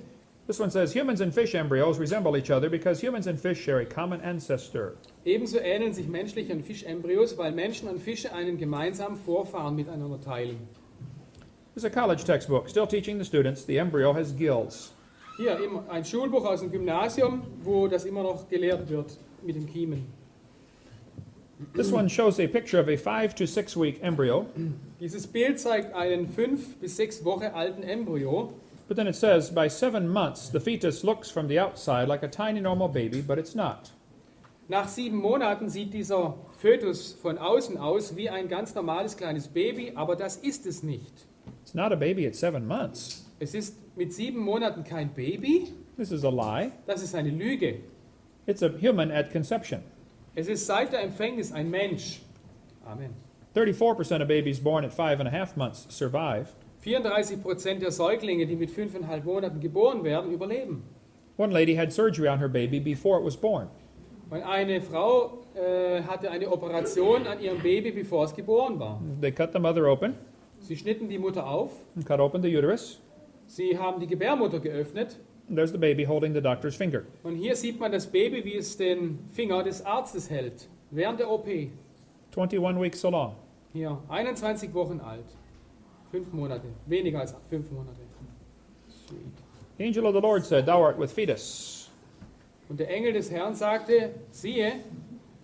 This one says humans and fish embryos resemble each other because humans and fish share a common ancestor. Ebenso ähneln sich menschliche und Fischembryos, weil Menschen und Fische einen gemeinsamen Vorfahren miteinander teilen. There's a college textbook still teaching the students the embryo has gills. Hier ein Schulbuch aus dem Gymnasium, wo das immer noch gelehrt wird mit dem Kiemen. This one shows a picture of a 5 to 6 week embryo, Dieses Bild zeigt einen 5 bis 6 Wochen alten Embryo. but then it says by 7 months the fetus looks from the outside like a tiny normal baby, but it's not. Nach 7 Monaten sieht dieser Fötus von außen aus wie ein ganz normales kleines Baby, aber das ist es nicht. It's not a baby at 7 months. Es ist mit 7 Monaten kein Baby, This is a lie. das ist eine Lüge. It's a human at conception. Es ist seit der Empfängnis ein Mensch. Amen. 34% of babies born at 5.5 months survive. 34% der Säuglinge, die mit 5,5 Monaten geboren werden, überleben. One lady had surgery on her baby before it was born. Und eine Frau hatte eine Operation an ihrem Baby, bevor es geboren war. They cut the mother open Sie schnitten die Mutter auf, and cut open the uterus. sie haben die Gebärmutter geöffnet And there's the baby holding the doctor's finger. und hier sieht man das Baby, wie es den Finger des Arztes hält, während der OP. 21 weeks along. Hier, 21 Wochen alt, 5 Monate, weniger als 5 Monate. Sweet. The angel of the Lord said, Thou art with fetus. Und der Engel des Herrn sagte, siehe,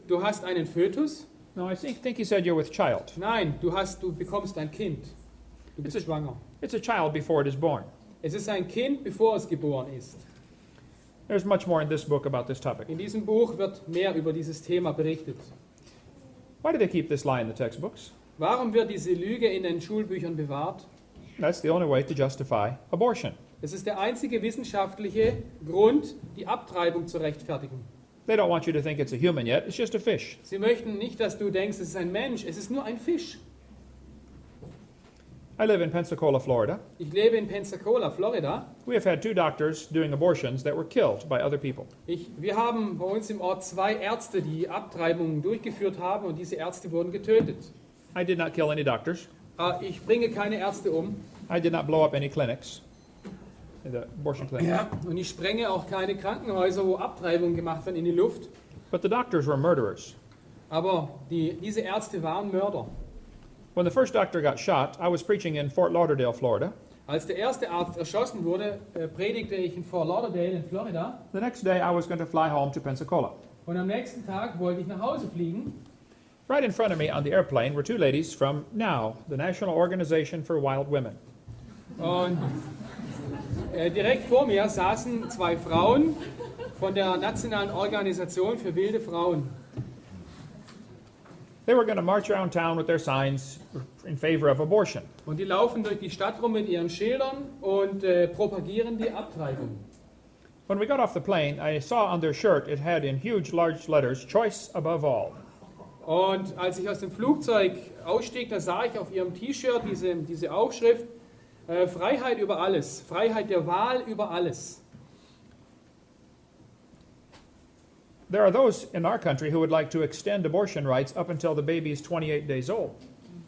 du hast einen Fötus? No, I think he said you're with child. Nein, du bekommst ein Kind. Du bist schwanger. It's a child before it is born. Es ist ein Kind, bevor es geboren ist. There's much more in this book about this topic. In diesem Buch wird mehr über dieses Thema berichtet. Why do they keep this lie in the textbooks? Warum wird diese Lüge in den Schulbüchern bewahrt? That's the only way to justify abortion. Das ist der einzige wissenschaftliche Grund, die Abtreibung zu rechtfertigen. They don't want you to think it's a human yet, it's just a fish. Sie möchten nicht, dass du denkst, es ist ein Mensch, es ist nur ein Fisch. I live in Pensacola, Florida. Ich lebe in Pensacola, Florida. We have had 2 doctors doing abortions that were killed by other people. Wir haben bei uns im Ort 2 Ärzte, die Abtreibungen durchgeführt haben und diese Ärzte wurden getötet. I did not kill any doctors. Ich bringe keine Ärzte um. I did not blow up any clinics, the abortion clinics. Und ich sprenge auch keine Krankenhäuser, wo Abtreibungen gemacht werden, in die Luft. But the doctors were murderers. Aber diese Ärzte waren Mörder. When the first doctor got shot, I was preaching in Fort Lauderdale, Florida. Als der erste Arzt erschossen wurde, predigte ich in Fort Lauderdale in Florida. The next day, I was going to fly home to Pensacola. Und am nächsten Tag wollte ich nach Hause fliegen. Right in front of me on the airplane were 2 ladies from NOW, the National Organization for Wild Women. Und direkt vor mir saßen 2 Frauen von der Nationalen Organisation für wilde Frauen. They were going to march around town with their signs in favor of abortion. Und die laufen durch die Stadt rum mit ihren Schildern und propagieren die Abtreibung. When we got off the plane, I saw on their shirt it had in huge, large letters, "Choice above all." Und als ich aus dem Flugzeug ausstieg, da sah ich auf ihrem T-Shirt diese Aufschrift, Freiheit über alles, Freiheit der Wahl über alles. There are those in our country who would like to extend abortion rights up until the baby is 28 days old.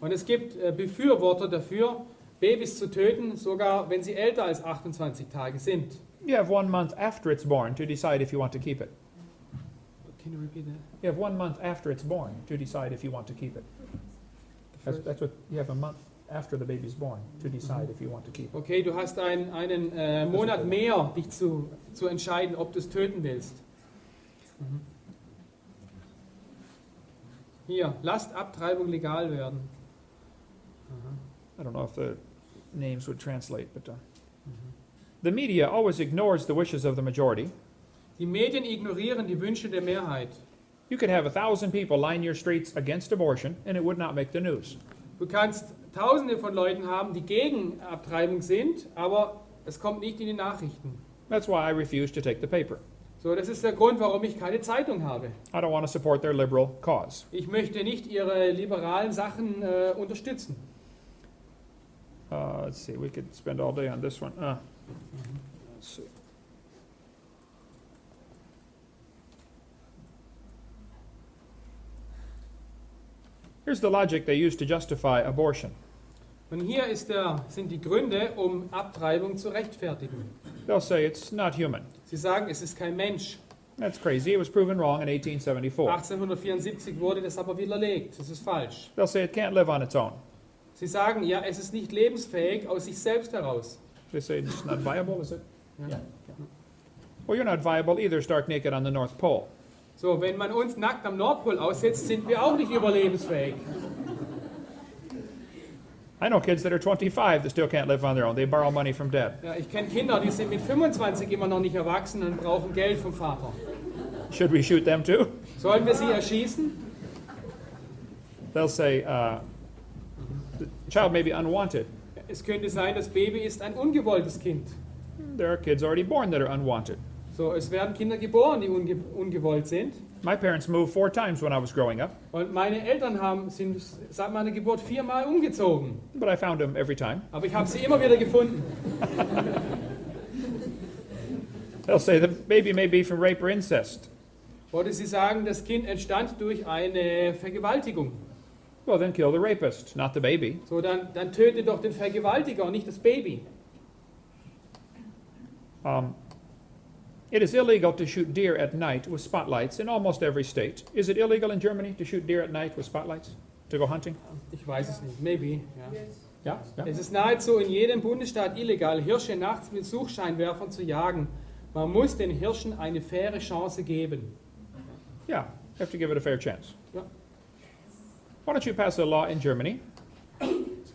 Und es gibt Befürworter dafür, Babys zu töten, sogar wenn sie älter als 28 Tage sind. You have 1 month after it's born to decide if you want to keep it. Can you repeat that? You have 1 month after it's born to decide if you want to keep it. That's what you have, a month after the baby's born to decide if you want to keep it. Okay, du hast einen Monat mehr, dich zu entscheiden, ob du es töten willst. Hier, lasst Abtreibung legal werden. I don't know if the names would translate, but the media always ignores the wishes of the majority. Die Medien ignorieren die Wünsche der Mehrheit. You could have 1,000 people line your streets against abortion, and it would not make the news. Du kannst Tausende von Leuten haben, die gegen Abtreibung sind, aber es kommt nicht in die Nachrichten. That's why I refuse to take the paper. So, das ist der Grund, warum ich keine Zeitung habe. I don't want to support their liberal cause. Ich möchte nicht ihre liberalen Sachen unterstützen. Let's see, we could spend all day on this one. Let's see. Here's the logic they use to justify abortion. Und hier sind die Gründe, um Abtreibung zu rechtfertigen. They'll say it's not human. Sie sagen, es ist kein Mensch. That's crazy. It was proven wrong in 1874. 1874 wurde das aber widerlegt. Das ist falsch. They'll say it can't live on its own. Sie sagen, ja, es ist nicht lebensfähig aus sich selbst heraus. They say it's not viable, is it? Ja. Yeah. Well, you're not viable either, stark naked on the North Pole. So, wenn man uns nackt am Nordpol aussetzt, sind wir auch nicht überlebensfähig. I know kids that are 25 that still can't live on their own. They borrow money from dad. Ja, ich kenne Kinder, die sind mit 25 immer noch nicht erwachsen und brauchen Geld vom Vater. Should we shoot them too? Sollen wir sie erschießen? They'll say the child may be unwanted. Es könnte sein, das Baby ist ein ungewolltes Kind. There are kids already born that are unwanted. So, es werden Kinder geboren, die ungewollt sind. My parents moved 4 times when I was growing up, Und meine Eltern sind seit meiner Geburt 4-mal umgezogen. but I found them every time. Aber ich habe sie immer wieder gefunden. They'll say the baby may be from rape or incest. Oder sie sagen, das Kind entstand durch eine Vergewaltigung. Well, then kill the rapist, not the baby. So, dann töte doch den Vergewaltiger und nicht das Baby. It is illegal to shoot deer at night with spotlights in almost every state. Is it illegal in Germany to shoot deer at night with spotlights? To go hunting? Ich weiß es nicht, maybe. Ja. Yeah? Es ist nahezu in jedem Bundesstaat illegal, Hirsche nachts mit Suchscheinwerfern zu jagen. Man muss den Hirschen eine faire Chance geben. Yeah, you have to give it a fair chance. Ja. Why don't you pass a law in Germany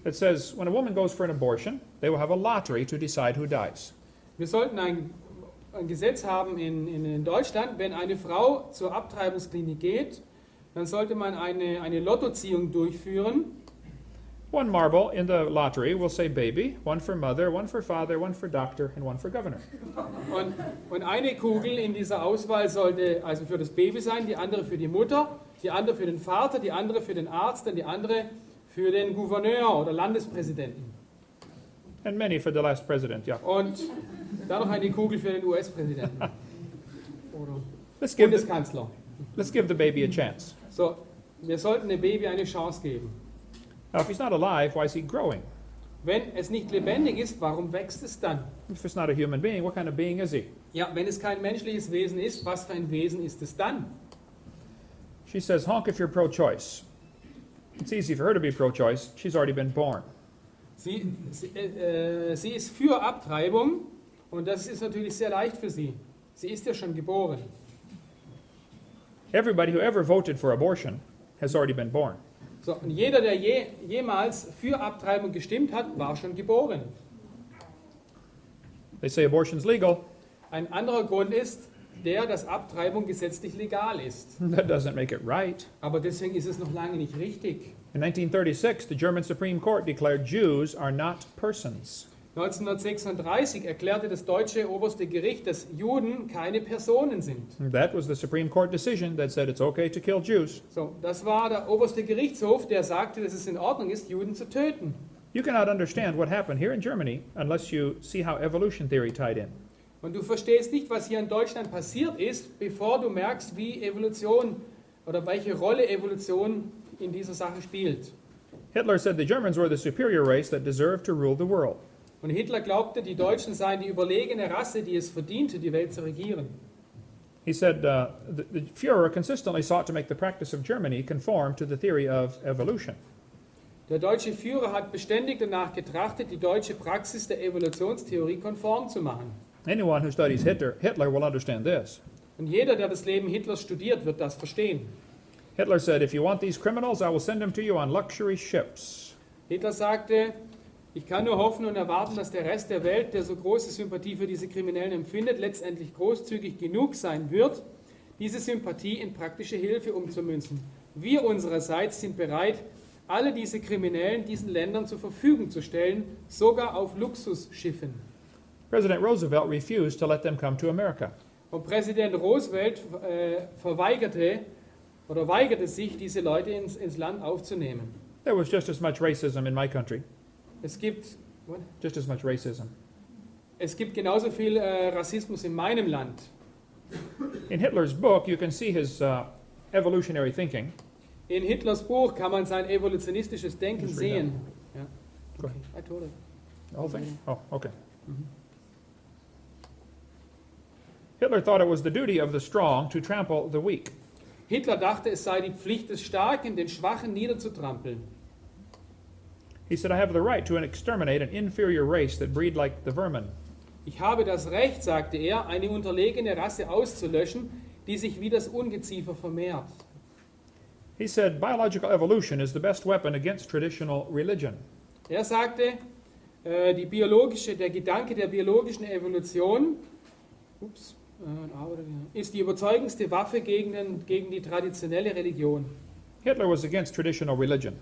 that says when a woman goes for an abortion, they will have a lottery to decide who dies. Wir sollten ein Gesetz haben in Deutschland, wenn eine Frau zur Abtreibungsklinik geht, dann sollte man eine Lottoziehung durchführen. One marble in the lottery will say baby, one for mother, one for father, one for doctor, and one for governor. Und eine Kugel in dieser Auswahl sollte also für das Baby sein, die andere für die Mutter, die andere für den Vater, die andere für den Arzt und die andere für den Gouverneur oder Landespräsidenten. And many for the last president, yeah. Und dann noch eine Kugel für den US-Präsidenten. Oder Let's give, the, Bundeskanzler. let's give the baby a chance. So, wir sollten dem Baby eine Chance geben. Now, if he's not alive, why is he growing? Wenn es nicht lebendig ist, warum wächst es dann? If it's not a human being, what kind of being is he? Ja, wenn es kein menschliches Wesen ist, was für ein Wesen ist es dann? She says, honk if you're pro-choice. It's easy for her to be pro-choice. She's already been born. Sie ist für Abtreibung und das ist natürlich sehr leicht für sie. Sie ist ja schon geboren. Everybody who ever voted for abortion has already been born. So, und jeder, der jemals für Abtreibung gestimmt hat, war schon geboren. They say abortion's legal. Ein anderer Grund ist der, dass Abtreibung gesetzlich legal ist. That doesn't make it right. Aber deswegen ist es noch lange nicht richtig. In 1936, the German Supreme Court declared Jews are not persons. 1936 erklärte das deutsche oberste Gericht, dass Juden keine Personen sind. That was the Supreme Court decision that said it's okay to kill Jews. So, das war der oberste Gerichtshof, der sagte, dass es in Ordnung ist, Juden zu töten. You cannot understand what happened here in Germany unless you see how evolution theory tied in. Und du verstehst nicht, was hier in Deutschland passiert ist, bevor du merkst, wie Evolution oder welche Rolle Evolution in dieser Sache spielt. Hitler said the Germans were the superior race that deserved to rule the world. Und Hitler glaubte, die Deutschen seien die überlegene Rasse, die es verdiente, die Welt zu regieren. He said the Führer consistently sought to make the practice of Germany conform to the theory of evolution. Der deutsche Führer hat beständig danach getrachtet, die deutsche Praxis der Evolutionstheorie konform zu machen. Anyone who studies Hitler will understand this. Und jeder, der das Leben Hitlers studiert, wird das verstehen. Hitler said, if you want these criminals, I will send them to you on luxury ships. Hitler sagte, ich kann nur hoffen und erwarten, dass der Rest der Welt, der so große Sympathie für diese Kriminellen empfindet, letztendlich großzügig genug sein wird, diese Sympathie in praktische Hilfe umzumünzen. Wir unsererseits sind bereit, alle diese Kriminellen diesen Ländern zur Verfügung zu stellen, sogar auf Luxusschiffen. President Roosevelt refused to let them come to America. Und Präsident Roosevelt weigerte sich, diese Leute ins Land aufzunehmen. There was just as much racism in my country. Es gibt genauso viel Rassismus in meinem Land. In Hitler's book, you can see his evolutionary thinking. In Hitlers Buch kann man sein evolutionistisches Denken Just read sehen. Ja. Go ahead. I told it. The whole thing? Oh, okay. Hitler thought it was the duty of the strong to trample the weak. Hitler dachte, es sei die Pflicht des Starken, den Schwachen niederzutrampeln. He said, I have the right to exterminate an inferior race that breed like the vermin. Ich habe das Recht, sagte er, eine unterlegene Rasse auszulöschen, die sich wie das Ungeziefer vermehrt. He said, biological evolution is the best weapon against traditional religion. Er sagte, der Gedanke der biologischen Evolution ist die überzeugendste Waffe gegen die traditionelle Religion. Hitler was against traditional religion.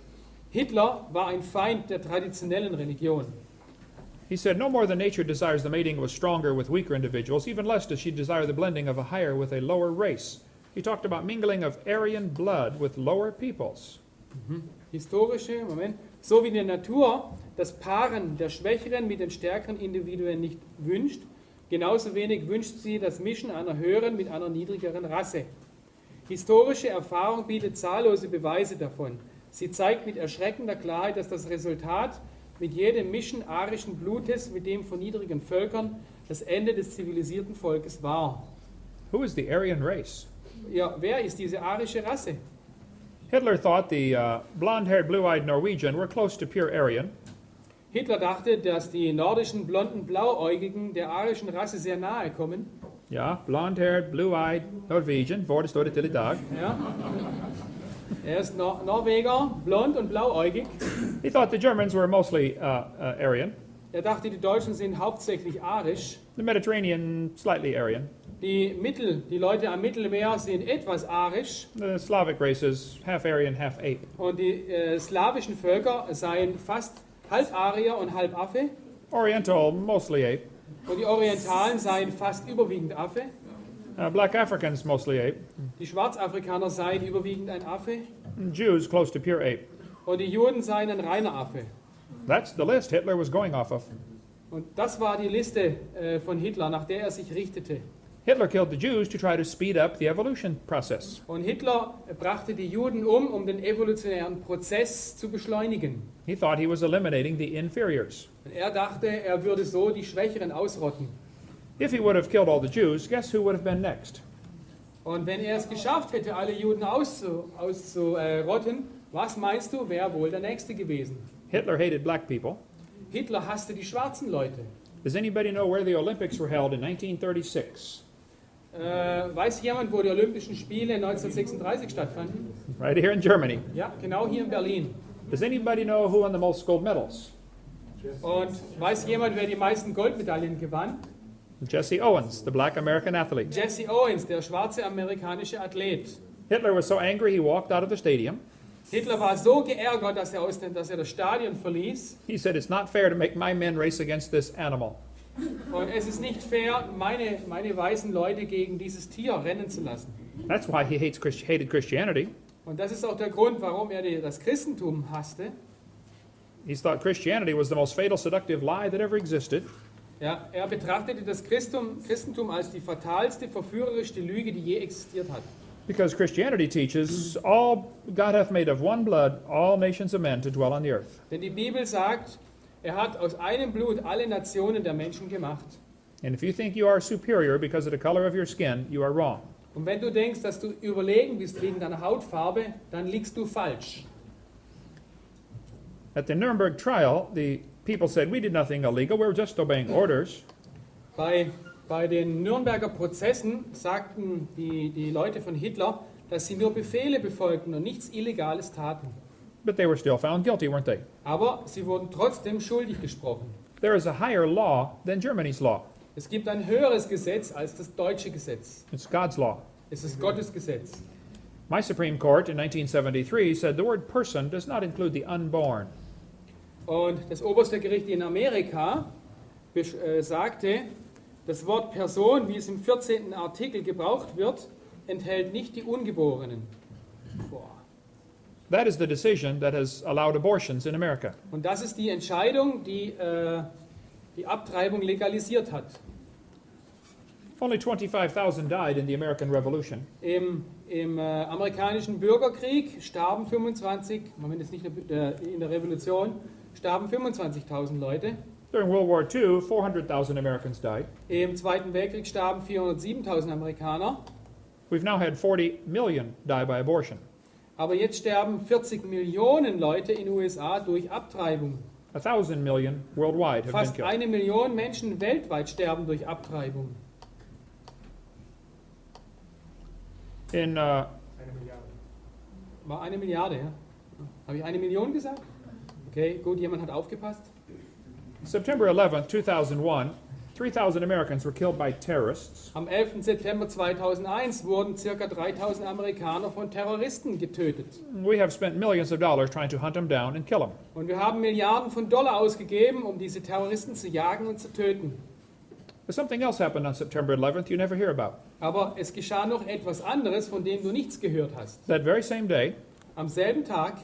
Hitler war ein Feind der traditionellen Religion. He said, no more than nature desires the mating of a stronger with weaker individuals, even less does she desire the blending of a higher with a lower race. He talked about mingling of Aryan blood with lower peoples. So wie die Natur das Paaren der Schwächeren mit den stärkeren Individuen nicht wünscht, genauso wenig wünscht sie das Mischen einer höheren mit einer niedrigeren Rasse. Historische Erfahrung bietet zahllose Beweise davon. Sie zeigt mit erschreckender Klarheit, dass das Resultat mit jedem Mischen arischen Blutes mit dem von niedrigen Völkern das Ende des zivilisierten Volkes war. Who is the Aryan race? Ja, wer ist diese arische Rasse? Hitler thought the blonde-haired, blue-eyed Norwegian were close to pure Aryan. Hitler dachte, dass die nordischen, blonden, blauäugigen der arischen Rasse sehr nahe kommen. Ja, blonde-haired, blue-eyed Norwegian, voor de store til i dag. Ja. Er ist Norweger, blond und blauäugig. He thought the Germans were mostly Aryan. Er dachte, die Deutschen sind hauptsächlich arisch. The Mediterranean, slightly Aryan. Die Leute am Mittelmeer sind etwas arisch The Slavic races, half Aryan, half ape. und die slawischen Völker seien fast halb Arier und halb Affe Oriental, mostly ape. und die Orientalen seien fast überwiegend Affe. Black Africans, mostly ape. Die Schwarzafrikaner seien überwiegend ein Affe And Jews, close to pure ape. und die Juden seien ein reiner Affe. That's the list Hitler was going off of. Und das war die Liste von Hitler, nach der er sich richtete. Hitler killed the Jews to try to speed up the evolution process. Und Hitler brachte die Juden um den evolutionären Prozess zu beschleunigen. He thought he was eliminating the inferiors. Und er dachte, er würde so die Schwächeren ausrotten. If he would have killed all the Jews, guess who would have been next? Und wenn er es geschafft hätte, alle Juden auszurotten, was meinst du, wäre wohl der Nächste gewesen? Hitler hated black people. Hitler hasste die schwarzen Leute. Does anybody know where the Olympics were held in 1936? Weiß jemand, wo die Olympischen Spiele 1936 stattfanden? Right here in Germany. Ja, genau hier in Berlin. Does anybody know who won the most gold medals? Und weiß jemand, wer die meisten Goldmedaillen gewann? Jesse Owens, the black American athlete. Jesse Owens, der schwarze amerikanische Athlet. Hitler was so angry he walked out of the stadium. Hitler war so geärgert, dass er das Stadion verließ. He said, "It's not fair to make my men race against this animal." Und es ist nicht fair, meine weißen Leute gegen dieses Tier rennen zu lassen. That's why he hated Christianity. Und das ist auch der Grund, warum er das Christentum hasste. He thought Christianity was the most fatal, seductive lie that ever existed. Ja, er betrachtete das Christentum als die fatalste, verführerischste Lüge, die je existiert hat. Because Christianity teaches all God hath made of one blood all nations of men to dwell on the earth. Denn die Bibel sagt, er hat aus einem Blut alle Nationen der Menschen gemacht. And if you think you are superior because of the color of your skin, you are wrong. Und wenn du denkst, dass du überlegen bist wegen deiner Hautfarbe, dann liegst du falsch. At the Nuremberg trial, the people said, "We did nothing illegal, we were just obeying orders." Bei den Nürnberger Prozessen sagten die Leute von Hitler, dass sie nur Befehle befolgten und nichts Illegales taten. But they were still found guilty, weren't they? Aber sie wurden trotzdem schuldig gesprochen. There is a higher law than Germany's law. Es gibt ein höheres Gesetz als das deutsche Gesetz. It's God's law. Es ist Gottes Gesetz. My Supreme Court in 1973 said the word person does not include the unborn. Und das oberste Gericht in Amerika sagte, das Wort Person, wie es im 14. Artikel gebraucht wird, enthält nicht die Ungeborenen. Boah. That is the decision that has allowed abortions in America. Und das ist die Entscheidung, die die Abtreibung legalisiert hat. Only 25,000 died in the American Revolution. Im amerikanischen Bürgerkrieg starben 25, Moment, ist nicht in der Revolution, starben 25.000 Leute. During World War II, 400,000 Americans died. Im Zweiten Weltkrieg starben 407.000 Amerikaner. We've now had 40 million die by abortion. Aber jetzt sterben 40 Millionen Leute in den USA durch Abtreibung. 1,000 million worldwide have been Fast killed. 1 Million Menschen weltweit sterben durch Abtreibung. In War 1 Milliarde, ja? Habe ich 1 Million gesagt? Okay, gut, jemand hat aufgepasst. September 11th, 2001, 3,000 Americans were killed by terrorists. Am 11. September 2001 wurden ca. 3.000 Amerikaner von Terroristen getötet. We have spent millions of dollars trying to hunt them down and kill them. Und wir haben Milliarden von Dollar ausgegeben, um diese Terroristen zu jagen und zu töten. But something else happened on September 11th you never hear about. Aber es geschah noch etwas anderes, von dem du nichts gehört hast. That very same day, Am selben Tag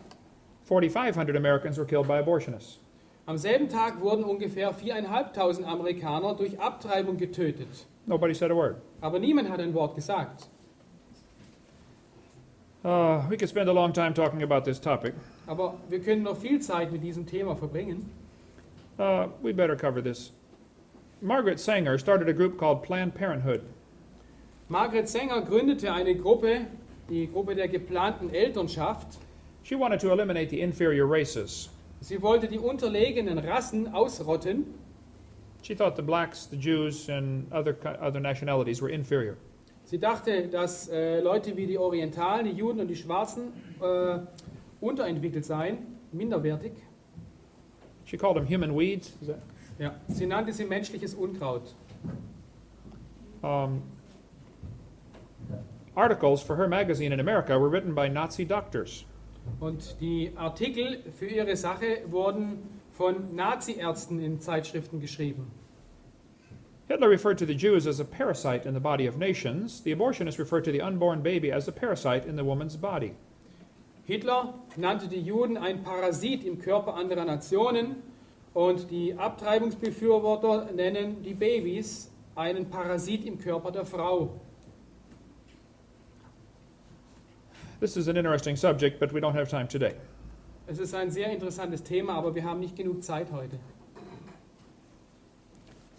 4,500 Americans were killed by abortionists. Am selben Tag wurden ungefähr 4.500 Amerikaner durch Abtreibung getötet. Nobody said a word. Aber niemand hat ein Wort gesagt. We could spend a long time talking about this topic. Aber wir können noch viel Zeit mit diesem Thema verbringen. We'd better cover this. Margaret Sanger started a group called Planned Parenthood. Margaret Sanger gründete eine Gruppe, die Gruppe der geplanten Elternschaft. She wanted to eliminate the inferior races. Sie wollte die unterlegenen Rassen ausrotten. She thought the blacks, the Jews, and other nationalities were inferior. Sie dachte, dass Leute wie die Orientalen, die Juden und die Schwarzen unterentwickelt seien, minderwertig. She called them human weeds. Is that? Ja, sie nannte sie menschliches Unkraut. Articles for her magazine in America were written by Nazi doctors. Und die Artikel für ihre Sache wurden von Nazi-Ärzten in Zeitschriften geschrieben. Hitler referred to the Jews as a parasite in the body of nations. The abortionist referred to the unborn baby as a parasite in the woman's body. Hitler nannte die Juden ein Parasit im Körper anderer Nationen und die Abtreibungsbefürworter nennen die Babys einen Parasit im Körper der Frau. This is an interesting subject, but we don't have time today. Es ist ein sehr interessantes Thema, aber wir haben nicht genug Zeit heute.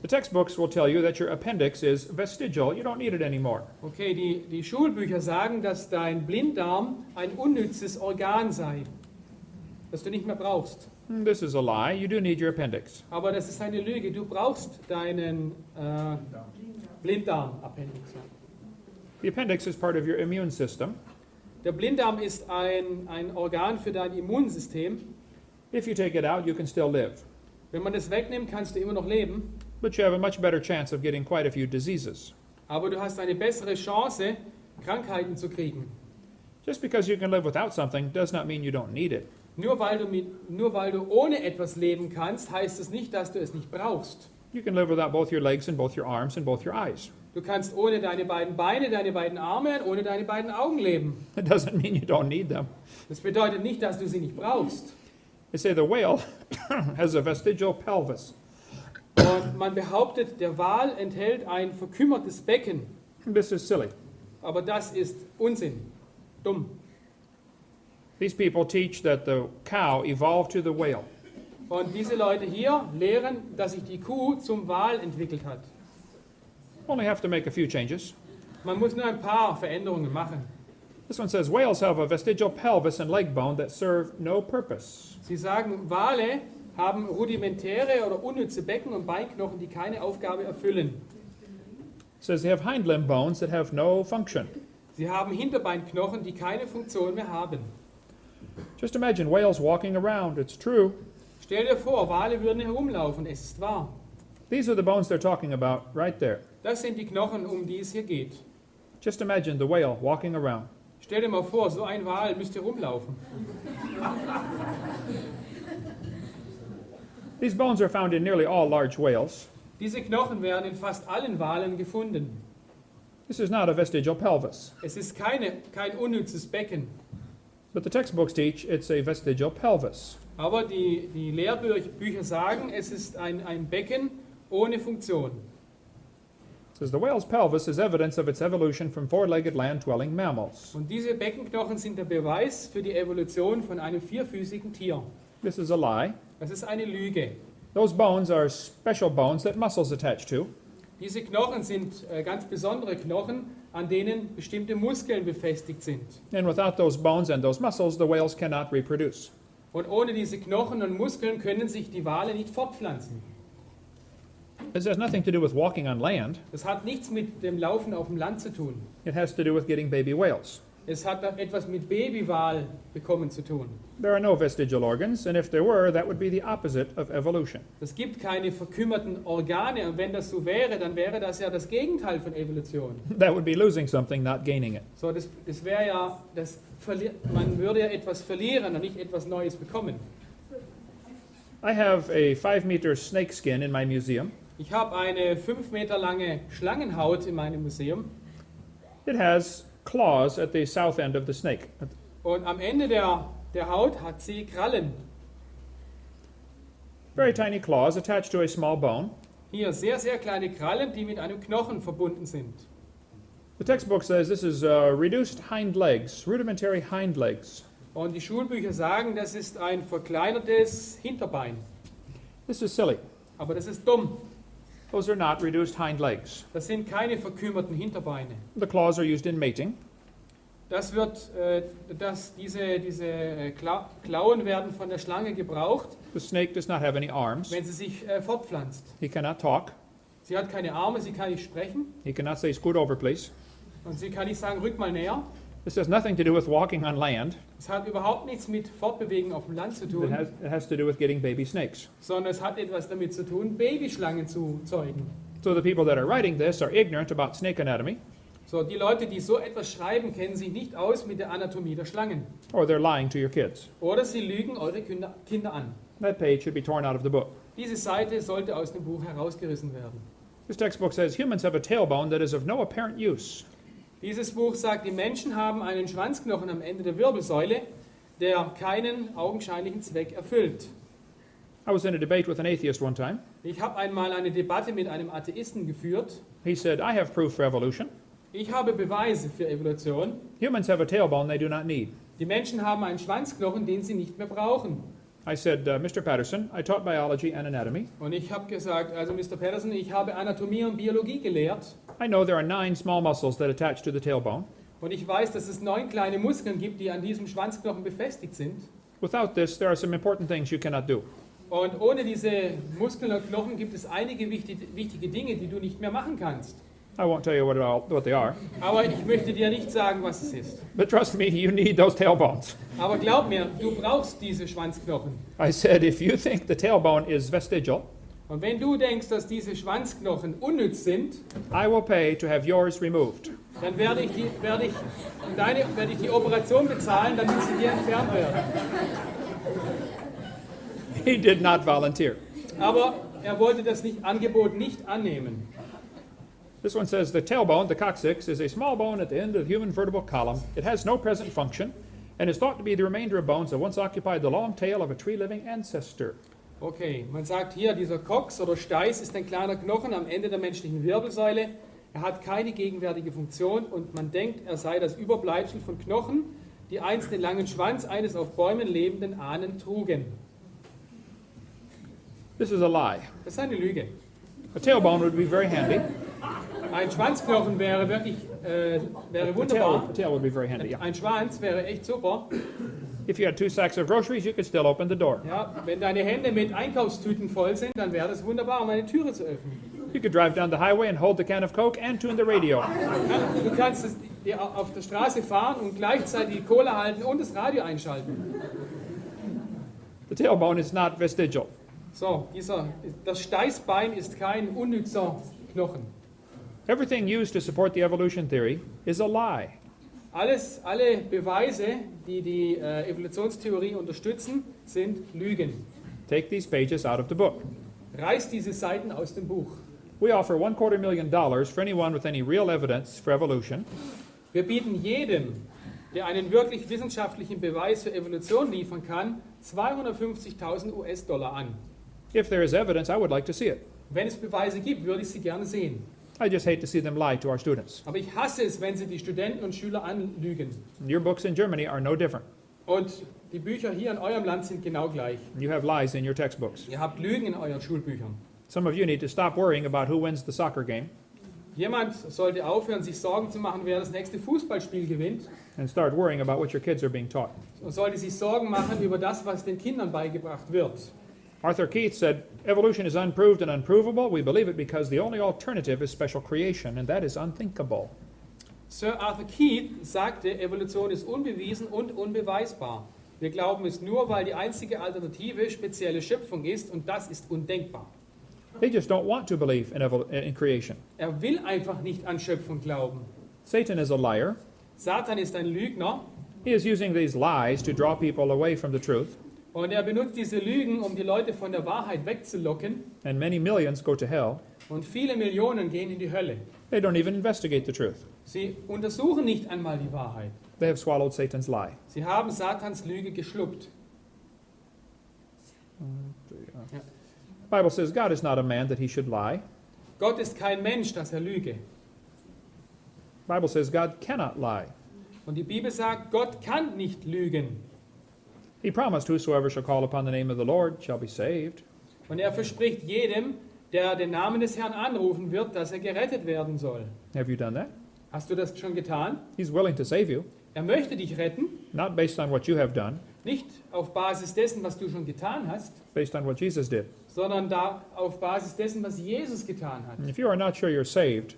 The textbooks will tell you that your appendix is vestigial. You don't need it anymore. Okay, die Schulbücher sagen, dass dein Blinddarm ein unnützes Organ sei, das du nicht mehr brauchst. This is a lie. You do need your appendix. Aber das ist eine Lüge. Du brauchst deinen Blinddarm-Appendix. The appendix is part of your immune system. Der Blinddarm ist ein Organ für dein Immunsystem. If you take it out, you can still live. Wenn man das wegnimmt, kannst du immer noch leben. But you have a much better chance of getting quite a few diseases. Aber du hast eine bessere Chance, Krankheiten zu kriegen. Just because you can live without something does not mean you don't need it. Nur weil du ohne etwas leben kannst, heißt es nicht, dass du es nicht brauchst. You can live without both your legs and both your arms and both your eyes. Du kannst ohne deine beiden Beine, deine beiden Arme und ohne deine beiden Augen leben. It doesn't mean you don't need them. Das bedeutet nicht, dass du sie nicht brauchst. They say the whale has a vestigial pelvis. Und man behauptet, der Wal enthält ein verkümmertes Becken. This is silly. Aber das ist Unsinn. Dumm. These people teach that the cow evolved to the whale. Und diese Leute hier lehren, dass sich die Kuh zum Wal entwickelt hat. Only have to make a few changes. Man muss nur ein paar Veränderungen machen. This one says whales have a vestigial pelvis and leg bone that serve no purpose. Sie sagen, Wale haben rudimentäre oder unnütze Becken und Beinknochen, die keine Aufgabe erfüllen. It says they have hind limb bones that have no function. Sie haben Hinterbeinknochen, die keine Funktion mehr haben. Just imagine whales walking around. It's true. Stell dir vor, Wale würden herumlaufen, es ist wahr. These are the bones they're talking about right there. Das sind die Knochen, um die es hier geht. Just imagine the whale walking around. Stell dir mal vor, so ein Wal müsste rumlaufen. These bones are found in nearly all large whales. Diese Knochen werden in fast allen Walen gefunden. This is not a vestigial pelvis, Es ist kein unnützes Becken. but the textbooks teach it's a vestigial pelvis. Aber die Lehrbücher sagen, es ist ein Becken ohne Funktion. It says the whale's pelvis is evidence of its evolution from four-legged land-dwelling mammals. Und diese Beckenknochen sind der Beweis für die Evolution von einem vierfüßigen Tier. This is a lie. Das ist eine Lüge. Those bones are special bones that muscles attach to. Diese Knochen sind ganz besondere Knochen, an denen bestimmte Muskeln befestigt sind. And without those bones and those muscles, the whales cannot reproduce. Und ohne diese Knochen und Muskeln können sich die Wale nicht fortpflanzen. This has nothing to do with walking on land. Das hat nichts mit dem Laufen auf dem Land zu tun. It has to do with getting baby whales. Es hat etwas mit Babywal bekommen zu tun. There are no vestigial organs, and if there were, that would be the opposite of evolution. Es gibt keine verkümmerten Organe und wenn das so wäre, dann wäre das ja das Gegenteil von Evolution. That would be losing something, not gaining it. So, das wäre ja, man würde ja etwas verlieren und nicht etwas Neues bekommen. I have a 5-meter snake skin in my museum. Ich habe eine 5 Meter lange Schlangenhaut in meinem Museum It has claws at the south end of the snake. und am Ende der Haut hat sie Krallen. Very tiny claws attached to a small bone. Hier sehr, sehr kleine Krallen, die mit einem Knochen verbunden sind. The textbook says this is reduced hind legs, rudimentary hind legs. Und die Schulbücher sagen, das ist ein verkleinertes Hinterbein. This is silly. Aber das ist dumm. Those are not reduced hind legs. Das sind keine verkümmerten Hinterbeine. The claws are used in mating. Diese Klauen werden von der Schlange gebraucht, The snake does not have any arms. wenn sie sich fortpflanzt. He cannot talk. Sie hat keine Arme, sie kann nicht sprechen He cannot say, scoot over, please. und sie kann nicht sagen, rück mal näher. This has nothing to do with walking on land. Es hat überhaupt nichts mit Fortbewegen auf dem Land zu tun, It has to do with getting baby snakes. sondern es hat etwas damit zu tun, Babyschlangen zu zeugen. So the people that are writing this are ignorant about snake anatomy. So, die Leute, die so etwas schreiben, kennen sich nicht aus mit der Anatomie der Schlangen. or they're lying to your kids. Oder sie lügen eure Kinder an. That page should be torn out of the book. Diese Seite sollte aus dem Buch herausgerissen werden. This textbook says humans have a tailbone that is of no apparent use. Dieses Buch sagt, die Menschen haben einen Schwanzknochen am Ende der Wirbelsäule, der keinen augenscheinlichen Zweck erfüllt. I was in a debate with an atheist one time. Ich habe einmal eine Debatte mit einem Atheisten geführt. He said, I have proof for evolution. Ich habe Beweise für Evolution. Humans have a tailbone they do not need. Die Menschen haben einen Schwanzknochen, den sie nicht mehr brauchen. I said, Mr. Patterson, I taught biology and anatomy. Und ich habe gesagt, also Mr. Patterson, ich habe Anatomie und Biologie gelehrt. I know there are 9 small muscles that attach to the tailbone. Und ich weiß, dass es 9 kleine Muskeln gibt, die an diesem Schwanzknochen befestigt sind. Without this, there are some important things you cannot do. Und ohne diese Muskeln und Knochen gibt es einige wichtige Dinge, die du nicht mehr machen kannst. I won't tell you what they are. Aber ich möchte dir nicht sagen, was es ist. But trust me, you need those tailbones. Aber glaub mir, du brauchst diese Schwanzknochen. I said, if you think the tailbone is vestigial, Und wenn du denkst, dass diese Schwanzknochen unnütz sind, I will pay to have yours removed. dann werde ich die Operation bezahlen, damit sie dir entfernt werden. He did not volunteer. Aber er wollte das Angebot nicht annehmen. This one says the tailbone, the coccyx, is a small bone at the end of the human vertebral column. It has no present function and is thought to be the remainder of bones that once occupied the long tail of a tree-living ancestor. Okay, man sagt hier, dieser Cox oder Steiß ist ein kleiner Knochen am Ende der menschlichen Wirbelsäule. Er hat keine gegenwärtige Funktion und man denkt, er sei das Überbleibsel von Knochen, die einst den langen Schwanz eines auf Bäumen lebenden Ahnen trugen. This is a lie. Das ist eine Lüge. A tailbone would be very handy. Ein Schwanzknochen wäre wirklich wäre A wunderbar. tail would be very handy, yeah. Ein Schwanz wäre echt super. If you had 2 sacks of groceries, you could still open the door. Ja, wenn deine Hände mit Einkaufstüten voll sind, dann wäre das wunderbar, um eine Türe zu öffnen. You could drive down the highway and hold the can of Coke and tune the radio. Ja, du kannst auf der Straße fahren und gleichzeitig die Cola halten und das Radio einschalten. The tailbone is not vestigial. So, das Steißbein ist kein unnützer Knochen. Everything used to support the evolution theory is a lie. Alle Beweise, die die Evolutionstheorie unterstützen, sind Lügen. Take these pages out of the book. Reiß diese Seiten aus dem Buch. We offer $250,000 for anyone with any real evidence for evolution. Wir bieten jedem, der einen wirklich wissenschaftlichen Beweis für Evolution liefern kann, 250.000 US-Dollar an. If there is evidence, I would like to see it. Wenn es Beweise gibt, würde ich sie gerne sehen. I just hate to see them lie to our students. Aber ich hasse es, wenn sie die Studenten und Schüler anlügen. Your books in Germany are no different. Und die Bücher hier in eurem Land sind genau gleich. You have lies in your textbooks. Ihr habt Lügen in euren Schulbüchern. Some of you need to stop worrying about who wins the soccer game Jemand sollte aufhören, sich Sorgen zu machen, wer das nächste Fußballspiel gewinnt. and start worrying about what your kids are being taught. Und sollte sich Sorgen machen über das, was den Kindern beigebracht wird. Arthur Keith said, evolution is unproved and unprovable. We believe it because the only alternative is special creation, and that is unthinkable. Sir Arthur Keith sagte, Evolution ist unbewiesen und unbeweisbar. Wir glauben es nur, weil die einzige Alternative spezielle Schöpfung ist und das ist undenkbar. They just don't want to believe in creation. Er will einfach nicht an Schöpfung glauben. Satan is a liar. Satan ist ein Lügner He is using these lies to draw people away from the truth, und er benutzt diese Lügen, um die Leute von der Wahrheit wegzulocken and many millions go to hell. und viele Millionen gehen in die Hölle. They don't even investigate the truth. Sie untersuchen nicht einmal die Wahrheit. They have swallowed Satan's lie. Sie haben Satans Lüge geschluckt. The Bible says God is not a man that he should lie. Gott ist kein Mensch, dass er lüge. The Bible says God cannot lie. Und die Bibel sagt, Gott kann nicht lügen. He promised whosoever shall call upon the name of the Lord shall be saved. Und er verspricht jedem, der den Namen des Herrn anrufen wird, dass er gerettet werden soll. Have you done that? Hast du das schon getan? He's willing to save you, Er möchte dich retten, not based on what you have done, nicht auf Basis dessen, was du schon getan hast, based on what Jesus did. sondern auf Basis dessen, was Jesus getan hat. And if you are not sure you're saved,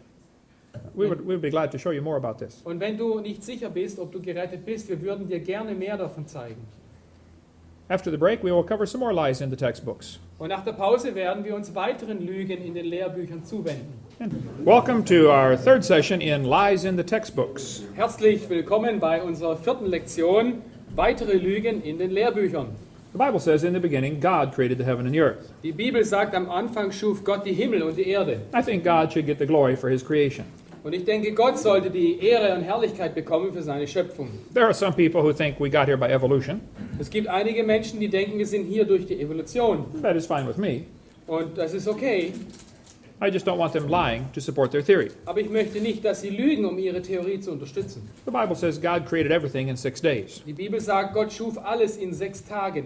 we would be glad to show you more about this. Und wenn du nicht sicher bist, ob du gerettet bist, wir würden dir gerne mehr davon zeigen. After the break, we will cover some more lies in the textbooks. Und nach der Pause werden wir uns weiteren Lügen in den Lehrbüchern zuwenden. And welcome to our third session in Lies in the Textbooks. Herzlich willkommen bei unserer vierten Lektion, weitere Lügen in den Lehrbüchern. The Bible says in the beginning, God created the heaven and the earth. Die Bibel sagt, am Anfang schuf Gott die Himmel und die Erde. I think God should get the glory for his creation. Und ich denke, Gott sollte die Ehre und Herrlichkeit bekommen für seine Schöpfung. There are some people who think we got here by evolution. Es gibt einige Menschen, die denken, wir sind hier durch die Evolution. That is fine with me. Und das ist okay, I just don't want them lying to support their theory. aber ich möchte nicht, dass sie lügen, um ihre Theorie zu unterstützen. The Bible says God created everything in 6 days. Die Bibel sagt, Gott schuf alles in 6 Tagen.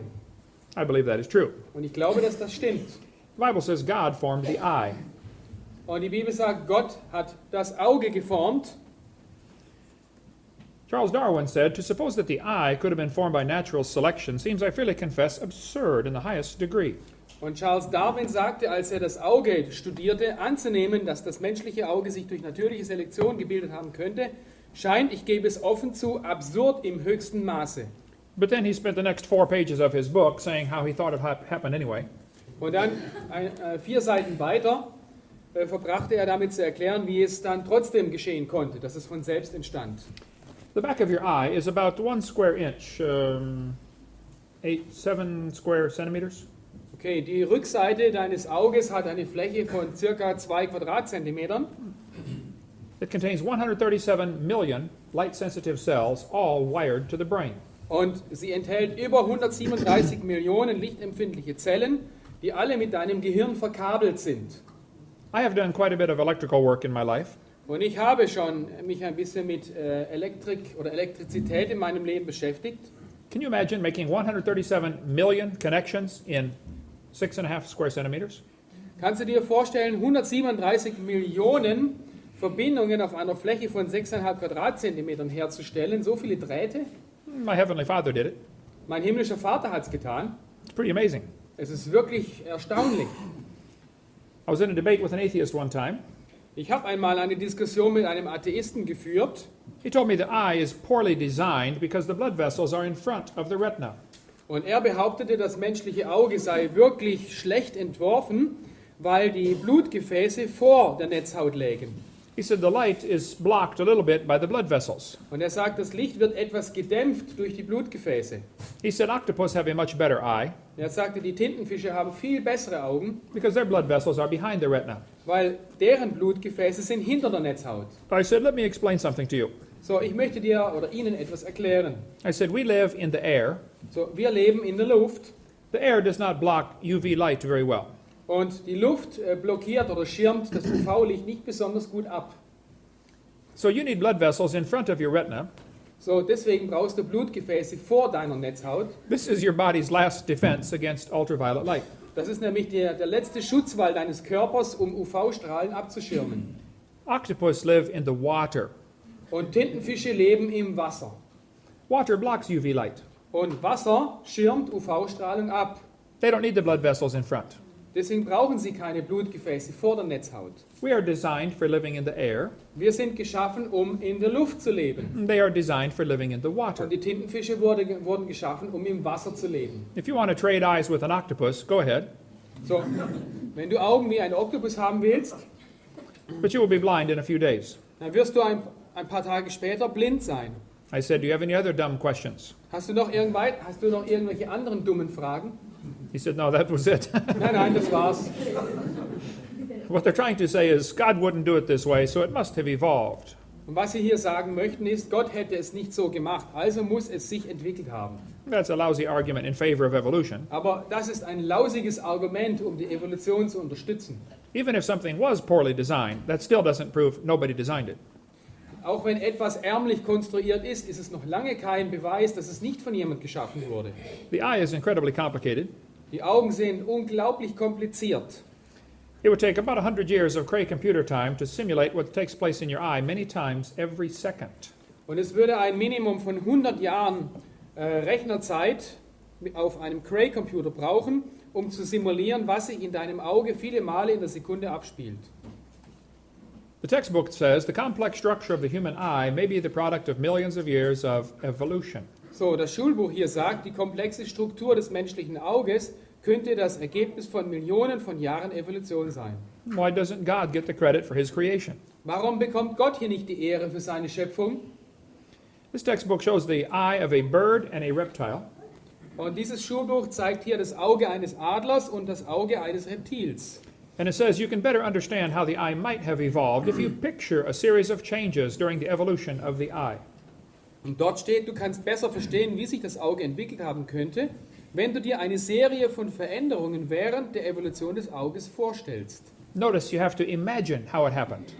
I believe that is true. Und ich glaube, dass das stimmt. The Bible says God formed the eye. Und die Bibel sagt, Gott hat das Auge geformt. Charles Darwin said, to suppose that the eye could have been formed by natural selection seems, I freely confess, absurd in the highest degree. Und Charles Darwin sagte, als er das Auge studierte, anzunehmen, dass das menschliche Auge sich durch natürliche Selektion gebildet haben könnte, scheint, ich gebe es offen zu, absurd im höchsten Maße. But then he spent the next 4 pages of his book saying how he thought it happened anyway. Und dann 4 Seiten weiter verbrachte er damit zu erklären, wie es dann trotzdem geschehen konnte, dass es von selbst entstand. The back of your eye is about 1 square inch, 7 square centimeters. Okay, die Rückseite deines Auges hat eine Fläche von circa 2 Quadratzentimetern. It contains 137 million light-sensitive cells, all wired to the brain. Und sie enthält über 137 Millionen lichtempfindliche Zellen, die alle mit deinem Gehirn verkabelt sind. I have done quite a bit of electrical work in my life. Und ich habe schon mich ein bisschen mit Elektrik oder Elektrizität in meinem Leben beschäftigt. Can you imagine making 137 million connections in 6.5 square centimeters? Kannst du dir vorstellen, 137 Millionen Verbindungen auf einer Fläche von 6,5 Quadratzentimetern herzustellen? So viele Drähte? My Heavenly Father did it. Mein himmlischer Vater hat es getan. It's pretty amazing. Es ist wirklich erstaunlich. I was in a debate with an atheist one time. Ich habe einmal eine Diskussion mit einem Atheisten geführt. He told me the eye is poorly designed because the blood vessels are in front of the retina. Und er behauptete, das menschliche Auge sei wirklich schlecht entworfen, weil die Blutgefäße vor der Netzhaut lägen. He said the light is blocked a little bit by the blood vessels. Und er sagt, das Licht wird etwas gedämpft durch die Blutgefäße. He said octopus have a much better eye Er sagte, die Tintenfische haben viel bessere Augen, because their blood vessels are behind the retina. weil deren Blutgefäße sind hinter der Netzhaut. I said, let me explain something to you. So, ich möchte dir oder Ihnen etwas erklären. I said, we live in the air. So, wir leben in der Luft The air does not block UV light very well. und die Luft blockiert oder schirmt das UV-Licht nicht besonders gut ab. So you need blood vessels in front of your retina. So, deswegen brauchst du Blutgefäße vor deiner Netzhaut. This is your body's last defense against ultraviolet light. Das ist nämlich der letzte Schutzwall deines Körpers, um UV-Strahlen abzuschirmen. Octopus live in the water. Und Tintenfische leben im Wasser. Water blocks UV light. Und Wasser schirmt UV-Strahlung ab. They don't need the blood vessels in front. Deswegen brauchen sie keine Blutgefäße vor der Netzhaut. We are designed for living in the air. Wir sind geschaffen, um in der Luft zu leben. They are designed for living in the water. Und die Tintenfische wurden geschaffen, um im Wasser zu leben. If you want to trade eyes with an octopus, go ahead. So, wenn du Augen wie ein Oktopus haben willst, But you will be blind in a few days. dann wirst du ein paar Tage später blind sein. I said, do you have any other dumb questions? Hast du noch irgendwelche anderen dummen Fragen? He said, no, that was it. Nein, das war's. What they're trying to say is God wouldn't do it this way, so it must have evolved. Und was sie hier sagen möchten ist, Gott hätte es nicht so gemacht, also muss es sich entwickelt haben. That's a lousy argument in favor of evolution. Aber das ist ein lausiges Argument, um die Evolution zu unterstützen. Even if something was poorly designed, that still doesn't prove nobody designed it. Auch wenn etwas ärmlich konstruiert ist, ist es noch lange kein Beweis, dass es nicht von jemand geschaffen wurde. The eye is incredibly complicated. Die Augen sind unglaublich kompliziert. It would take about 100 years of Cray computer time to simulate what takes place in your eye many times every second. Und es würde ein Minimum von 100 Jahren Rechnerzeit auf einem Cray-Computer brauchen, um zu simulieren, was sich in deinem Auge viele Male in der Sekunde abspielt. The textbook says the complex structure of the human eye may be the product of millions of years of evolution. So, das Schulbuch hier sagt, die komplexe Struktur des menschlichen Auges könnte das Ergebnis von Millionen von Jahren Evolution sein. Why doesn't God get the credit for his creation? Warum bekommt Gott hier nicht die Ehre für seine Schöpfung? This textbook shows the eye of a bird and a reptile. Und dieses Schulbuch zeigt hier das Auge eines Adlers und das Auge eines Reptils. And it says you can better understand how the eye might have evolved if you picture a series of changes during the evolution of the eye. Und dort steht, du kannst besser verstehen, wie sich das Auge entwickelt haben könnte, wenn du dir eine Serie von Veränderungen während der Evolution des Auges vorstellst. Notice you have to imagine how it happened.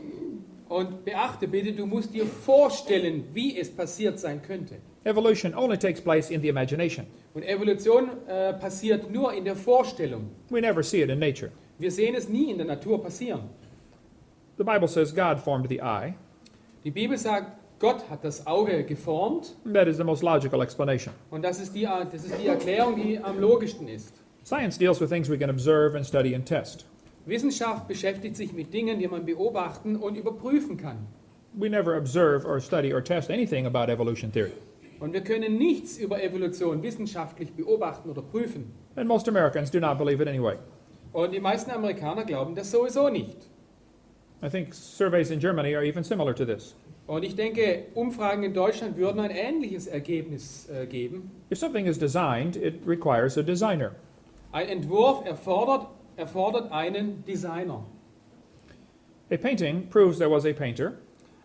Und beachte bitte, du musst dir vorstellen, wie es passiert sein könnte. Evolution only takes place in the imagination. Und Evolution passiert nur in der Vorstellung. We never see it in nature. Wir sehen es nie in der Natur passieren. The Bible says God formed the eye. Die Bibel sagt, Gott hat das Auge geformt That is the most logical explanation. und das ist die Erklärung, die am logischsten ist. Science deals with things we can observe and study and test. Wissenschaft beschäftigt sich mit Dingen, die man beobachten und überprüfen kann. We never observe or study or test anything about evolution theory. Und wir können nichts über Evolution wissenschaftlich beobachten oder prüfen. And most Americans do not believe it anyway. Und die meisten Amerikaner glauben das sowieso nicht. I think surveys in Germany are even similar to this. Und ich denke, Umfragen in Deutschland würden ein ähnliches Ergebnis geben. If something is designed, it requires a designer. Ein Entwurf erfordert einen Designer. A painting proves there was a painter.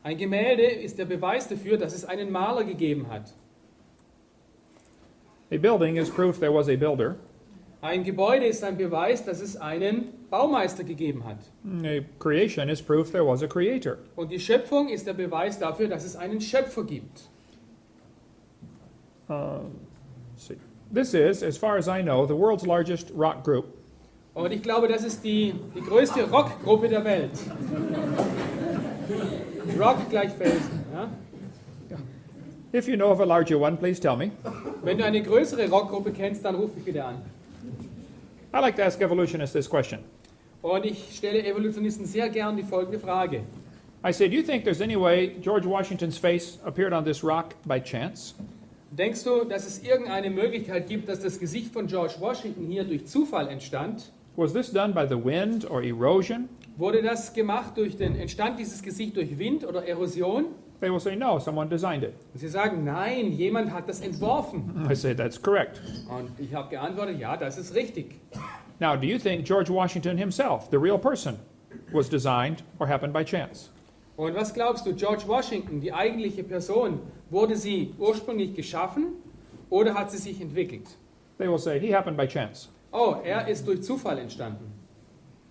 Ein Gemälde ist der Beweis dafür, dass es einen Maler gegeben hat. A building is proof there was a builder. Ein Gebäude ist ein Beweis, dass es einen Baumeister gegeben hat. A creation is proof there was a creator. Und die Schöpfung ist der Beweis dafür, dass es einen Schöpfer gibt. Let's see. This is, as far as I know, the world's largest rock group. Und ich glaube, das ist die größte Rockgruppe der Welt. Rock gleich Felsen. Ja? If you know of a larger one, please tell me. Wenn du eine größere Rockgruppe kennst, dann ruf mich bitte an. I like to ask evolutionists this question. Und ich stelle Evolutionisten sehr gern die folgende Frage. I say, do you think there's any way George Washington's face appeared on this rock by chance? Denkst du, dass es irgendeine Möglichkeit gibt, dass das Gesicht von George Washington hier durch Zufall entstand? Was this done by the wind or erosion? Wurde das gemacht entstand dieses Gesicht durch Wind oder Erosion? They will say, no, someone designed it. Und sie sagen, nein, jemand hat das entworfen. I say, that's correct. Und ich habe geantwortet, ja, das ist richtig. Now, do you think George Washington himself, the real person, was designed or happened by chance? Und was glaubst du, George Washington, die eigentliche Person, wurde sie ursprünglich geschaffen oder hat sie sich entwickelt? They will say, he happened by chance. Oh, er ist durch Zufall entstanden.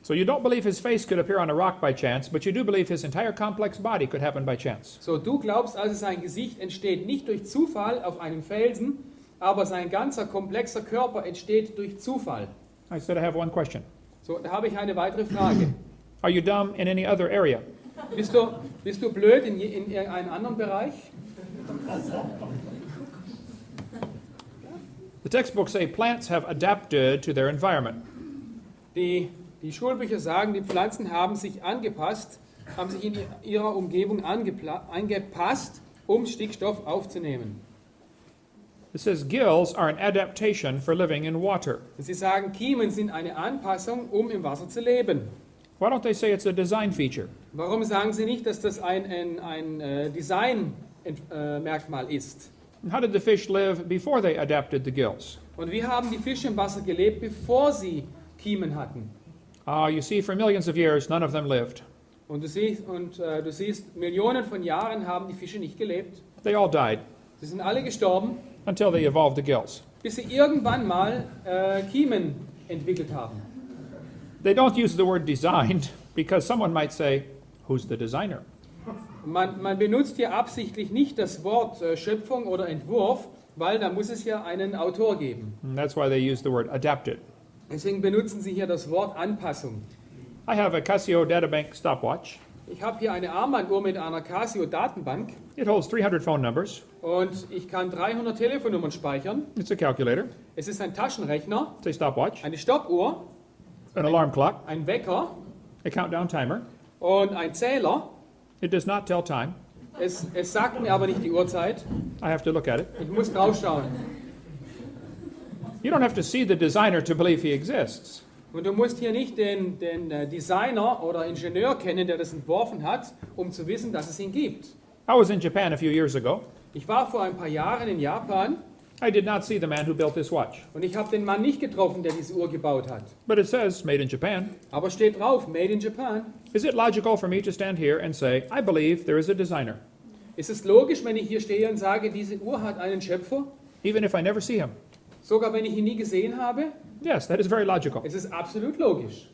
So you don't believe his face could appear on a rock by chance, but you do believe his entire complex body could happen by chance. So, du glaubst also, sein Gesicht entsteht nicht durch Zufall auf einem Felsen, aber sein ganzer komplexer Körper entsteht durch Zufall. I said, I have one question. So, da habe ich eine weitere Frage. Are you dumb in any other area? Bist du blöd in irgendeinem anderen Bereich? The textbooks say plants have adapted to their environment. Die Schulbücher sagen, die Pflanzen haben sich angepasst, haben sich in ihrer Umgebung angepasst, um Stickstoff aufzunehmen. It says gills are an adaptation for living in water. Sie sagen, Kiemen sind eine Anpassung, um im Wasser zu leben. Why don't they say it's a design feature? Warum sagen Sie nicht, dass das ein Design-Merkmal ist? And how did the fish live before they adapted the gills? Und wie haben die Fische im Wasser gelebt, bevor sie Kiemen hatten? You see, for millions of years, none of them lived. Und du siehst, Millionen von Jahren haben die Fische nicht gelebt. They all died Sie sind alle gestorben, until they evolved the gills. bis sie irgendwann mal Kiemen entwickelt haben. They don't use the word designed because someone might say, who's the designer? Man benutzt hier absichtlich nicht das Wort Schöpfung oder Entwurf, weil da muss es ja einen Autor geben. And that's why they use the word adapted. Deswegen benutzen sie hier das Wort Anpassung. I have a Casio Databank stopwatch. Ich habe hier eine Armbanduhr mit einer Casio-Datenbank It holds 300 phone numbers. und ich kann 300 Telefonnummern speichern. It's a calculator. Es ist ein Taschenrechner, It's a stopwatch. eine Stoppuhr, An alarm clock. ein Wecker A countdown timer. und ein Zähler. It does not tell time. Es sagt mir aber nicht die Uhrzeit. I have to look at it. Ich muss draufschauen. You don't have to see the designer to believe he exists. Und du musst hier nicht den Designer oder Ingenieur kennen, der das entworfen hat, um zu wissen, dass es ihn gibt. I was in Japan a few years ago. Ich war vor ein paar Jahren in Japan I did not see the man who built this watch. und ich habe den Mann nicht getroffen, der diese Uhr gebaut hat. But it says, made in Japan. Aber steht drauf, Made in Japan. Is it logical for me to stand here and say, I believe there is a designer, Ist es logisch, wenn ich hier stehe und sage, diese Uhr hat einen Schöpfer? even if I never see him? Sogar wenn ich ihn nie gesehen habe? Yes, that is very logical. Es ist absolut logisch.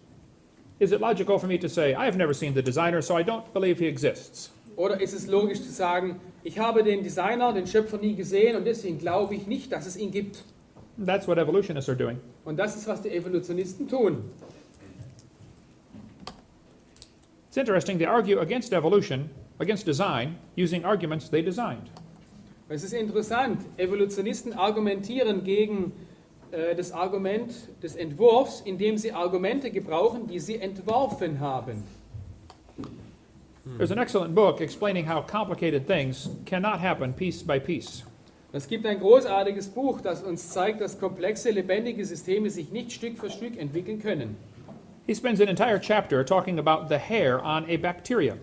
Is it logical for me to say, I have never seen the designer, so I don't believe he exists? Oder ist es logisch zu sagen, ich habe den Designer, den Schöpfer nie gesehen und deswegen glaube ich nicht, dass es ihn gibt? That's what evolutionists are doing. Und das ist, was die Evolutionisten tun. It's interesting, they argue against evolution, against design, using arguments they designed. Es ist interessant, Evolutionisten argumentieren gegen das Argument des Entwurfs, indem sie Argumente gebrauchen, die sie entworfen haben. There's an excellent book explaining how complicated things cannot happen piece by piece. Es gibt ein großartiges Buch, das uns zeigt, dass komplexe, lebendige Systeme sich nicht Stück für Stück entwickeln können. He spends an entire chapter talking about the hair on a bacteria.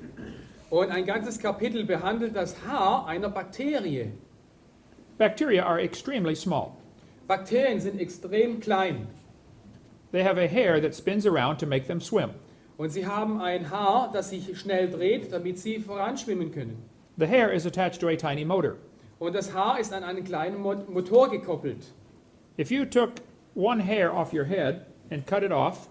Und ein ganzes Kapitel behandelt das Haar einer Bakterie. Bacteria are extremely small. Bakterien sind extrem klein They have a hair that spins around to make them swim. und sie haben ein Haar, das sich schnell dreht, damit sie voranschwimmen können. The hair is attached to a tiny motor. Und das Haar ist an einen kleinen Motor gekoppelt. If you took one hair off your head and cut it off,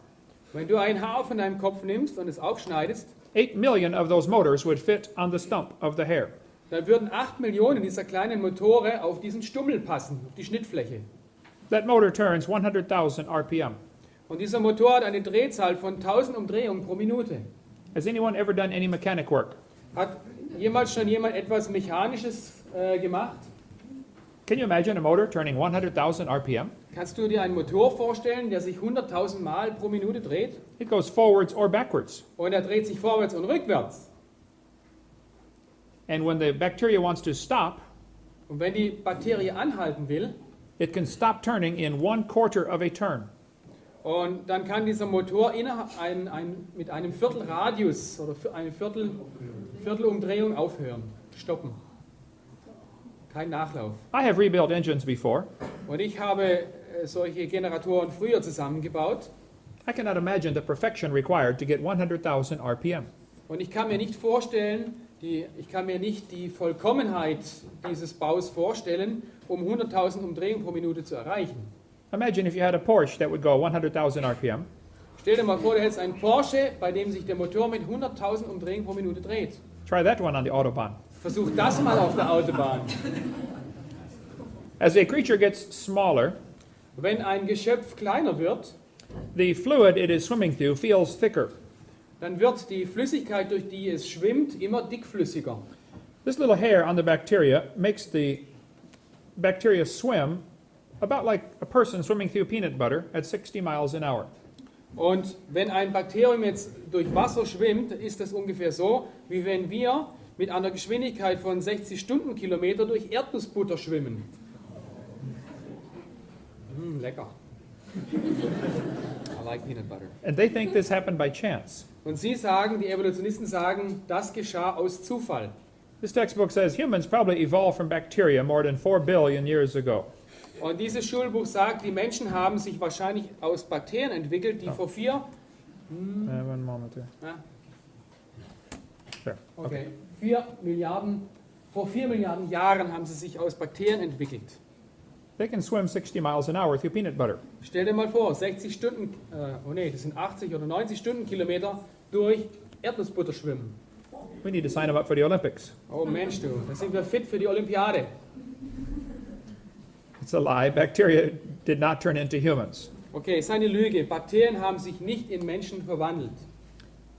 Wenn du ein Haar von deinem Kopf nimmst und es aufschneidest, 8 million of those motors would fit on the stump of the hair. dann würden 8 Millionen dieser kleinen Motore auf diesen Stummel passen, auf die Schnittfläche. That motor turns 100,000 RPM. Und dieser Motor hat eine Drehzahl von 1000 Umdrehungen pro Minute. Has anyone ever done any mechanic work? Hat jemals schon jemand etwas Mechanisches gemacht? Can you imagine a motor turning 100,000 RPM? Kannst du dir einen Motor vorstellen, der sich 100.000 Mal pro Minute dreht? It goes forwards or backwards. Und er dreht sich vorwärts und rückwärts. And when the bacteria wants to stop, Und wenn die Bakterie anhalten will, it can stop turning in 1/4 of a turn. und dann kann dieser Motor mit einem Viertelradius oder eine Viertelumdrehung aufhören, stoppen. Kein Nachlauf. I have rebuilt engines before. Und ich habe solche Generatoren früher zusammengebaut. I cannot imagine the perfection required to get 100,000 RPM. Und ich kann mir nicht vorstellen, die Vollkommenheit dieses Baus vorstellen, um 100.000 Umdrehungen pro Minute zu erreichen. Imagine if you had a Porsche that would go 100,000 RPM. Stell dir mal vor, du hättest einen Porsche, bei dem sich der Motor mit 100.000 Umdrehungen pro Minute dreht. Try that one on the Autobahn. Versuch das mal auf der Autobahn. As a creature gets smaller, Wenn ein Geschöpf kleiner wird, the fluid it is swimming through feels thicker. dann wird die Flüssigkeit, durch die es schwimmt, immer dickflüssiger. This little hair on the bacteria makes the bacteria swim about like a person swimming through peanut butter at 60 miles an hour. Und wenn ein Bakterium jetzt durch Wasser schwimmt, ist das ungefähr so, wie wenn wir mit einer Geschwindigkeit von 60 Stundenkilometer durch Erdnussbutter schwimmen. Lecker. I like peanut butter. And they think this happened by chance. Und sie sagen, die Evolutionisten sagen, das geschah aus Zufall. This textbook says humans probably evolved from bacteria more than 4 billion years ago. Und dieses Schulbuch sagt, die Menschen haben sich wahrscheinlich aus Bakterien entwickelt, die vor 4 One moment here. There. Okay. 4 Milliarden Jahren haben sie sich aus Bakterien entwickelt. They can swim 60 miles an hour through peanut butter. Stell dir mal vor, 60 Stunden, das sind 80 oder 90 Stundenkilometer durch Erdnussbutter schwimmen. We need to sign them up for the Olympics. Oh Mensch, du, da sind wir fit für die Olympiade. It's a lie. Bacteria did not turn into humans. Okay, ist eine Lüge. Bakterien haben sich nicht in Menschen verwandelt.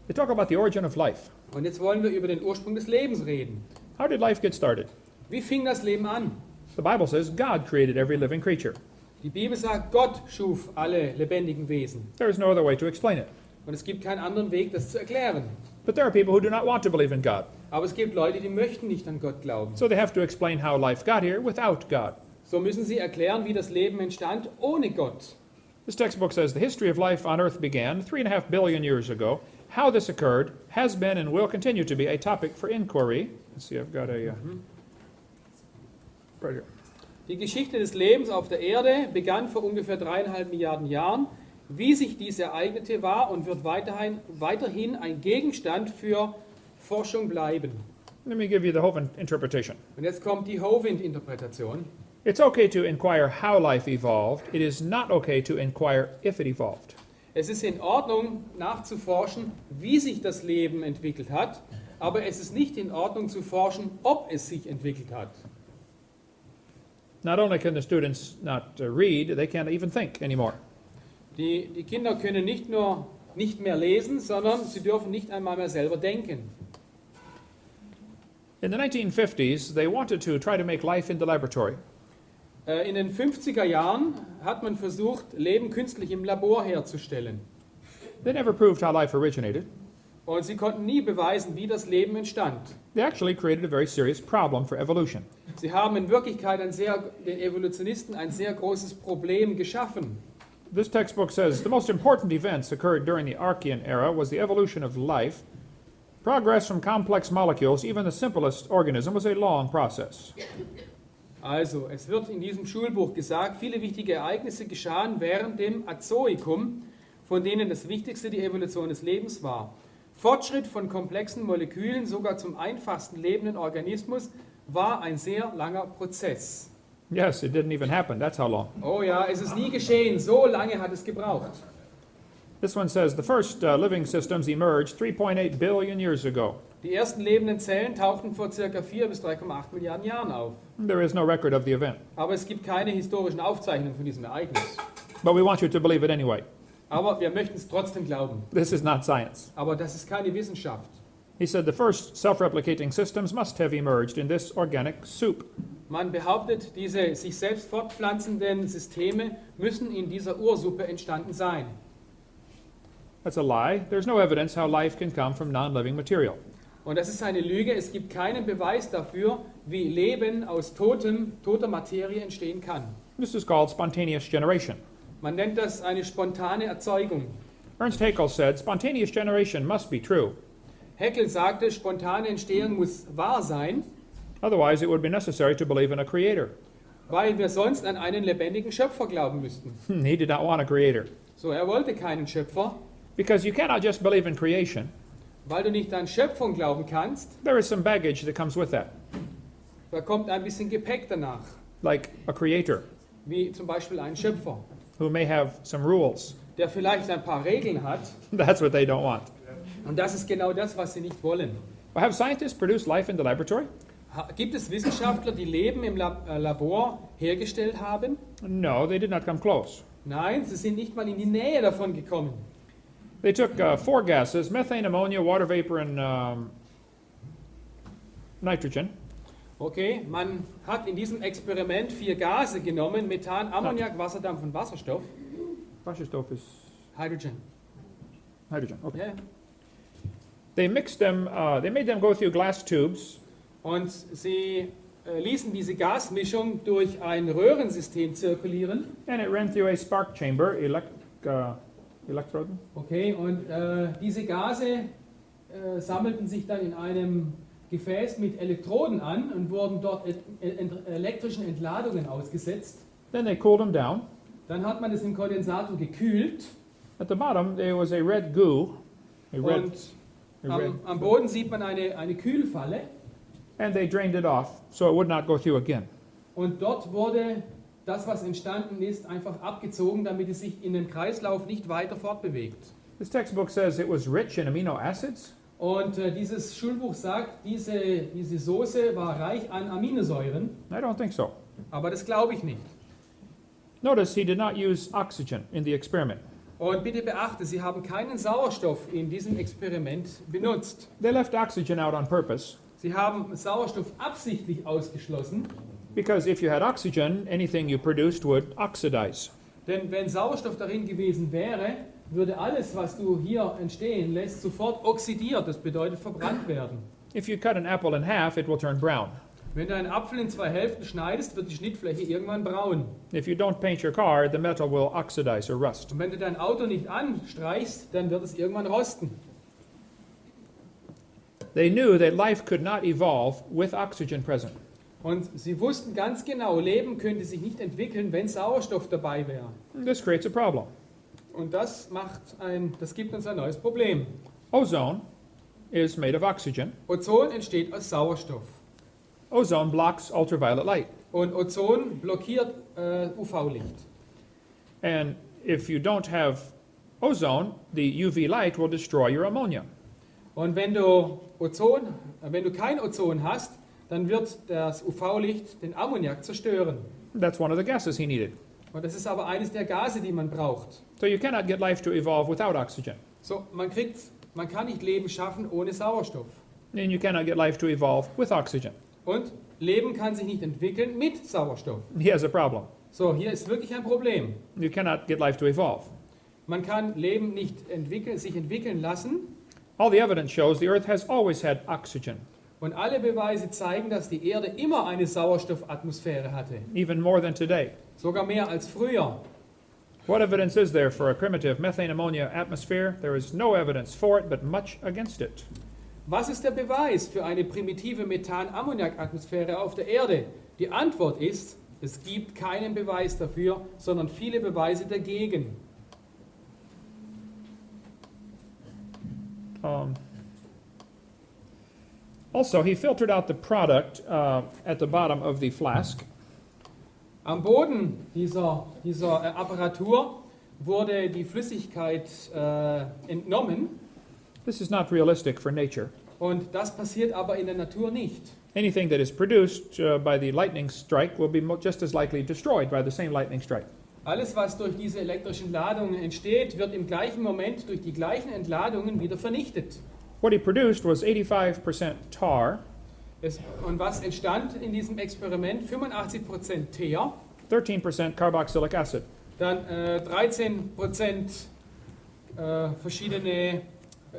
They talk about the origin of life. Und jetzt wollen wir über den Ursprung des Lebens reden. How did life get started? Wie fing das Leben an? The Bible says God created every living creature. Die Bibel sagt, Gott schuf alle lebendigen Wesen. There is no other way to explain it. Und es gibt keinen anderen Weg, das zu erklären. But there are people who do not want to believe in God. Aber es gibt Leute, die möchten nicht an Gott glauben. So they have to explain how life got here without God. So müssen sie erklären, wie das Leben entstand ohne Gott. This textbook says the history of life on Earth began 3.5 billion years ago. How this occurred has been and will continue to be a topic for inquiry. Let's see, I've got a right here. Die Geschichte des Lebens auf der Erde begann vor ungefähr 3,5 Milliarden Jahren. Wie sich dies ereignete, war und wird weiterhin ein Gegenstand für Forschung bleiben. Let me give you the Hovind interpretation. Und jetzt kommt die Hovind-Interpretation. It's okay to inquire how life evolved. It is not okay to inquire if it evolved. Es ist in Ordnung, nachzuforschen, wie sich das Leben entwickelt hat, aber es ist nicht in Ordnung zu forschen, ob es sich entwickelt hat. Not only can the students not read, they can't even think anymore. Die Kinder können nicht nur nicht mehr lesen, sondern sie dürfen nicht einmal mehr selber denken. In the 1950s, they wanted to try to make life in the laboratory. In den 50er Jahren hat man versucht, Leben künstlich im Labor herzustellen. They never proved how life originated. Und sie konnten nie beweisen, wie das Leben entstand. They actually created a very serious problem for evolution. Sie haben in Wirklichkeit den Evolutionisten ein sehr großes Problem geschaffen. This textbook says the most important events occurred during the Archean era was the evolution of life. Progress from complex molecules, even the simplest organism, was a long process. Also, es wird in diesem Schulbuch gesagt, viele wichtige Ereignisse geschahen während dem Azoikum, von denen das Wichtigste die Evolution des Lebens war. Fortschritt von komplexen Molekülen, sogar zum einfachsten lebenden Organismus, war ein sehr langer Prozess. Yes, it didn't even happen. That's how long. Oh ja, es ist nie geschehen, so lange hat es gebraucht. This one says the first living systems emerged 3.8 billion years ago. Die ersten lebenden Zellen tauchten vor ca. 4 bis 3,8 Milliarden Jahren auf. There is no record of the event, Aber es gibt keine historischen Aufzeichnungen von diesem Ereignis. but we want you to believe it anyway. Aber wir möchten es trotzdem glauben. This is not science. Aber das ist keine Wissenschaft. He said the first self-replicating systems must have emerged in this organic soup. Man behauptet, diese sich selbst fortpflanzenden Systeme müssen in dieser Ursuppe entstanden sein. That's a lie. There's no evidence how life can come from non-living material. Und das ist eine Lüge. Es gibt keinen Beweis dafür, wie Leben aus toter Materie entstehen kann. This is called spontaneous generation. Man nennt das eine spontane Erzeugung. Ernst Haeckel said spontaneous generation must be true. Haeckel sagte, spontane Entstehung muss wahr sein, Otherwise, it would be necessary to believe in a creator. weil wir sonst an einen lebendigen Schöpfer glauben müssten. He did not want a creator. So, er wollte keinen Schöpfer, Because you cannot just believe in creation. weil du nicht an Schöpfung glauben kannst. There is some baggage that comes with that, Da kommt ein bisschen Gepäck danach, like a creator wie zum Beispiel ein Schöpfer, who may have some rules. der vielleicht ein paar Regeln hat. That's what they don't want. Und das ist genau das, was sie nicht wollen. Well, have scientists produced life in the laboratory? Gibt es Wissenschaftler, die Leben im Labor hergestellt haben? No, they did not come close. Nein, sie sind nicht mal in die Nähe davon gekommen. They took 4 gases, methane, ammonia, water vapor, and nitrogen. Okay, man hat in diesem Experiment 4 Gase genommen, Methan, Ammoniak, Wasserdampf und Wasserstoff. Wasserstoff is Hydrogen. hydrogen. Okay. Ja. They mixed them, they made them go through glass tubes. Und sie ließen diese Gasmischung durch ein Röhrensystem zirkulieren. And it ran through a spark chamber, electroden. Okay, und diese Gase sammelten sich dann in einem Gefäß mit Elektroden an und wurden dort elektrischen Entladungen ausgesetzt. Then they cooled them down. Dann hat man es im Kondensator gekühlt At the bottom, there was a red goo, und am Boden sieht man eine Kühlfalle and they drained it off so it would not go through again. und dort wurde das, was entstanden ist, einfach abgezogen, damit es sich in den Kreislauf nicht weiter fortbewegt. This textbook says it was rich in amino acids, Und dieses Schulbuch sagt, diese Soße war reich an Aminosäuren, I don't think so. aber das glaube ich nicht. Notice he did not use oxygen in the experiment. Und bitte beachte, Sie haben keinen Sauerstoff in diesem Experiment benutzt. They left oxygen out on purpose Sie haben Sauerstoff absichtlich ausgeschlossen, because if you had oxygen, anything you produced would oxidize. denn wenn Sauerstoff darin gewesen wäre, würde alles, was du hier entstehen lässt, sofort oxidiert, das bedeutet verbrannt werden. If you cut an apple in half, it will turn brown. Wenn du einen Apfel in zwei Hälften schneidest, wird die Schnittfläche irgendwann braun. If you don't paint your car, the metal will oxidize or rust. Und wenn du dein Auto nicht anstreichst, dann wird es irgendwann rosten. They knew that life could not evolve with oxygen present. Und sie wussten ganz genau, Leben könnte sich nicht entwickeln, wenn Sauerstoff dabei wäre. This creates a problem. Und das gibt uns ein neues Problem. Ozone is made of oxygen. Ozon entsteht aus Sauerstoff. Ozone blocks ultraviolet light. Und Ozon blockiert UV-Licht. And if you don't have ozone, the UV light will destroy your ammonia. Und wenn du kein Ozon hast, dann wird das UV-Licht den Ammoniak zerstören. That's one of the gases he needed. Und das ist aber eines der Gase, die man braucht. So you cannot get life to evolve without oxygen. So, man kann nicht Leben schaffen ohne Sauerstoff. And you cannot get life to evolve with oxygen. Und Leben kann sich nicht entwickeln mit Sauerstoff. He has a problem. So, hier ist wirklich ein Problem. You cannot get life to evolve. Man kann Leben nicht sich entwickeln lassen. All the evidence shows the Earth has always had oxygen, Und alle Beweise zeigen, dass die Erde immer eine Sauerstoffatmosphäre hatte. even more than today. Sogar mehr als früher. What evidence is there for a primitive methane-ammonia atmosphere? There is no evidence for it, but much against it. Was ist der Beweis für eine primitive Methan-Ammoniak-Atmosphäre auf der Erde? Die Antwort ist, es gibt keinen Beweis dafür, sondern viele Beweise dagegen. Also, he filtered out the product at the bottom of the flask. Am Boden dieser Apparatur wurde die Flüssigkeit entnommen. This is not realistic for nature. Und das passiert aber in der Natur nicht. Anything that is produced by the lightning strike will be just as likely destroyed by the same lightning strike. Alles, was durch diese elektrischen Ladungen entsteht, wird im gleichen Moment durch die gleichen Entladungen wieder vernichtet. What he produced was 85% tar, Und was entstand in diesem Experiment? 85% Teer, 13% carboxylic acid. dann 13% verschiedene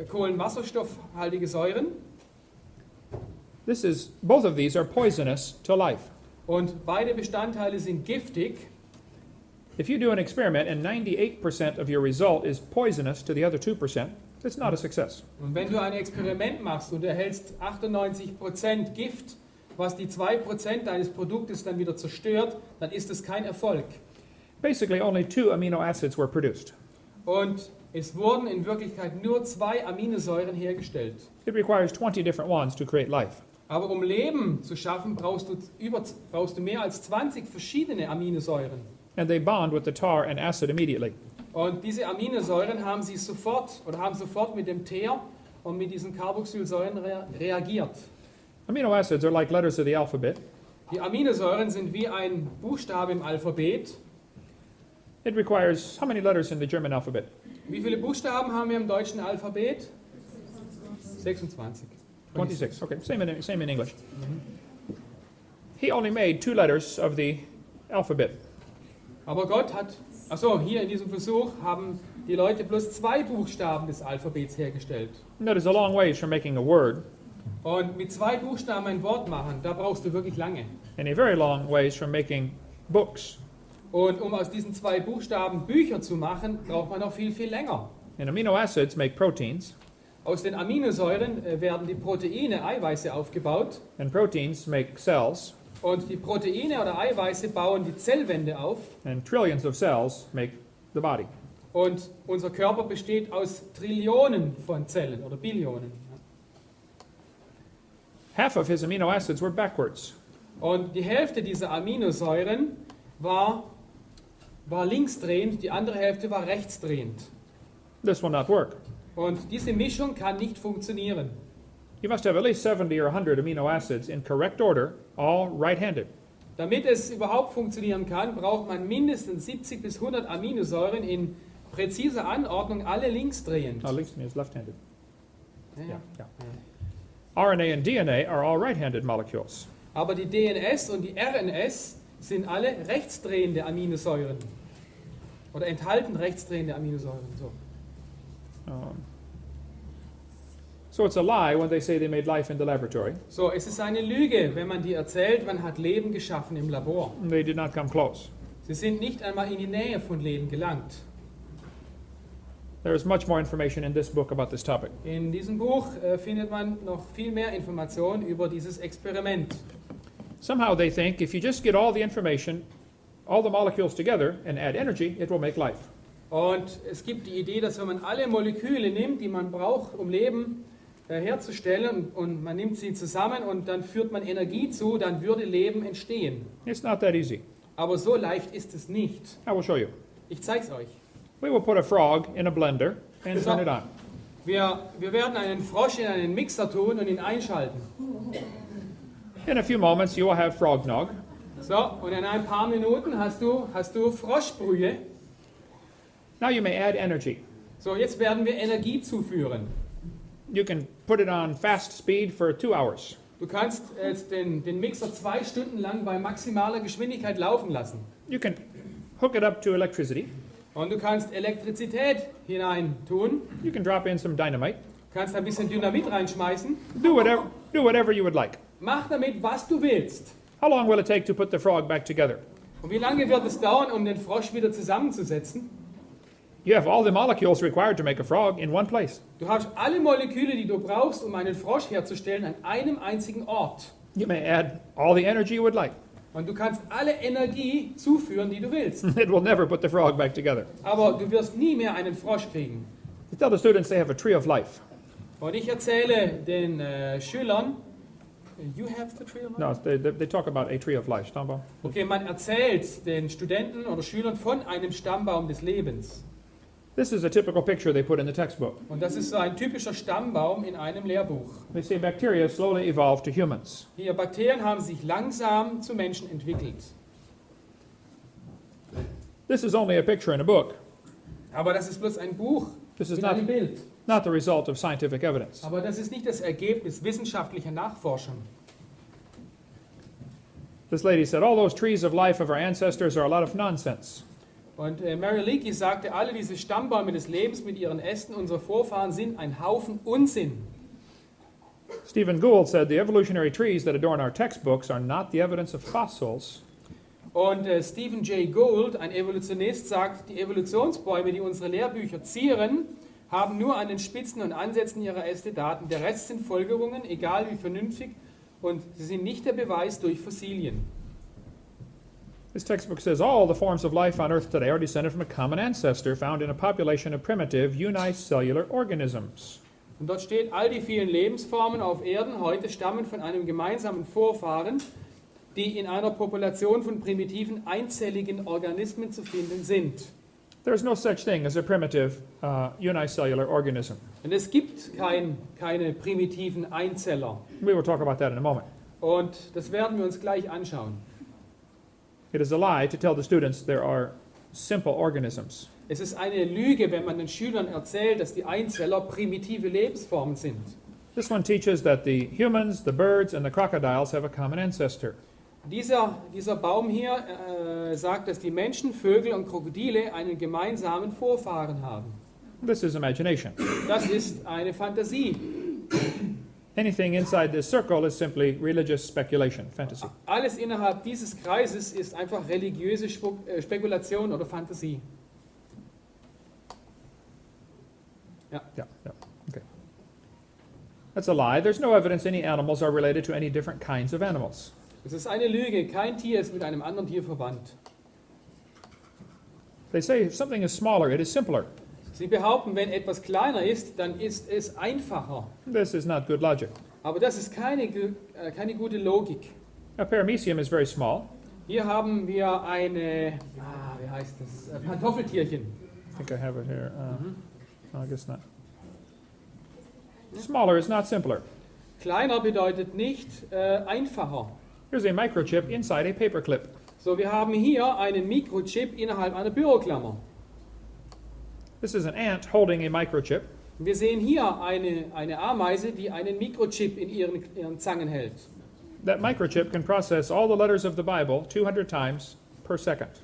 kohlenwasserstoffhaltige Säuren. Both of these are poisonous to life. Und beide Bestandteile sind giftig. If you do an experiment and 98% of your result is poisonous to the other 2%, it's not a success. Und wenn du ein Experiment machst und erhältst 98% Gift, was die 2% deines Produktes dann wieder zerstört, dann ist es kein Erfolg. Basically, only 2 amino acids were produced. Und es wurden in Wirklichkeit nur 2 Aminosäuren hergestellt. It requires 20 different ones to create life. Aber um Leben zu schaffen, brauchst du mehr als 20 verschiedene Aminosäuren. And they bond with the tar and acid immediately. Und diese Aminosäuren haben sofort mit dem Teer und mit diesen Carboxylsäuren reagiert. Amino acids are like letters of the alphabet. Die Aminosäuren sind wie ein Buchstabe im Alphabet. It requires how many letters in the German alphabet? Wie viele Buchstaben haben wir im deutschen Alphabet? 26. 26. Okay, same in English. He only made 2 letters of the alphabet. Aber Gott hat, hier in diesem Versuch haben die Leute bloß 2 Buchstaben des Alphabets hergestellt. And that is a long ways from making a word, Und mit 2 Buchstaben ein Wort machen, da brauchst du wirklich lange. and a very long ways from making books. Und um aus diesen 2 Buchstaben Bücher zu machen, braucht man noch viel, viel länger. And amino acids make proteins, Aus den Aminosäuren werden die Proteine, Eiweiße aufgebaut. and proteins make cells, Und die Proteine oder Eiweiße bauen die Zellwände auf. and trillions of cells make the body. Und unser Körper besteht aus Trillionen von Zellen oder Billionen. Half of his amino acids were backwards. Und die Hälfte dieser Aminosäuren war linksdrehend, die andere Hälfte war rechtsdrehend. This will not work. Und diese Mischung kann nicht funktionieren. You must have at least 70 or 100 amino acids in correct order, all right-handed. Damit es überhaupt funktionieren kann, braucht man mindestens 70 bis 100 Aminosäuren in präziser Anordnung, alle linksdrehend. Links to me is left-handed. Ja. Yeah. RNA and DNA are all right-handed molecules. Aber die DNS und die RNS sind alle rechtsdrehende Aminosäuren. Oder enthalten rechtsdrehende Aminosäuren. So. So it's a lie when they say they made life in the laboratory. So, es ist eine Lüge, wenn man dir erzählt, man hat Leben geschaffen im Labor. They did not come close. Sie sind nicht einmal in die Nähe von Leben gelangt. There is much more information in this book about this topic. In diesem Buch findet man noch viel mehr Informationen über dieses Experiment. Somehow they think if you just get all the information, all the molecules together and add energy, it will make life. Und es gibt die Idee, dass wenn man alle Moleküle nimmt, die man braucht, um Leben herzustellen, und man nimmt sie zusammen und dann führt man Energie zu, dann würde Leben entstehen. It's not that easy. Aber so leicht ist es nicht. I will show you. Ich zeige es euch. We will put a frog in a blender and turn it on. Wir werden einen Frosch in einen Mixer tun und ihn einschalten. In a few moments you will have frog nog. So, und in ein paar Minuten hast du Froschbrühe. Now you may add energy. So, jetzt werden wir Energie zuführen. You can put it on fast speed for 2 hours. Du kannst jetzt den Mixer 2 Stunden lang bei maximaler Geschwindigkeit laufen lassen. You can hook it up to electricity. Und du kannst Elektrizität hinein tun. You can drop in some dynamite. Kannst ein bisschen Dynamit reinschmeißen. Do whatever you would like. Mach damit, was du willst. How long will it take to put the frog back together? Und wie lange wird es dauern, um den Frosch wieder zusammenzusetzen? You have all the molecules required to make a frog in one place. Du hast alle Moleküle, die du brauchst, um einen Frosch herzustellen, an einem einzigen Ort. You may add all the energy you would like. Und du kannst alle Energie zuführen, die du willst. It will never put the frog back together. Aber du wirst nie mehr einen Frosch kriegen. You tell the students they have a tree of life. Und ich erzähle den Schülern, you have the tree of life? No, they talk about a tree of life. Stammbaum. Okay, man erzählt den Studenten oder Schülern von einem Stammbaum des Lebens. This is a typical picture they put in the textbook. Und das ist so ein typischer Stammbaum in einem Lehrbuch. They say bacteria slowly evolved to humans. Hier, Bakterien haben sich langsam zu Menschen entwickelt. This is only a picture in a book. Aber das ist bloß ein Buch This is mit not, einem Bild. not the result of scientific evidence. Aber das ist nicht das Ergebnis wissenschaftlicher Nachforschung. This lady said, all those trees of life of our ancestors are a lot of nonsense. Und Mary Leakey sagte, alle diese Stammbäume des Lebens mit ihren Ästen unserer Vorfahren sind ein Haufen Unsinn. Stephen Gould said, the evolutionary trees that adorn our textbooks are not the evidence of fossils. Und Stephen J. Gould, ein Evolutionist, sagt, die Evolutionsbäume, die unsere Lehrbücher zieren, haben nur an den Spitzen und Ansätzen ihrer Äste Daten. Der Rest sind Folgerungen, egal wie vernünftig, und sie sind nicht der Beweis durch Fossilien. This textbook says all the forms of life on Earth today are descended from a common ancestor found in a population of primitive unicellular organisms. Und dort steht, all die vielen Lebensformen auf Erden heute stammen von einem gemeinsamen Vorfahren, die in einer Population von primitiven einzelligen Organismen zu finden sind. There is no such thing as a primitive unicellular organism. Und es gibt keine primitiven Einzeller. We will talk about that in a moment. Und das werden wir uns gleich anschauen. It is a lie to tell the students there are simple organisms. Es ist eine Lüge, wenn man den Schülern erzählt, dass die Einzeller primitive Lebensformen sind. This one teaches that the humans, the birds, and the crocodiles have a common ancestor. Dieser Baum hier sagt, dass die Menschen, Vögel und Krokodile einen gemeinsamen Vorfahren haben. This is imagination. Das ist eine Fantasie. Anything inside this circle is simply religious speculation, fantasy. Alles innerhalb dieses Kreises ist einfach religiöse Spekulation oder Fantasie. Ja. Yeah. Okay. That's a lie. There's no evidence any animals are related to any different kinds of animals. Es ist eine Lüge. Kein Tier ist mit einem anderen Tier verwandt. They say if something is smaller, it is simpler. Sie behaupten, wenn etwas kleiner ist, dann ist es einfacher. This is not good logic. Aber das ist keine gute Logik. A paramecium is very small. Hier haben wir eine, wie heißt das? Pantoffeltierchen. I think I have it here. No, I guess not. Smaller is not simpler. Kleiner bedeutet nicht einfacher. Here's a microchip inside a paperclip. So, wir haben hier einen Mikrochip innerhalb einer Büroklammer. This is an ant holding a microchip. Wir sehen hier eine Ameise, die einen Mikrochip in ihren Zangen hält. That microchip can process all the letters of the Bible 200 times per second.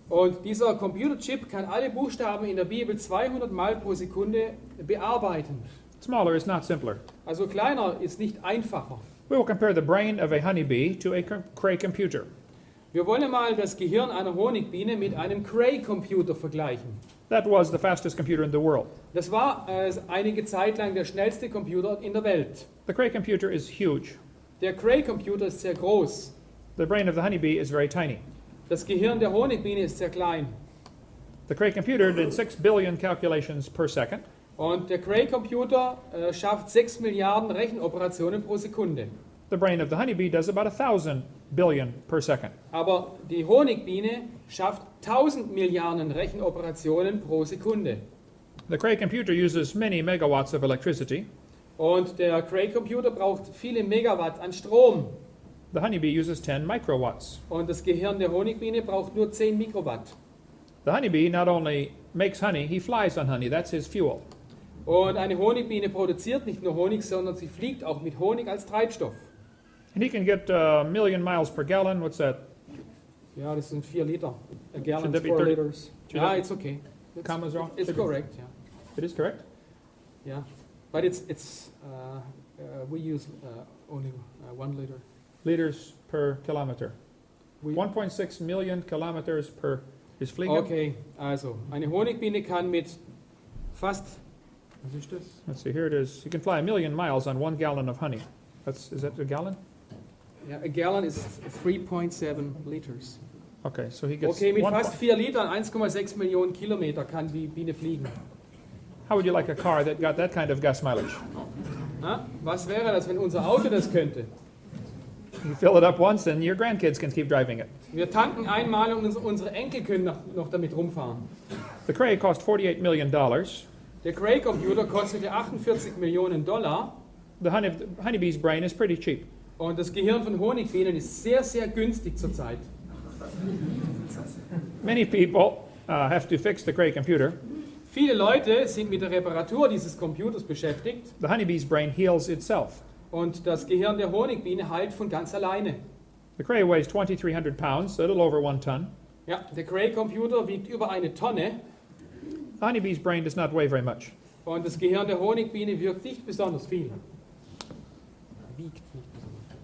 Und dieser Computerchip kann alle Buchstaben in der Bibel 200 Mal pro Sekunde bearbeiten. Smaller is not simpler. Also kleiner ist nicht einfacher. We will compare the brain of a honeybee to a Cray computer. Wir wollen mal das Gehirn einer Honigbiene mit einem Cray-Computer vergleichen. That was the fastest computer in the world. Das war einige Zeit lang der schnellste Computer in der Welt. The Cray computer is huge. Der Cray-Computer ist sehr groß. The brain of the honeybee is very tiny. Das Gehirn der Honigbiene ist sehr klein. The Cray computer did 6 billion calculations per second. Und der Cray-Computer schafft 6 Milliarden Rechenoperationen pro Sekunde. The brain of the honeybee does about 1,000 billion per second. Aber die Honigbiene schafft 1000 Milliarden Rechenoperationen pro Sekunde. The Cray computer uses many megawatts of electricity. Und der Cray-Computer braucht viele Megawatt an Strom. The honeybee uses 10 microwatts. Und das Gehirn der Honigbiene braucht nur 10 Mikrowatt. The honeybee not only makes honey, he flies on honey. That's his fuel. Und eine Honigbiene produziert nicht nur Honig, sondern sie fliegt auch mit Honig als Treibstoff. And he can get a million miles per gallon. What's that? Ja, das sind 4 Liter. A gallon Should that is be 4 30? liters. Should Ja, that- it's okay. Commas wrong? It's Should be- correct, yeah. It is correct. Yeah. But we use only 1 liter. Liters per kilometer. We- 1.6 million kilometers per is fliegen. Okay, also eine Honigbiene kann mit fast, was ist das? Let's see, here it is. You can fly 1 million miles on 1 gallon of honey. Is that a gallon? Ja, a gallon is 3.7 liters. Okay, so he gets Okay, mit one fast point- 4 Litern, 1,6 Millionen Kilometer kann die Biene fliegen. How would you like a car that got that kind of gas mileage? Na, was wäre das, wenn unser Auto das könnte? You fill it up once and your grandkids can keep driving it. Wir tanken einmal und unsere Enkel können noch damit rumfahren. The Cray cost $48 million. Der Cray-Computer kostete 48 Millionen $. The honeybee's brain is pretty cheap. Und das Gehirn von Honigbienen ist sehr, sehr günstig zurzeit. Many people have to fix the Cray computer. Viele Leute sind mit der Reparatur dieses Computers beschäftigt The honeybee's brain heals itself. und das Gehirn der Honigbiene heilt von ganz alleine. The Cray weighs 2,300 pounds, so a little over 1 ton. Ja, der Cray-Computer wiegt über 1 Tonne The honeybee's brain does not weigh very much. und das Gehirn der Honigbiene wirkt nicht besonders viel. Wiegt nicht besonders viel.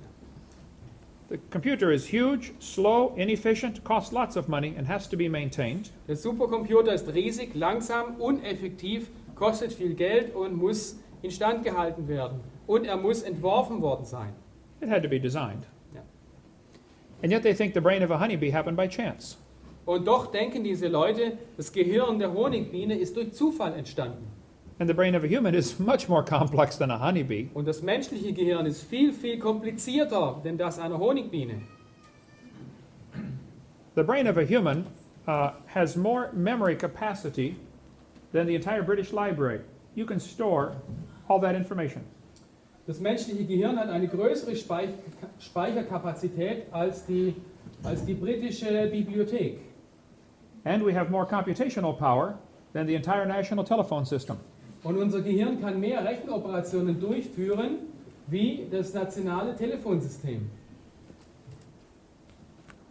The computer is huge, slow, inefficient, costs lots of money, and has to be maintained. Der Supercomputer ist riesig, langsam, uneffektiv, kostet viel Geld und muss instand gehalten werden. Und er muss entworfen worden sein. It had to be designed. Ja. And yet they think the brain of a honeybee happened by chance. Und doch denken diese Leute, das Gehirn der Honigbiene ist durch Zufall entstanden. And the brain of a human is much more complex than a honeybee. Und das menschliche Gehirn ist viel, viel komplizierter denn das einer Honigbiene. The brain of a human has more memory capacity than the entire British Library. You can store all that information. Das menschliche Gehirn hat eine größere Speicherkapazität als die britische Bibliothek. And we have more computational power than the entire national telephone system. Und unser Gehirn kann mehr Rechenoperationen durchführen wie das nationale Telefonsystem.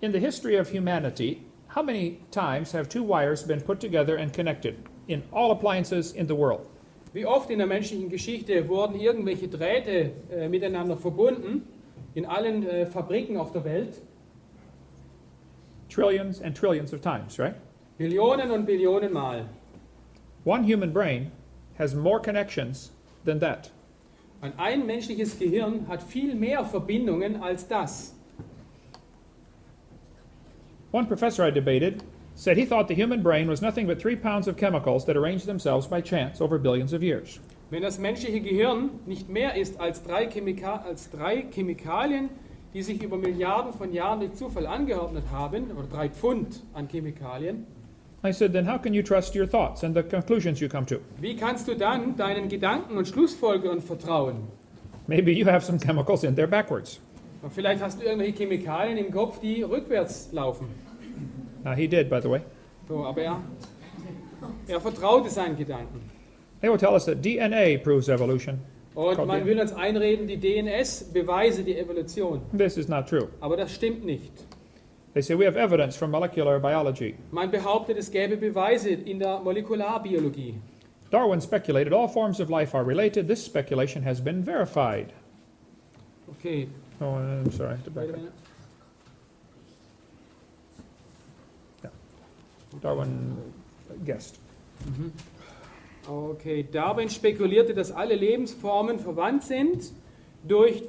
In the history of humanity, how many times have 2 wires been put together and connected in all appliances in the world? Wie oft in der menschlichen Geschichte wurden irgendwelche Drähte miteinander verbunden in allen Fabriken auf der Welt? Trillions and trillions of times, right? Billionen und Billionen Mal. One human brain has more connections than that. Und ein menschliches Gehirn hat viel mehr Verbindungen als das. One professor I debated said he thought the human brain was nothing but 3 pounds of chemicals that arranged themselves by chance over billions of years. Wenn das menschliche Gehirn nicht mehr ist als drei Chemikalien, die sich über Milliarden von Jahren durch Zufall angeordnet haben, oder 3 Pfund an Chemikalien, I said, then how can you trust your thoughts and the conclusions you come to? wie kannst du dann deinen Gedanken und Schlussfolgerungen vertrauen? Maybe you have some chemicals in there backwards. Und vielleicht hast du irgendwelche Chemikalien im Kopf, die rückwärts laufen. He did, by the way. So, aber er vertraute seinen Gedanken. They will tell us that DNA proves evolution. Und man will uns einreden, die DNS beweise die Evolution. This is not true. Aber das stimmt nicht. They say we have evidence from molecular biology. Man behauptet, es gäbe Beweise in der Molekularbiologie. Darwin speculated all forms of life are related. This speculation has been verified. Okay. Oh, I'm sorry. I have to back up. Darwin guessed. Okay, Darwin spekulierte, dass alle Lebensformen verwandt sind durch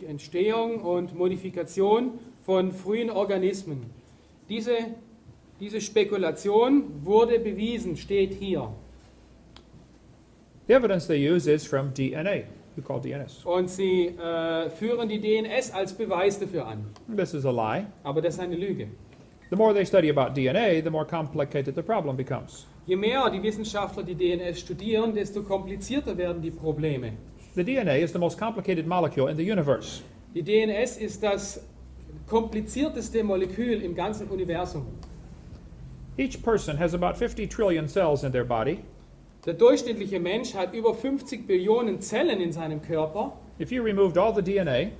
Entstehung und Modifikation von frühen Organismen. Diese Spekulation wurde bewiesen, steht hier. The evidence they use is from DNA, we call DNS. Und sie führen die DNS als Beweis dafür an. This is a lie. Aber das ist eine Lüge. The more they study about DNA, the more complicated the problem becomes. Je mehr die Wissenschaftler die DNS studieren, desto komplizierter werden die Probleme. The DNA is the most complicated molecule in the universe. Die DNS ist das komplizierteste Molekül im ganzen Universum. Each person has about 50 trillion cells in their body. Der durchschnittliche Mensch hat über 50 Billionen Zellen in seinem Körper. If you removed all the DNA,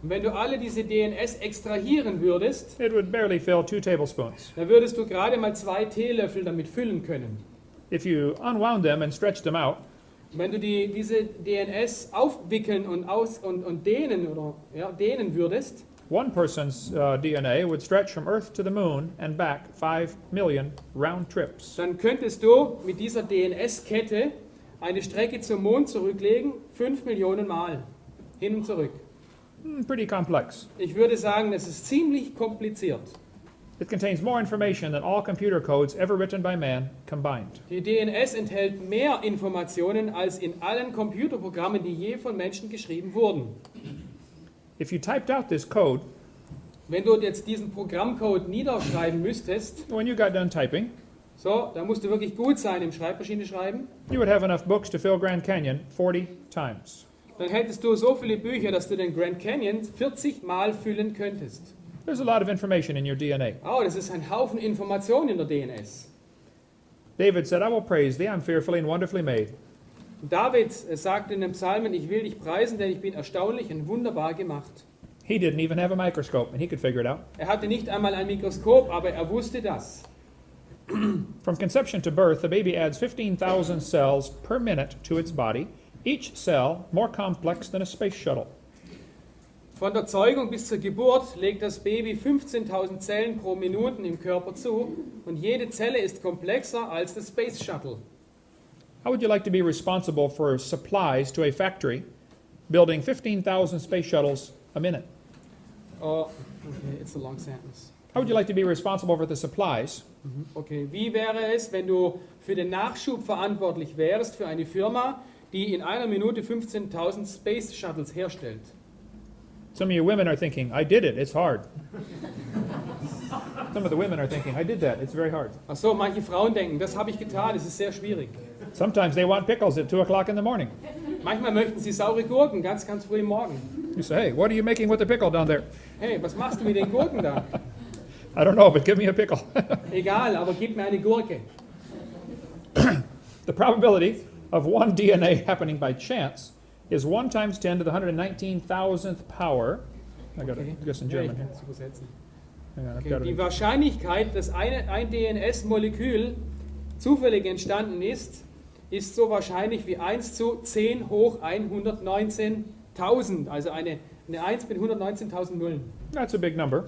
Und wenn du alle diese DNS extrahieren würdest, it would barely fill 2 tablespoons. dann würdest du gerade mal 2 Teelöffel damit füllen können. If you unwound them and stretched them out, Und wenn du diese DNS aufwickeln und dehnen würdest, one person's DNA would stretch from Earth to the moon and back 5 million round trips. dann könntest du mit dieser DNS-Kette eine Strecke zum Mond zurücklegen, 5 Millionen Mal hin und zurück. Pretty complex. Ich würde sagen, das ist ziemlich kompliziert. It contains more information than all computer codes ever written by man combined. Die DNS enthält mehr Informationen als in allen Computerprogrammen, die je von Menschen geschrieben wurden. If you typed out this code, Wenn du jetzt diesen Programmcode niederschreiben müsstest, when you got done typing, so, da musst du wirklich gut sein im Schreibmaschine schreiben, you would have enough books to fill Grand Canyon 40 times. dann hättest du so viele Bücher, dass du den Grand Canyon 40 Mal füllen könntest. There's a lot of information in your DNA. Oh, das ist ein Haufen Informationen in der DNS. David said, I will praise thee, I'm fearfully and wonderfully made. David sagt in den Psalmen, ich will dich preisen, denn ich bin erstaunlich und wunderbar gemacht. He didn't even have a microscope, and he could figure it out. Er hatte nicht einmal ein Mikroskop, aber er wusste das. From conception to birth, the baby adds 15,000 cells per minute to its body, each cell more complex than a space shuttle. Von der Zeugung bis zur Geburt legt das Baby 15.000 Zellen pro Minute im Körper zu und jede Zelle ist komplexer als das Space Shuttle. How would you like to be responsible for supplies to a factory building 15,000 space shuttles a minute? Oh, okay, it's a long sentence. How would you like to be responsible for the supplies Okay, wie wäre es, wenn du für den Nachschub verantwortlich wärst für eine Firma, die in einer Minute 15.000 Space Shuttles herstellt? Some of you women are thinking, I did it, it's hard. Some of the women are thinking, I did that, it's very hard. Ach so, manche Frauen denken, das habe ich getan, es ist sehr schwierig. Sometimes they want pickles at 2 o'clock in the morning. Manchmal möchten sie saure Gurken, ganz früh am Morgen. You say, hey, what are you making with the pickle down there? Hey, was machst du mit den Gurken da? I don't know, but give me a pickle. Egal, aber gib mir eine Gurke. The probability of one DNA happening by chance is 1 times 10 to the 119,000th power. I got Okay. this in Ja, ich German kann here. es übersetzen. Hang on, I've Okay. got it Die in- Wahrscheinlichkeit, dass ein DNS-Molekül zufällig entstanden ist so wahrscheinlich wie 1 zu 10 hoch 119.000, also eine 1 mit 119.000 Nullen. That's a big number.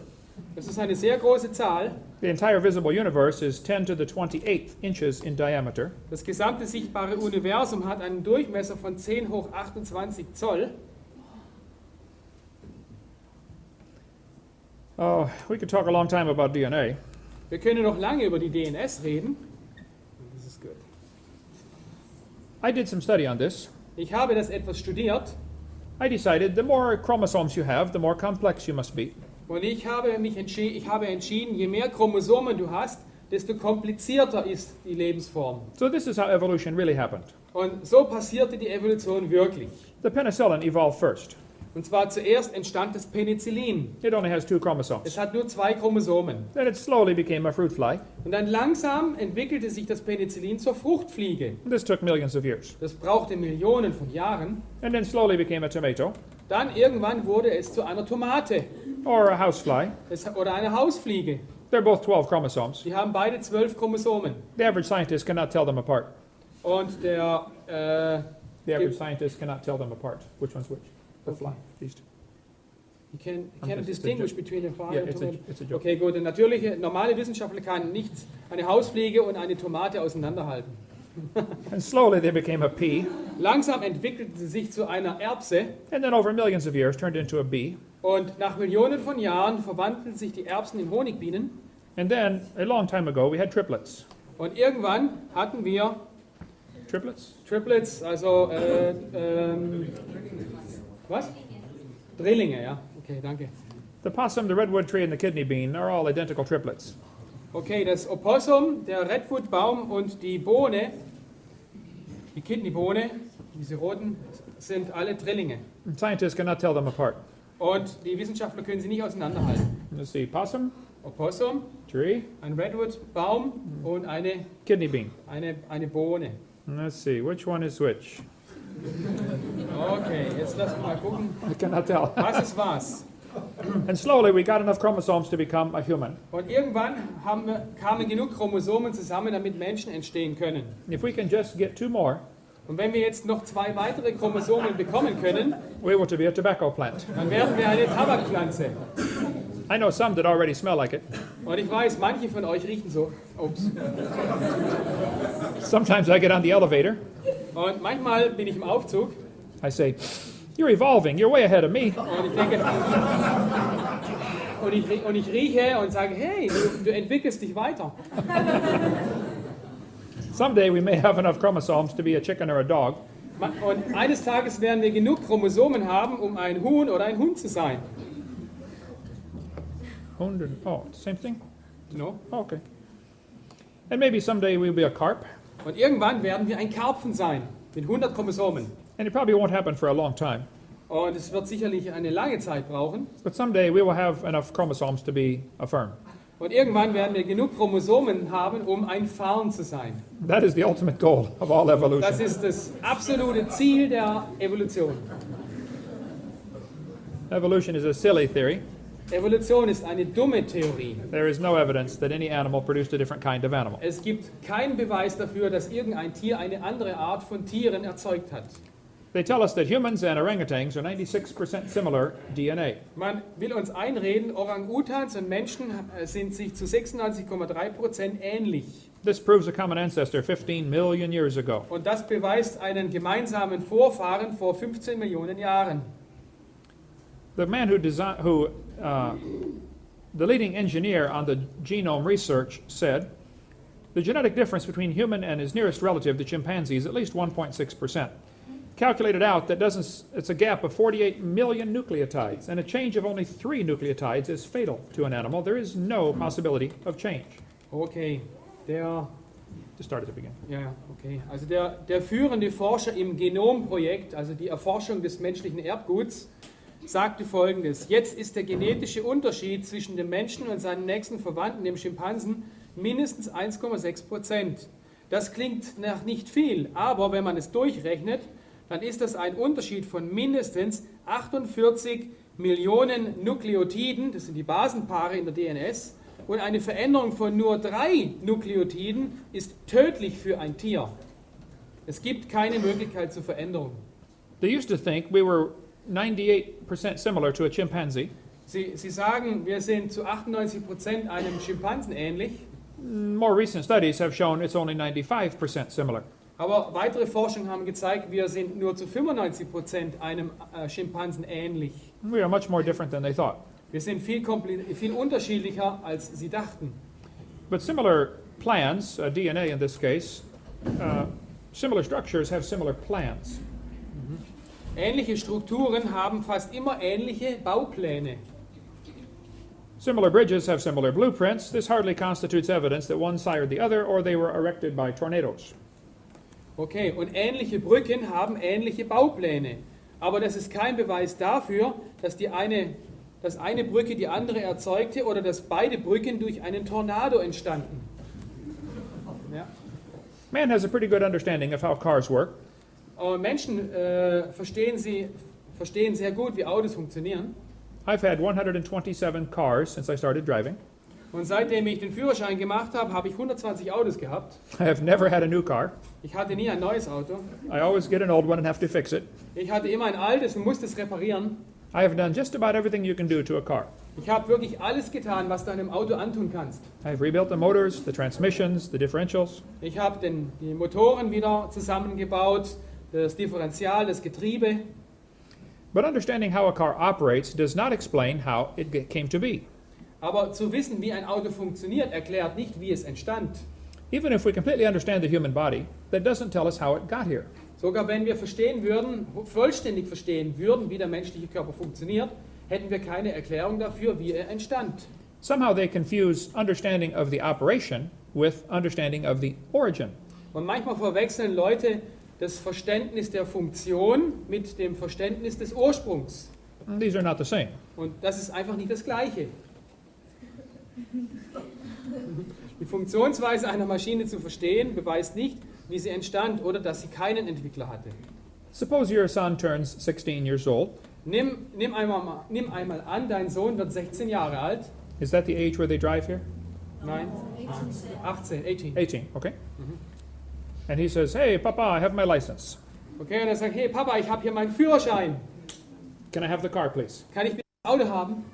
Das ist eine sehr große Zahl. The entire visible universe is 10 to the 28th inches in diameter. Das gesamte sichtbare Universum hat einen Durchmesser von 10 hoch 28 Zoll. Oh, we could talk a long time about DNA. Wir können noch lange über die DNS reden. Das ist gut. I did some study on this. Ich habe das etwas studiert I decided the more chromosomes you have, the more complex you must be. und ich habe entschieden, je mehr Chromosomen du hast, desto komplizierter ist die Lebensform. So this is how evolution really happened. Und so passierte die Evolution wirklich. The penicillin evolved first. Und zwar zuerst entstand das Penicillin. It only has 2 chromosomes. Es hat nur 2 Chromosomen. Then it slowly became a fruit fly. Und dann langsam entwickelte sich das Penicillin zur Fruchtfliege. This took millions of years. Das brauchte Millionen von Jahren. And then slowly became a tomato Dann irgendwann wurde es zu einer Tomate or a housefly. oder einer Hausfliege. They're both 12 chromosomes. Die haben beide 12 Chromosomen. The average scientist cannot tell them apart. Und der, The average scientist cannot tell them apart. Which one's which? The Okay. fly. These two. he can It's a distinguish joke. between the fly Yeah, and it's tomato. a joke. Okay, gut. Ein normale Wissenschaftler kann nicht eine Hausfliege und eine Tomate auseinanderhalten. And slowly they became a pea, Langsam entwickelten sie sich zu einer Erbse and then over millions of years turned into a bee. und nach Millionen von Jahren verwandelten sich die Erbsen in Honigbienen. And then, a long time ago, we had triplets. Und irgendwann hatten wir Triplets? Triplets, also was? Drillinge, ja. Okay, danke. The possum, the redwood tree, and the kidney bean are all identical triplets. Okay, das Opossum, der Redwoodbaum und die Bohne, die Kidneybohne, diese roten, sind alle Drillinge. And scientists cannot tell them apart. Und die Wissenschaftler können sie nicht auseinanderhalten. Let's see, possum, Opossum, tree, ein Redwoodbaum und eine kidney bean. Bohne. And let's see, which one is which? Okay, jetzt lass uns mal gucken, I cannot tell. was ist was. And slowly we got enough chromosomes to become a human. Und irgendwann kamen genug Chromosomen zusammen, damit Menschen entstehen können. If we can just get 2 more, Und wenn wir jetzt noch 2 weitere Chromosomen bekommen können, we will to be a tobacco plant. dann werden wir eine Tabakpflanze. I know some that already smell like it. Und ich weiß, manche von euch riechen so. Ups. Sometimes I get on the elevator. Und manchmal bin ich im Aufzug I say, you're evolving, you're way ahead of me. und ich denke, und ich rieche und sage, hey, du entwickelst dich weiter. Someday we may have enough chromosomes to be a chicken or a dog. Und eines Tages werden wir genug Chromosomen haben, um ein Huhn oder ein Hund zu sein. Oh, same thing? No? Oh, okay. And maybe someday we'll be a carp. Und irgendwann werden wir ein Karpfen sein, mit 100 Chromosomen. And it probably won't happen for a long time. Und es wird sicherlich eine lange Zeit brauchen. But someday we will have enough chromosomes to be a fern. Und irgendwann werden wir genug Chromosomen haben, um ein Farn zu sein. That is the ultimate goal of all Das evolution. ist das absolute Ziel der Evolution. Evolution is a silly theory. Evolution ist eine dumme Theorie. There is no evidence that any animal produced a different kind of animal. Es gibt keinen Beweis dafür, dass irgendein Tier eine andere Art von Tieren erzeugt hat. They tell us that humans and orangutans are 96% similar DNA. Man will uns einreden, Orang-Utans und Menschen sind sich zu 96,3% ähnlich. This proves a common ancestor 15 million years ago. Und das beweist einen gemeinsamen Vorfahren vor 15 Millionen Jahren. The man the leading engineer on the genome research said, the genetic difference between human and his nearest relative, the chimpanzee, is at least 1.6%. Calculated out, it's a gap of 48 million nucleotides, and a change of only 3 nucleotides is fatal to an animal. There is no possibility of change. Okay, Just start at the beginning. ja, okay. Also der führende Forscher im Genomprojekt, also die Erforschung des menschlichen Erbguts, sagte Folgendes: Jetzt ist der genetische Unterschied zwischen dem Menschen und seinen nächsten Verwandten, dem Schimpansen, mindestens 1,6%. Das klingt nach nicht viel, aber wenn man es durchrechnet, dann ist das ein Unterschied von mindestens 48 Millionen Nukleotiden, das sind die Basenpaare in der DNS, und eine Veränderung von nur 3 Nukleotiden ist tödlich für ein Tier. Es gibt keine Möglichkeit zur Veränderung. They used to think we were 98% similar to a chimpanzee. Sie sagen, wir sind zu 98% einem Schimpansen ähnlich, More recent studies have shown it's only 95% similar. aber weitere Forschungen haben gezeigt, wir sind nur zu 95% einem Schimpansen ähnlich. We are much more different than they thought. Wir sind viel unterschiedlicher, als sie dachten. But similar plans, DNA in this case, similar structures have similar plans. Ähnliche Strukturen haben fast immer ähnliche Baupläne. Similar bridges have similar blueprints. This hardly constitutes evidence that one sired the other or they were erected by tornadoes. Okay, und ähnliche Brücken haben ähnliche Baupläne. Aber das ist kein Beweis dafür, dass eine Brücke die andere erzeugte oder dass beide Brücken durch einen Tornado entstanden. Ja. Man has a pretty good understanding of how cars work. Aber Menschen verstehen sehr gut, wie Autos funktionieren. I've had 127 cars since I started driving. Und seitdem ich den Führerschein gemacht habe, habe ich 120 Autos gehabt. I have never had a new car. Ich hatte nie ein neues Auto. I always get an old one and have to fix it. Ich hatte immer ein altes und musste es reparieren. I have done just about everything you can do to a car. Ich habe wirklich alles getan, was du einem Auto antun kannst. I've rebuilt the motors, the transmissions, the differentials. Ich habe die Motoren wieder zusammengebaut, das Differential, das Getriebe. But understanding how a car operates does not explain how it came to be. Aber zu wissen, wie ein Auto funktioniert, erklärt nicht, wie es entstand. Even if we completely understand the human body, that doesn't tell us how it got here. Sogar wenn wir verstehen würden, vollständig verstehen würden, wie der menschliche Körper funktioniert, hätten wir keine Erklärung dafür, wie er entstand. Somehow they confuse understanding of the operation with understanding of the origin. Und manchmal verwechseln Leute das Verständnis der Funktion mit dem Verständnis des Ursprungs. And these are not the same. Und das ist einfach nicht das Gleiche. Die Funktionsweise einer Maschine zu verstehen, beweist nicht, wie sie entstand oder dass sie keinen Entwickler hatte. Suppose your son turns 16 years old. Nimm einmal an, dein Sohn wird 16 Jahre alt. Is that the age where they drive here? Nein, 18. 18, okay. And he says, hey, Papa, I have my license. Okay, und er sagt, hey Papa, ich habe hier meinen Führerschein. Can I have the car, please? Kann ich bitte ein Auto haben?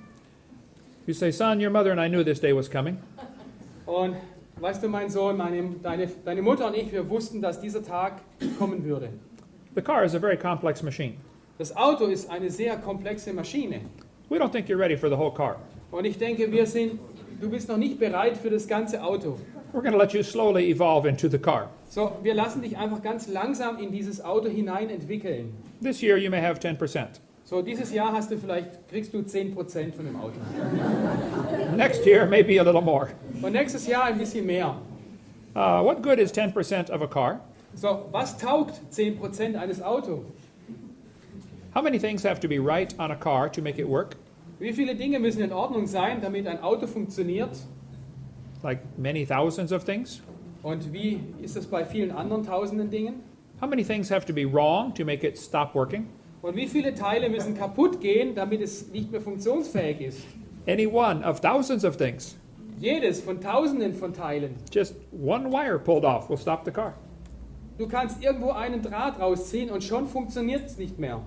You say, son, your mother and I knew this day was coming. Und weißt du, mein Sohn, deine Mutter und ich, wir wussten, dass dieser Tag kommen würde. The car is a very complex machine. Das Auto ist eine sehr komplexe Maschine. We don't think you're ready for the whole car. Und ich denke, du bist noch nicht bereit für das ganze Auto. We're going to let you slowly evolve into the car. So, wir lassen dich einfach ganz langsam in dieses Auto hinein entwickeln. This year you may have 10%. So, dieses Jahr kriegst du 10% von dem Auto. Next year, maybe a little more. Und nächstes Jahr ein bisschen mehr. What good is 10% of a car? So, was taugt 10% eines Autos? How many things have to be right on a car to make it work? Wie viele Dinge müssen in Ordnung sein, damit ein Auto funktioniert? Like many thousands of things? Und wie ist das bei vielen anderen tausenden Dingen? How many things have to be wrong to make it stop working? Und wie viele Teile müssen kaputt gehen, damit es nicht mehr funktionsfähig ist? Any one of thousands of things. Jedes von tausenden von Teilen. Just one wire pulled off will stop the car. Du kannst irgendwo einen Draht rausziehen und schon funktioniert es nicht mehr.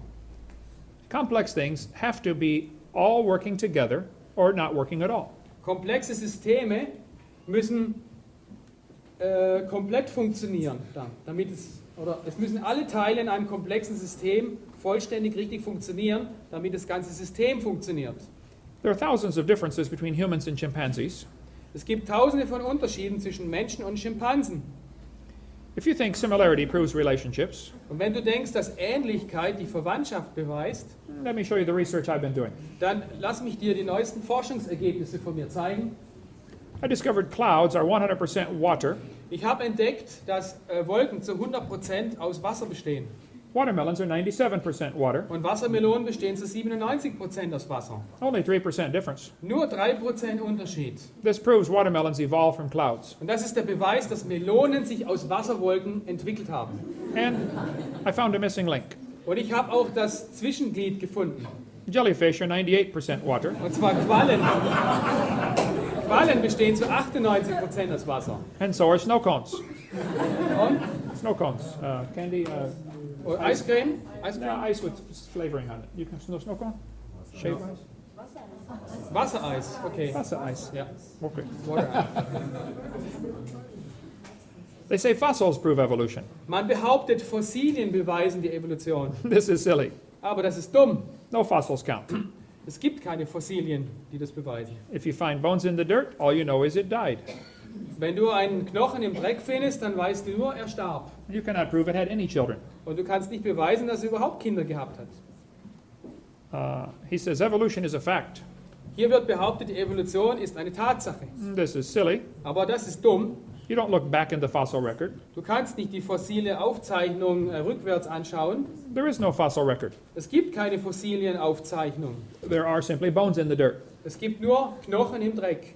Complex things have to be all working together or not working at all. Komplexe Systeme müssen komplett funktionieren, es müssen alle Teile in einem komplexen System vollständig richtig funktionieren, damit das ganze System funktioniert. There are thousands of differences between humans and chimpanzees. Es gibt tausende von Unterschieden zwischen Menschen und Schimpansen. If you think similarity proves relationships, Und wenn du denkst, dass Ähnlichkeit die Verwandtschaft beweist, let me show you the research I've been doing. dann lass mich dir die neuesten Forschungsergebnisse von mir zeigen. I discovered clouds are 100% water. Ich habe entdeckt, dass Wolken zu 100% aus Wasser bestehen. Watermelons are 97% water. Und Wassermelonen bestehen zu 97% aus Wasser. Only 3% difference. Nur 3% Unterschied. This proves watermelons evolved from clouds. Und das ist der Beweis, dass Melonen sich aus Wasserwolken entwickelt haben. And I found a missing link. Und ich habe auch das Zwischenglied gefunden. Jellyfish are 98% water. Und zwar Quallen. Quallen bestehen zu 98% aus Wasser. And so are snow cones. Und Snow cones. Candy. Eiscreme? No, ice with flavoring on it. You can snow cone? Shaved ice? Wassereis, okay. That's ice. Ja. Okay. Water. They say fossils prove evolution. Man behauptet, Fossilien beweisen die Evolution. This is silly. Aber das ist dumm. No fossils count. Es gibt keine Fossilien, die das beweisen. If you find bones in the dirt, all you know is it died. Wenn du einen Knochen im Dreck findest, dann weißt du nur, er starb. You cannot prove it had any children. Und du kannst nicht beweisen, dass er überhaupt Kinder gehabt hat. He says evolution is a fact. Hier wird behauptet, die Evolution ist eine Tatsache. This is silly. Aber das ist dumm. You don't look back in the fossil record. Du kannst nicht die fossile Aufzeichnung rückwärts anschauen. There is no fossil record. Es gibt keine Fossilienaufzeichnung. There are simply bones in the dirt. Es gibt nur Knochen im Dreck.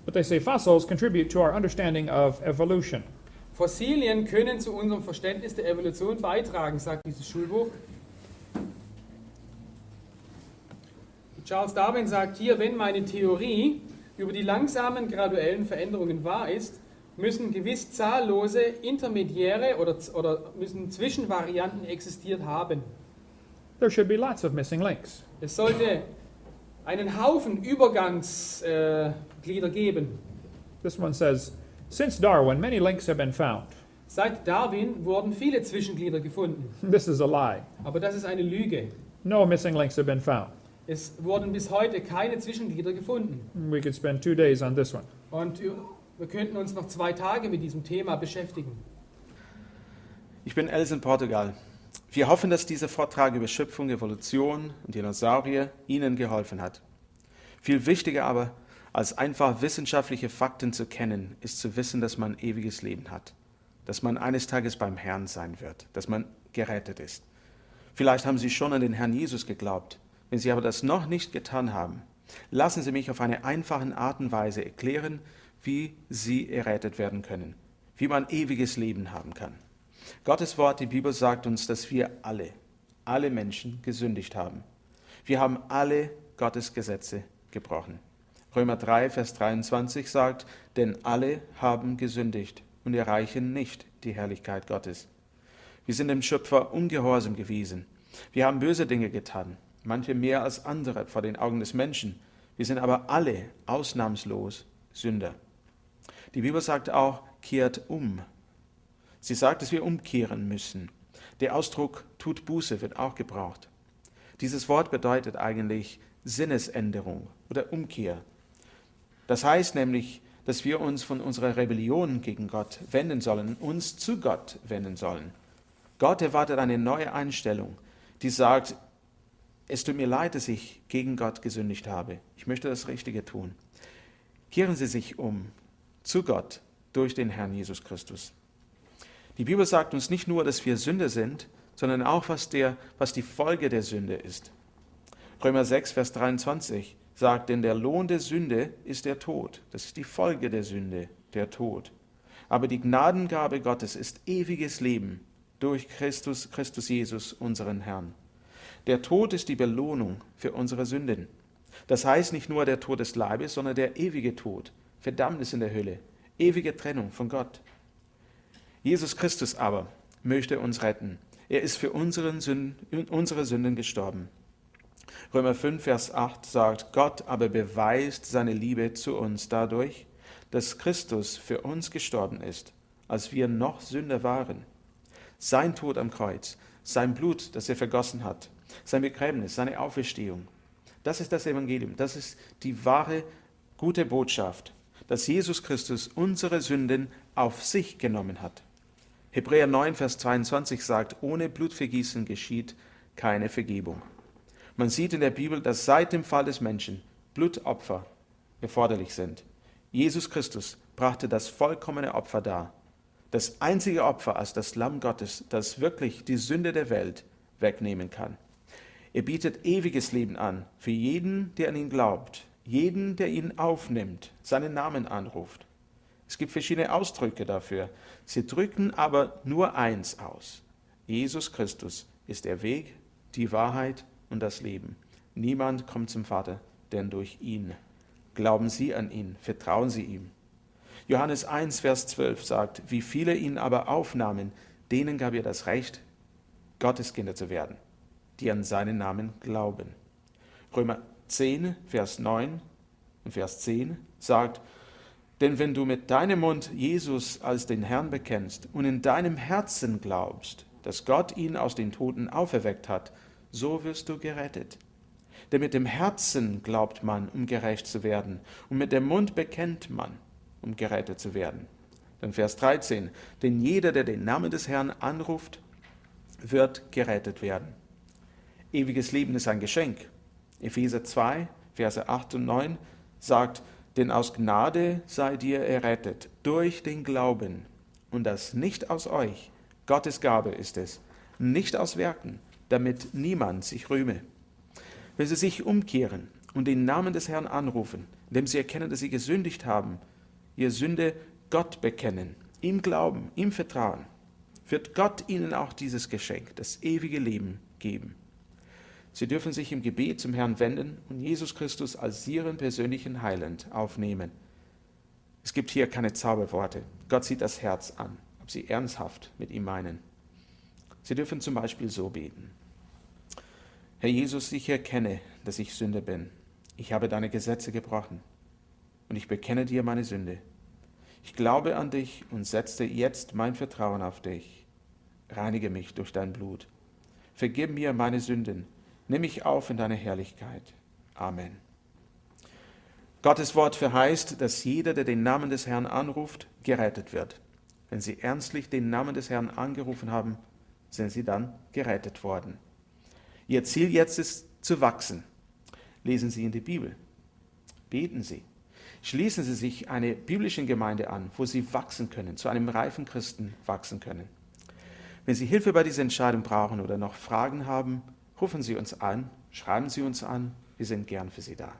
But they say fossils contribute to our understanding of evolution. Fossilien können zu unserem Verständnis der Evolution beitragen, sagt dieses Schulbuch. Die Charles Darwin sagt hier, wenn meine Theorie über die langsamen graduellen Veränderungen wahr ist, müssen gewiss zahllose intermediäre oder müssen Zwischenvarianten existiert haben. There should be lots of missing links. Es sollte einen Haufen Übergangsglieder geben. This one says, since Darwin, many links have been found. Seit Darwin wurden viele Zwischenglieder gefunden. This is a lie. Aber das ist eine Lüge. No missing links have been found. Es wurden bis heute keine Zwischenglieder gefunden. We could spend 2 days on this one. Und wir könnten uns noch 2 Tage mit diesem Thema beschäftigen. Ich bin Els in Portugal. Wir hoffen, dass dieser Vortrag über Schöpfung, Evolution und Dinosaurier Ihnen geholfen hat. Viel wichtiger aber, als einfach wissenschaftliche Fakten zu kennen, ist zu wissen, dass man ewiges Leben hat. Dass man eines Tages beim Herrn sein wird, dass man gerettet ist. Vielleicht haben Sie schon an den Herrn Jesus geglaubt. Wenn Sie aber das noch nicht getan haben, lassen Sie mich auf eine einfache Art und Weise erklären, wie Sie errettet werden können, wie man ewiges Leben haben kann. Gottes Wort, die Bibel sagt uns, dass wir alle Menschen gesündigt haben. Wir haben alle Gottes Gesetze gebrochen. Römer 3, Vers 23 sagt, denn alle haben gesündigt und erreichen nicht die Herrlichkeit Gottes. Wir sind dem Schöpfer ungehorsam gewesen. Wir haben böse Dinge getan, manche mehr als andere vor den Augen des Menschen. Wir sind aber alle ausnahmslos Sünder. Die Bibel sagt auch, kehrt um. Sie sagt, dass wir umkehren müssen. Der Ausdruck tut Buße wird auch gebraucht. Dieses Wort bedeutet eigentlich Sinnesänderung oder Umkehr. Das heißt nämlich, dass wir uns von unserer Rebellion gegen Gott wenden sollen, uns zu Gott wenden sollen. Gott erwartet eine neue Einstellung, die sagt, es tut mir leid, dass ich gegen Gott gesündigt habe. Ich möchte das Richtige tun. Kehren Sie sich um zu Gott durch den Herrn Jesus Christus. Die Bibel sagt uns nicht nur, dass wir Sünder sind, sondern auch, was die Folge der Sünde ist. Römer 6, Vers 23 sagt, denn der Lohn der Sünde ist der Tod. Das ist die Folge der Sünde, der Tod. Aber die Gnadengabe Gottes ist ewiges Leben durch Christus Jesus, unseren Herrn. Der Tod ist die Belohnung für unsere Sünden. Das heißt nicht nur der Tod des Leibes, sondern der ewige Tod, Verdammnis in der Hölle, ewige Trennung von Gott. Jesus Christus aber möchte uns retten. Er ist für unsere Sünden gestorben. Römer 5, Vers 8 sagt, Gott aber beweist seine Liebe zu uns dadurch, dass Christus für uns gestorben ist, als wir noch Sünder waren. Sein Tod am Kreuz, sein Blut, das er vergossen hat, sein Begräbnis, seine Auferstehung. Das ist das Evangelium, das ist die wahre, gute Botschaft, dass Jesus Christus unsere Sünden auf sich genommen hat. Hebräer 9, Vers 22 sagt, ohne Blutvergießen geschieht keine Vergebung. Man sieht in der Bibel, dass seit dem Fall des Menschen Blutopfer erforderlich sind. Jesus Christus brachte das vollkommene Opfer dar. Das einzige Opfer als das Lamm Gottes, das wirklich die Sünde der Welt wegnehmen kann. Er bietet ewiges Leben an für jeden, der an ihn glaubt, jeden, der ihn aufnimmt, seinen Namen anruft. Es gibt verschiedene Ausdrücke dafür. Sie drücken aber nur eins aus. Jesus Christus ist der Weg, die Wahrheit und das Leben. Niemand kommt zum Vater, denn durch ihn. Glauben Sie an ihn, vertrauen Sie ihm. Johannes 1, Vers 12 sagt, wie viele ihn aber aufnahmen, denen gab er das Recht, Gottes Kinder zu werden, die an seinen Namen glauben. Römer 10, Vers 9 und Vers 10 sagt, denn wenn du mit deinem Mund Jesus als den Herrn bekennst und in deinem Herzen glaubst, dass Gott ihn aus den Toten auferweckt hat, so wirst du gerettet. Denn mit dem Herzen glaubt man, um gerecht zu werden, und mit dem Mund bekennt man, um gerettet zu werden. Dann Vers 13, denn jeder, der den Namen des Herrn anruft, wird gerettet werden. Ewiges Leben ist ein Geschenk. Epheser 2, Verse 8 und 9 sagt, denn aus Gnade seid ihr errettet, durch den Glauben, und das nicht aus euch, Gottes Gabe ist es, nicht aus Werken, damit niemand sich rühme. Wenn sie sich umkehren und den Namen des Herrn anrufen, indem sie erkennen, dass sie gesündigt haben, ihr Sünde Gott bekennen, ihm glauben, ihm vertrauen, wird Gott ihnen auch dieses Geschenk, das ewige Leben, geben. Sie dürfen sich im Gebet zum Herrn wenden und Jesus Christus als ihren persönlichen Heiland aufnehmen. Es gibt hier keine Zauberworte. Gott sieht das Herz an, ob sie ernsthaft mit ihm meinen. Sie dürfen zum Beispiel so beten. Herr Jesus, ich erkenne, dass ich Sünder bin. Ich habe deine Gesetze gebrochen und ich bekenne dir meine Sünde. Ich glaube an dich und setze jetzt mein Vertrauen auf dich. Reinige mich durch dein Blut. Vergib mir meine Sünden. Nimm mich auf in deine Herrlichkeit. Amen. Gottes Wort verheißt, dass jeder, der den Namen des Herrn anruft, gerettet wird. Wenn sie ernstlich den Namen des Herrn angerufen haben, sind sie dann gerettet worden. Ihr Ziel jetzt ist zu wachsen. Lesen Sie in die Bibel. Beten Sie. Schließen Sie sich einer biblischen Gemeinde an, wo Sie wachsen können, zu einem reifen Christen wachsen können. Wenn Sie Hilfe bei dieser Entscheidung brauchen oder noch Fragen haben, rufen Sie uns an, schreiben Sie uns an, wir sind gern für Sie da.